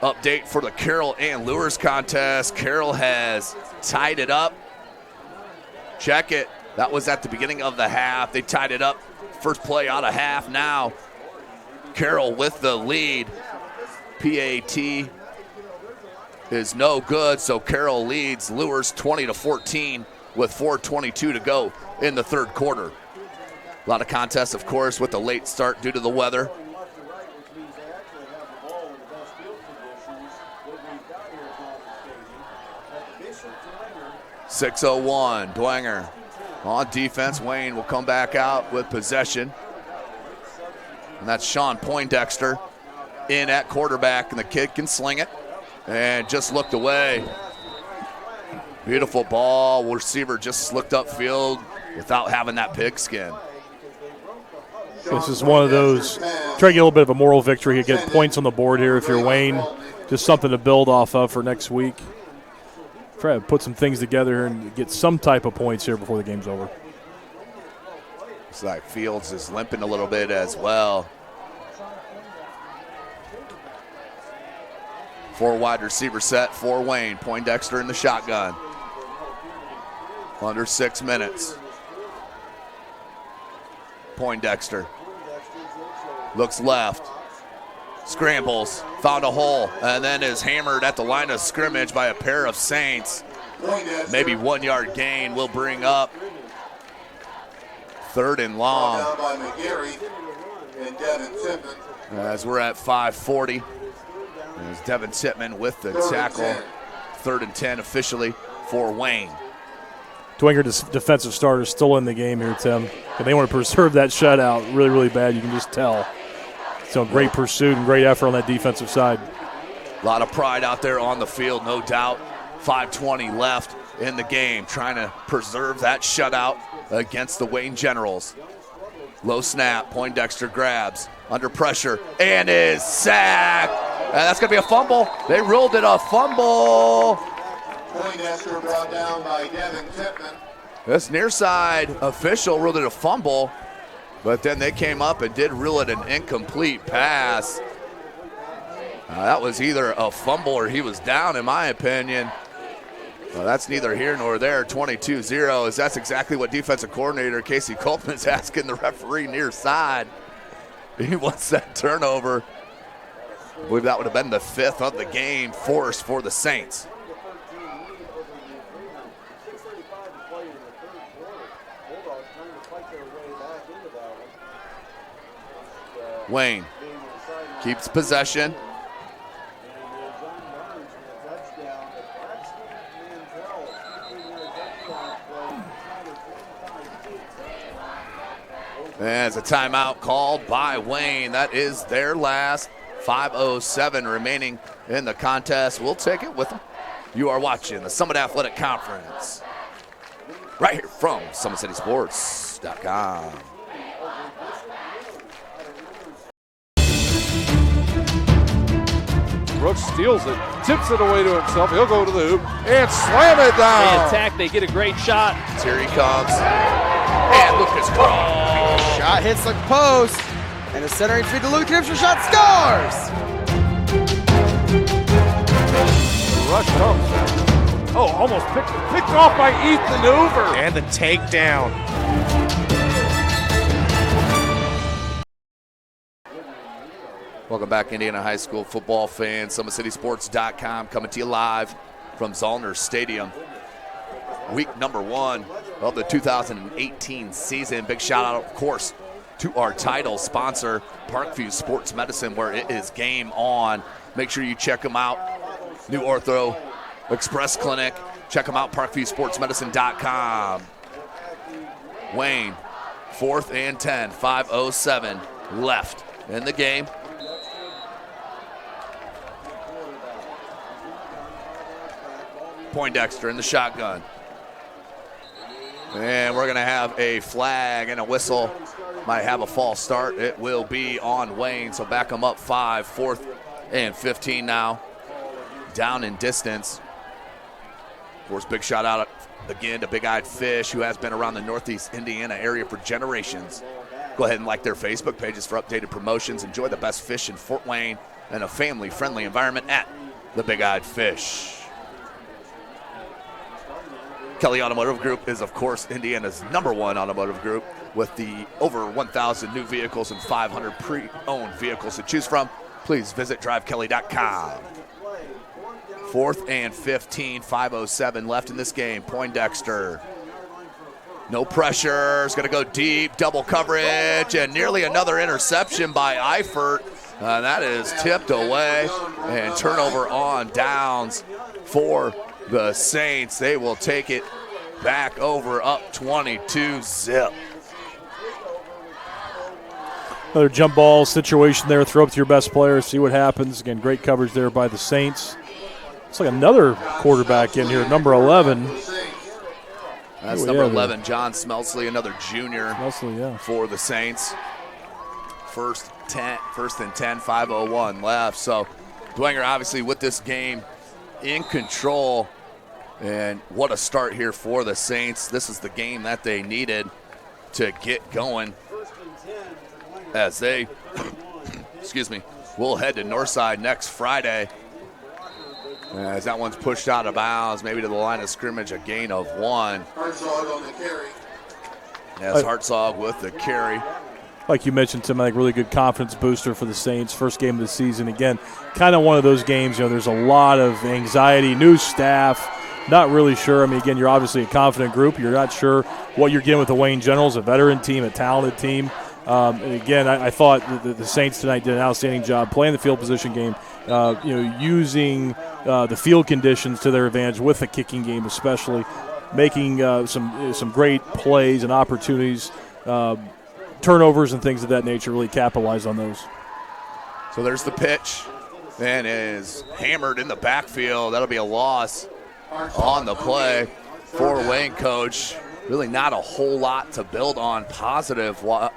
Update for the Carroll and Lures contest. Carroll has tied it up. Check it. That was at the beginning of the half. They tied it up. First play out of half now. Carroll with the lead. PAT is no good, so Carroll leads Lures 20-14 with 4:22 to go in the third quarter. A lot of contests, of course, with the late start due to the weather. .601, Dwenger on defense. Wayne will come back out with possession. And that's Sean Poindexter in at quarterback, and the kid can sling it. And just looked away. Beautiful ball. Receiver just slicked upfield without having that pigskin. This is one of those, try to get a little bit of a moral victory. You get points on the board here if you're Wayne. Just something to build off of for next week. Try to put some things together and get some type of points here before the game's over. Looks like Fields is limping a little bit as well. 4 wide receiver set for Wayne. Poindexter in the shotgun. Under 6 minutes. Poindexter looks left. Scrambles, found a hole, and then is hammered at the line of scrimmage by a pair of Saints. Maybe 1 yard gain will bring up 3rd and long. As we're at 5:40. There's Devin Titman with the tackle. 3rd and 10 officially for Wayne. Dwenger, defensive starter, still in the game here, Tim. And they want to preserve that shutout really, really bad. You can just tell. So great pursuit and great effort on that defensive side. A lot of pride out there on the field, no doubt. 5:20 left in the game, trying to preserve that shutout against the Wayne Generals. Low snap, Poindexter grabs, under pressure, and is sacked. And that's going to be a fumble. They ruled it a fumble. Poindexter brought down by Devin Titman. This near side official ruled it a fumble, but then they came up and did rule it an incomplete pass. That was either a fumble or he was down, in my opinion. Well, that's neither here nor there. 22-0, as that's exactly what defensive coordinator Casey Coltman is asking the referee near side. He wants that turnover. I believe that would have been the 5th of the game forced for the Saints. Wayne keeps possession. As a timeout called by Wayne. That is their last. 5:07 remaining in the contest. We'll take it with them. You are watching the Summit Athletic Conference right here from SummitCitySports.com. Brooks steals it, tips it away to himself. He'll go to the hoop and slam it down. They attack, they get a great shot. Here he comes. And Lucas Cross. Shot hits the post. And the centering feed to Luke Gibson. Shot scores. The rush comes. Oh, almost picked off by Ethan Hoover. And the takedown. Welcome back, Indiana High School football fans. SummitCitySports.com coming to you live from Zollner Stadium. Week number 1 of the 2018 season. Big shout out, of course, to our title sponsor, Parkview Sports Medicine, where it is game on. Make sure you check them out. New Ortho Express Clinic. Check them out, parkviewsportsmedicine.com. Wayne, 4th and 10, 5:07 left in the game. Poindexter in the shotgun. And we're going to have a flag and a whistle. Might have a false start. It will be on Wayne, so back them up 5, 4th and 15 now. Down in distance. Of course, big shout out again to Big Eyed Fish, who has been around the Northeast Indiana area for generations. Go ahead and like their Facebook pages for updated promotions. Enjoy the best fish in Fort Wayne and a family-friendly environment at the Big Eyed Fish. Kelly Automotive Group is, of course, Indiana's #1 automotive group with the over 1,000 new vehicles and 500 pre-owned vehicles to choose from. Please visit drivekelly.com. 4th and 15, 5:07 left in this game. Poindexter. No pressure, is going to go deep, double coverage, and nearly another interception by Eifert. That is tipped away, and turnover on downs for the Saints. They will take it back over, up 22-zip. Another jump ball situation there. Throw up to your best player, see what happens. Again, great coverage there by the Saints. It's like another quarterback in here, number 11. That's number 11, John Smelsley, another junior for the Saints. First and 10, 5:01 left. So Dwenger obviously with this game in control. And what a start here for the Saints. This is the game that they needed to get going as they, will head to Northside next Friday. As that one's pushed out of bounds, maybe to the line of scrimmage, a gain of 1. Hartzog on the carry. Yes, Hartzog with the carry. Like you mentioned, Tim, like really good confidence booster for the Saints. First game of the season. Again, kind of one of those games, there's a lot of anxiety, new staff, not really sure. I mean, again, you're obviously a confident group. You're not sure what you're getting with the Wayne Generals, a veteran team, a talented team. And again, I thought the Saints tonight did an outstanding job playing the field position game, using the field conditions to their advantage with the kicking game especially, making some great plays and opportunities, turnovers and things of that nature, really capitalize on those. So there's the pitch, and is hammered in the backfield. That'll be a loss on the play for Wayne coach. Really not a whole lot to build on positive-wise.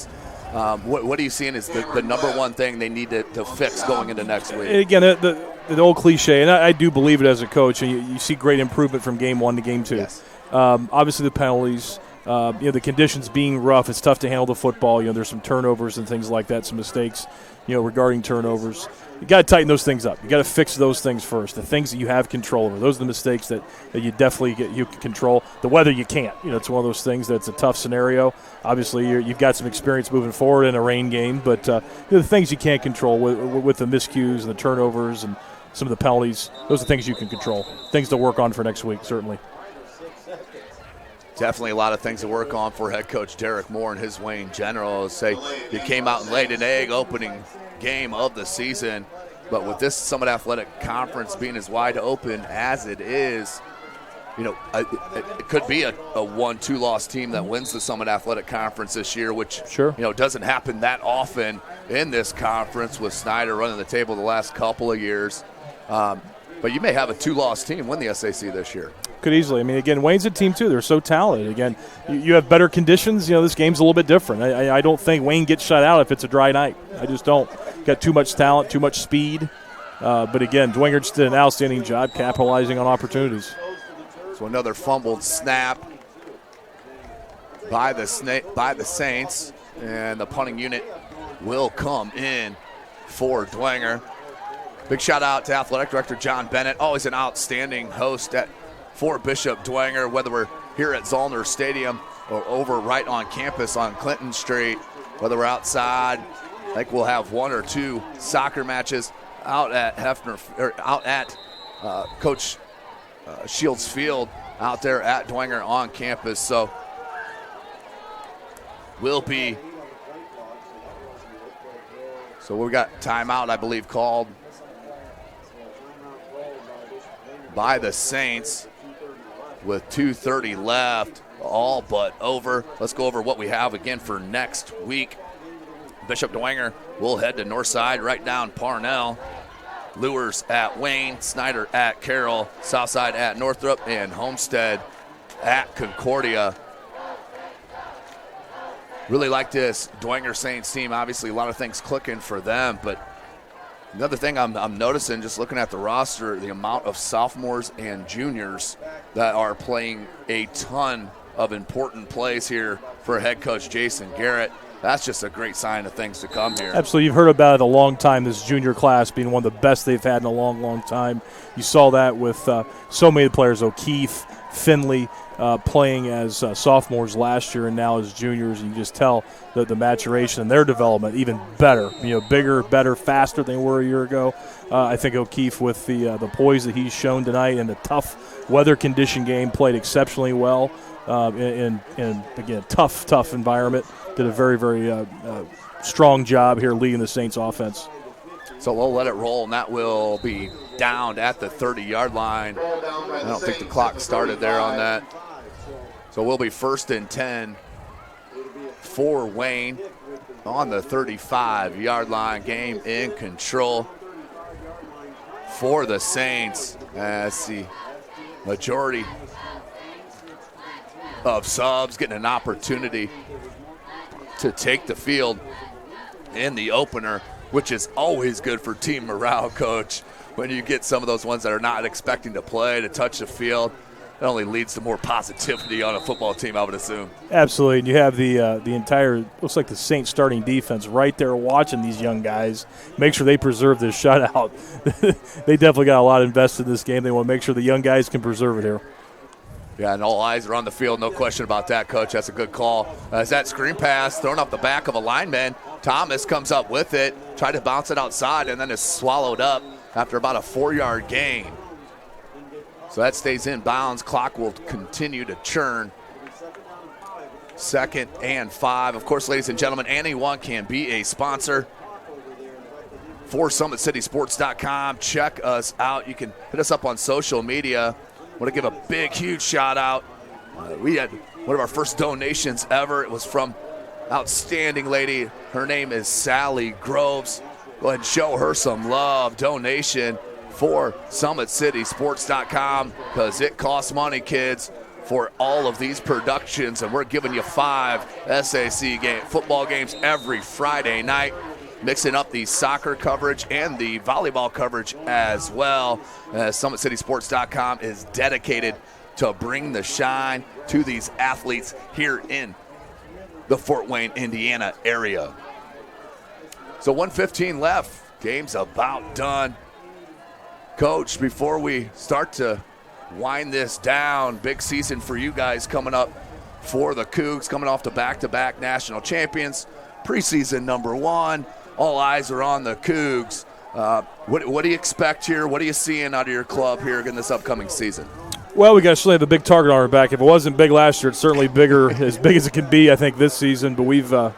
What are you seeing is the number one thing they need to fix going into next week? And again, the old cliche, and I do believe it as a coach, and you see great improvement from game 1 to game 2. Yes. Obviously the penalties, the conditions being rough, it's tough to handle the football. There's some turnovers and things like that, some mistakes, regarding turnovers. You got to tighten those things up. You got to fix those things first. The things that you have control over, those are the mistakes that you definitely you can control. The weather you can't. It's one of those things that's a tough scenario. Obviously, you've got some experience moving forward in a rain game, but the things you can't control with the miscues and the turnovers and some of the penalties, those are things you can control. Things to work on for next week, certainly. Definitely a lot of things to work on for head coach Derek Moore and his Wayne Generals. Say you came out and laid an egg opening game of the season, but with this Summit Athletic Conference being as wide open as it is, it could be a 1-2 loss team that wins the Summit Athletic Conference this year, which doesn't happen that often in this conference with Snyder running the table the last couple of years. But you may have a 2-loss team win the SAC this year. Could easily. I mean, again, Wayne's a team, too. They're so talented. Again, you have better conditions. This game's a little bit different. I don't think Wayne gets shut out if it's a dry night. I just don't. Got too much talent, too much speed. But, again, Dwenger just did an outstanding job capitalizing on opportunities. So another fumbled snap by the Saints, and the punting unit will come in for Dwenger. Big shout out to Athletic Director John Bennett, always an outstanding host for Bishop Dwenger, whether we're here at Zollner Stadium or over right on campus on Clinton Street, whether we're outside. I think we'll have 1 or 2 soccer matches out at Coach Shields Field out there at Dwenger on campus. So we got timeout, I believe, called by the Saints with 2:30 left, all but over. Let's go over what we have again for next week. Bishop Dwenger will head to Northside, right down Parnell. Lures at Wayne, Snyder at Carroll, Southside at Northrop, and Homestead at Concordia. Really like this Dwenger Saints team. Obviously, a lot of things clicking for them, but another thing I'm noticing, just looking at the roster, the amount of sophomores and juniors that are playing a ton of important plays here for head coach Jason Garrett. That's just a great sign of things to come here. Absolutely. You've heard about it a long time, this junior class being one of the best they've had in a long, long time. You saw that with so many players, O'Keefe, Finley, playing as sophomores last year and now as juniors. You can just tell that the maturation and their development even better, bigger, better, faster than they were a year ago. I think O'Keefe, with the poise that he's shown tonight in the tough weather condition game, played exceptionally well in again, tough environment. Did a very, very strong job here leading the Saints offense. So we'll let it roll, and that will be down at the 30-yard line. I don't think the clock started there on that. So we'll be 1st and 10 for Wayne on the 35-yard line. Game in control for the Saints as the majority of subs getting an opportunity to take the field in the opener, which is always good for team morale, Coach. When you get some of those ones that are not expecting to play, to touch the field, it only leads to more positivity on a football team, I would assume. Absolutely, and you have the entire, looks like the Saints starting defense right there watching these young guys, make sure they preserve this shutout. They definitely got a lot invested in this game. They want to make sure the young guys can preserve it here. Yeah, and all eyes are on the field, no question about that, Coach. That's a good call. As that screen pass thrown off the back of a lineman, Thomas comes up with it, tried to bounce it outside, and then is swallowed up after about a 4-yard gain. So that stays in bounds. Clock will continue to churn. 2nd and 5. Of course, ladies and gentlemen, anyone can be a sponsor for SummitCitySports.com. Check us out. You can hit us up on social media. I want to give a big, huge shout out. We had one of our first donations ever. It was from outstanding lady. Her name is Sally Groves. Go ahead and show her some love. Donation for SummitCitySports.com, because it costs money, kids, for all of these productions, and we're giving you 5 SAC football games every Friday night, mixing up the soccer coverage and the volleyball coverage as well. SummitCitySports.com is dedicated to bring the shine to these athletes here in the Fort Wayne, Indiana area. So 1:15 left. Game's about done. Coach, before we start to wind this down, big season for you guys coming up for the Cougs, coming off the back-to-back national champions, preseason number 1. All eyes are on the Cougs. What do you expect here? What are you seeing out of your club here in this upcoming season? Well, we got to certainly have a big target on our back. If it wasn't big last year, it's certainly bigger, as big as it can be, I think, this season. But we've got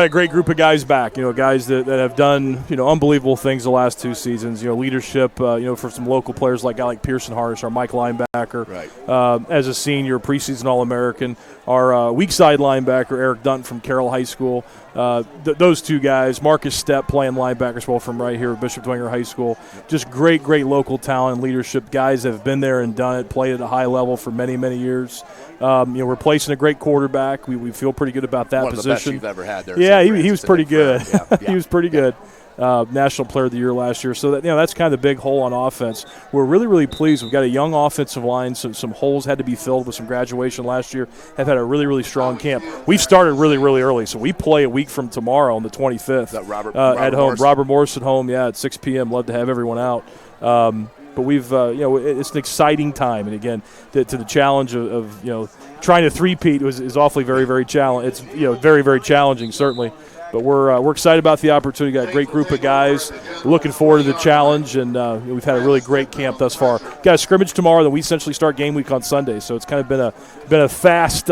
a great group of guys back, guys that have done, unbelievable things the last 2 seasons, leadership, for some local players like a guy like Pearson Harsh, our Mike linebacker, right. As a senior, preseason All-American, our weak side linebacker, Eric Dunton from Carroll High School. Those 2 guys, Marcus Stepp playing linebacker as well from right here at Bishop Dwenger High School. Just great local talent and leadership. Guys that have been there and done it, played at a high level for many, many years. Replacing a great quarterback. We feel pretty good about that position. One of the best you've ever had there. Yeah, he was pretty good. Yeah. He was pretty good. National Player of the Year last year. So that's kind of the big hole on offense. We're really, really pleased. We've got a young offensive line. Some holes had to be filled with some graduation last year. Have had a really, really strong camp. We've started really, really early. So we play a week from tomorrow on the 25th at home. Morris? Robert Morris at home, at 6 p.m. Love to have everyone out. But we've, it's an exciting time. And, again, to the challenge of trying to three-peat is awfully very, very challenging. It's, very, very challenging, certainly. But we're excited about the opportunity. Got a great group of guys. Looking forward to the challenge, and we've had a really great camp thus far. Got a scrimmage tomorrow, then we essentially start game week on Sunday. So it's kind of been a fast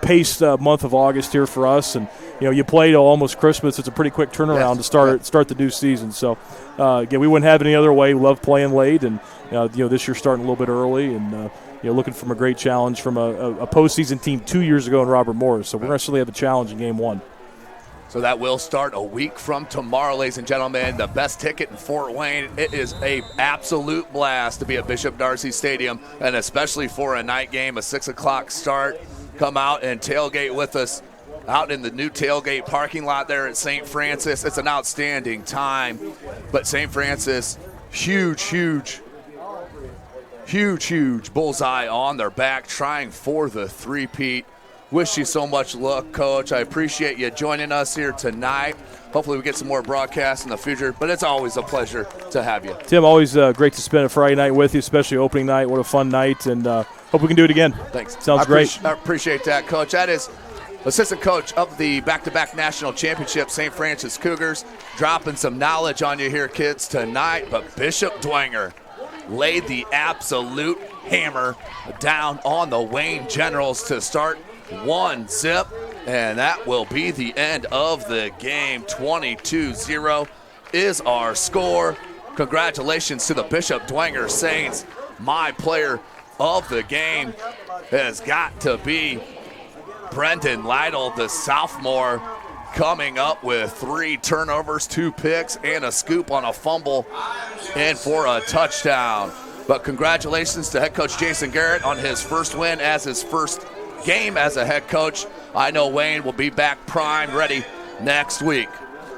paced month of August here for us. And you play till almost Christmas. It's a pretty quick turnaround to start the new season. So again, we wouldn't have it any other way. We love playing late, and this year starting a little bit early, and looking from a great challenge from a postseason team 2 years ago in Robert Morris. So we're going to certainly have a challenge in game 1. So that will start a week from tomorrow, ladies and gentlemen. The best ticket in Fort Wayne. It is a absolute blast to be at Bishop Darcy Stadium, and especially for a night game, a 6 o'clock start. Come out and tailgate with us out in the new tailgate parking lot there at St. Francis. It's an outstanding time. But St. Francis, huge bullseye on their back, trying for the three-peat. wish you so much luck, Coach. I appreciate you joining us here tonight. Hopefully we get some more broadcasts in the future, but it's always a pleasure to have you. Tim, always great to spend a Friday night with you, especially opening night. What a fun night, and hope we can do it again. Thanks. Sounds great. I appreciate that, Coach. That is assistant coach of the back-to-back national championship, St. Francis Cougars, dropping some knowledge on you here, kids, tonight. But Bishop Dwenger laid the absolute hammer down on the Wayne Generals to start 1-0, and that will be the end of the game. 22-0 is our score. Congratulations to the Bishop Dwenger Saints. My player of the game has got to be Brendan Lytle, the sophomore, coming up with 3 turnovers, 2 picks, and a scoop on a fumble and for a touchdown. But congratulations to head coach Jason Garrett on his first win as his first game as a head coach. I know Wayne will be back prime ready next week.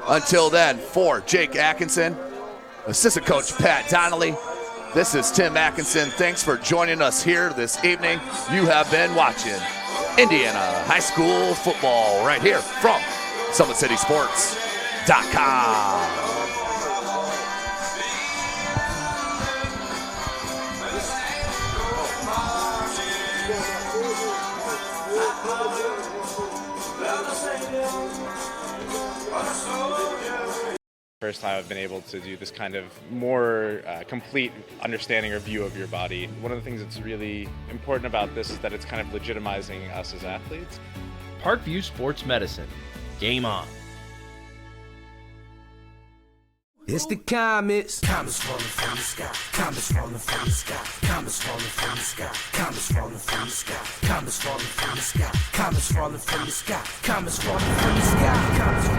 Until then, for Jake Atkinson, assistant coach Pat Donnelly, this is Tim Atkinson. Thanks for joining us here this evening. You have been watching Indiana High School football right here from SummitCitySports.com. First time I've been able to do this kind of more complete understanding or view of your body. One of the things that's really important about this is that it's kind of legitimizing us as athletes. Parkview Sports Medicine. Game on. It's the comets. Comets falling from the sky. Comets falling from the sky. Comets falling from the sky. Comets falling from the sky. Comets falling from the sky. Comets falling from the sky. Comets falling from the sky. Comets falling from the sky.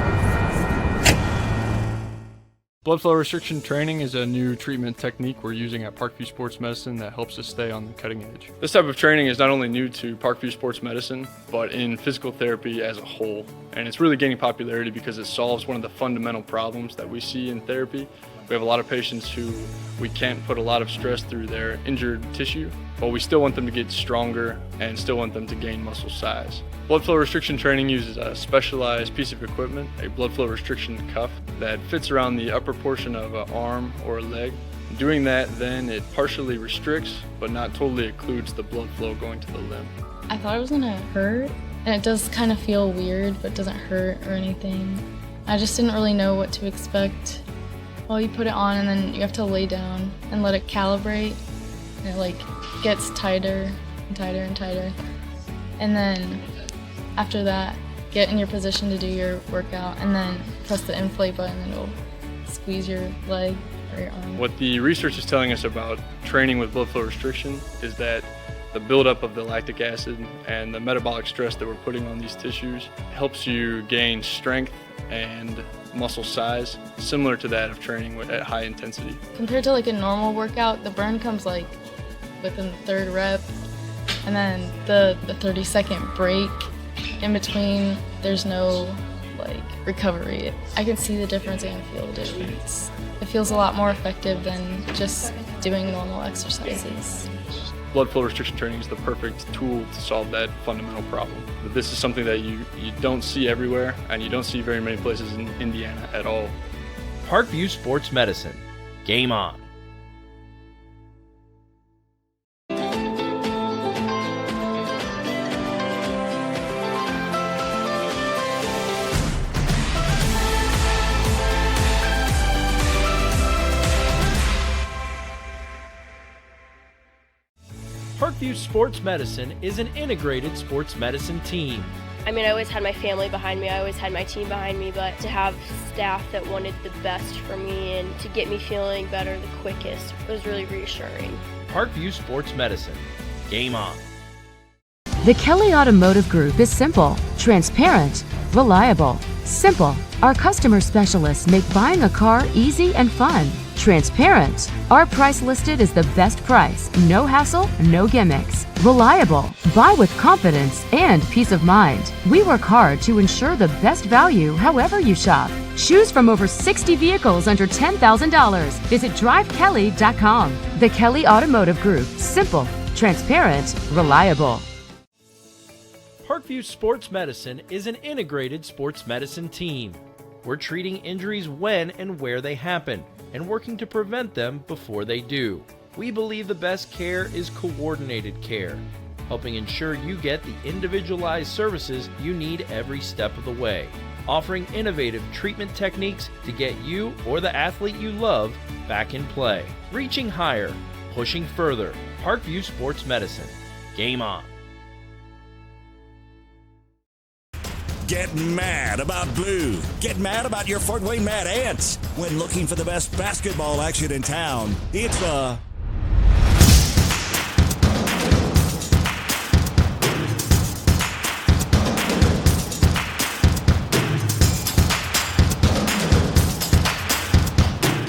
Blood flow restriction training is a new treatment technique we're using at Parkview Sports Medicine that helps us stay on the cutting edge. This type of training is not only new to Parkview Sports Medicine, but in physical therapy as a whole. And it's really gaining popularity because it solves one of the fundamental problems that we see in therapy. We have a lot of patients who we can't put a lot of stress through their injured tissue, but we still want them to get stronger and still want them to gain muscle size. Blood flow restriction training uses a specialized piece of equipment, a blood flow restriction cuff, that fits around the upper portion of an arm or a leg. Doing that, then it partially restricts, but not totally occludes the blood flow going to the limb. I thought it was gonna hurt, and it does kind of feel weird, but doesn't hurt or anything. I just didn't really know what to expect. Well, you put it on and then you have to lay down and let it calibrate, and it like gets tighter and tighter and tighter. And then after that, get in your position to do your workout and then press the inflate button and it'll squeeze your leg or your arm. What the research is telling us about training with blood flow restriction is that the buildup of the lactic acid and the metabolic stress that we're putting on these tissues helps you gain strength and muscle size, similar to that of training at high intensity. Compared to like a normal workout, the burn comes like within the 3rd rep, and then the 30-second break in between, there's no like recovery. I can see the difference and feel the difference. It feels a lot more effective than just doing normal exercises. Blood flow restriction training is the perfect tool to solve that fundamental problem. But this is something that you don't see everywhere, and you don't see very many places in Indiana at all. Parkview Sports Medicine. Game on. Parkview Sports Medicine is an integrated sports medicine team. I mean, I always had my family behind me, I always had my team behind me, but to have staff that wanted the best for me and to get me feeling better the quickest was really reassuring. Parkview Sports Medicine. Game on. The Kelly Automotive Group is simple, transparent, reliable. Simple. Our customer specialists make buying a car easy and fun. Transparent. Our price listed is the best price. No hassle, no gimmicks. Reliable. Buy with confidence and peace of mind. We work hard to ensure the best value however you shop. Choose from over 60 vehicles under $10,000. Visit drivekelly.com. The Kelly Automotive Group. Simple, transparent, reliable. Parkview Sports Medicine is an integrated sports medicine team. We're treating injuries when and where they happen and working to prevent them before they do. We believe the best care is coordinated care, helping ensure you get the individualized services you need every step of the way, offering innovative treatment techniques to get you or the athlete you love back in play. Reaching higher, pushing further. Parkview Sports Medicine. Game on. Get mad about blue. Get mad about your Fort Wayne Mad Ants. When looking for the best basketball action in town, it's the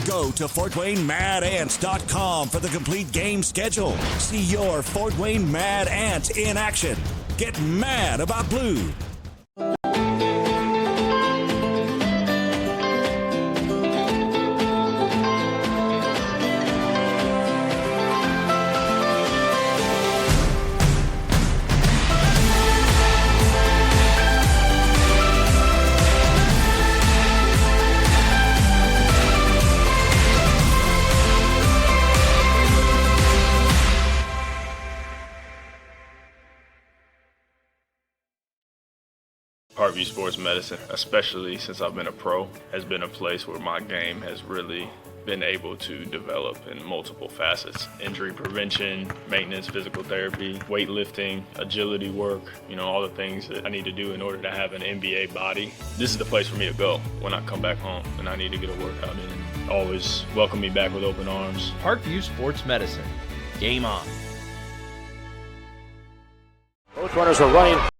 Go to FortWayneMadAnts.com for the complete game schedule. See your Fort Wayne Mad Ant in action. Get mad about blue. Parkview Sports Medicine, especially since I've been a pro, has been a place where my game has really been able to develop in multiple facets. Injury prevention, maintenance, physical therapy, weightlifting, agility work, all the things that I need to do in order to have an NBA body. This is the place for me to go when I come back home and I need to get a workout in. Always welcome me back with open arms. Parkview Sports Medicine. Game on. Both runners are running.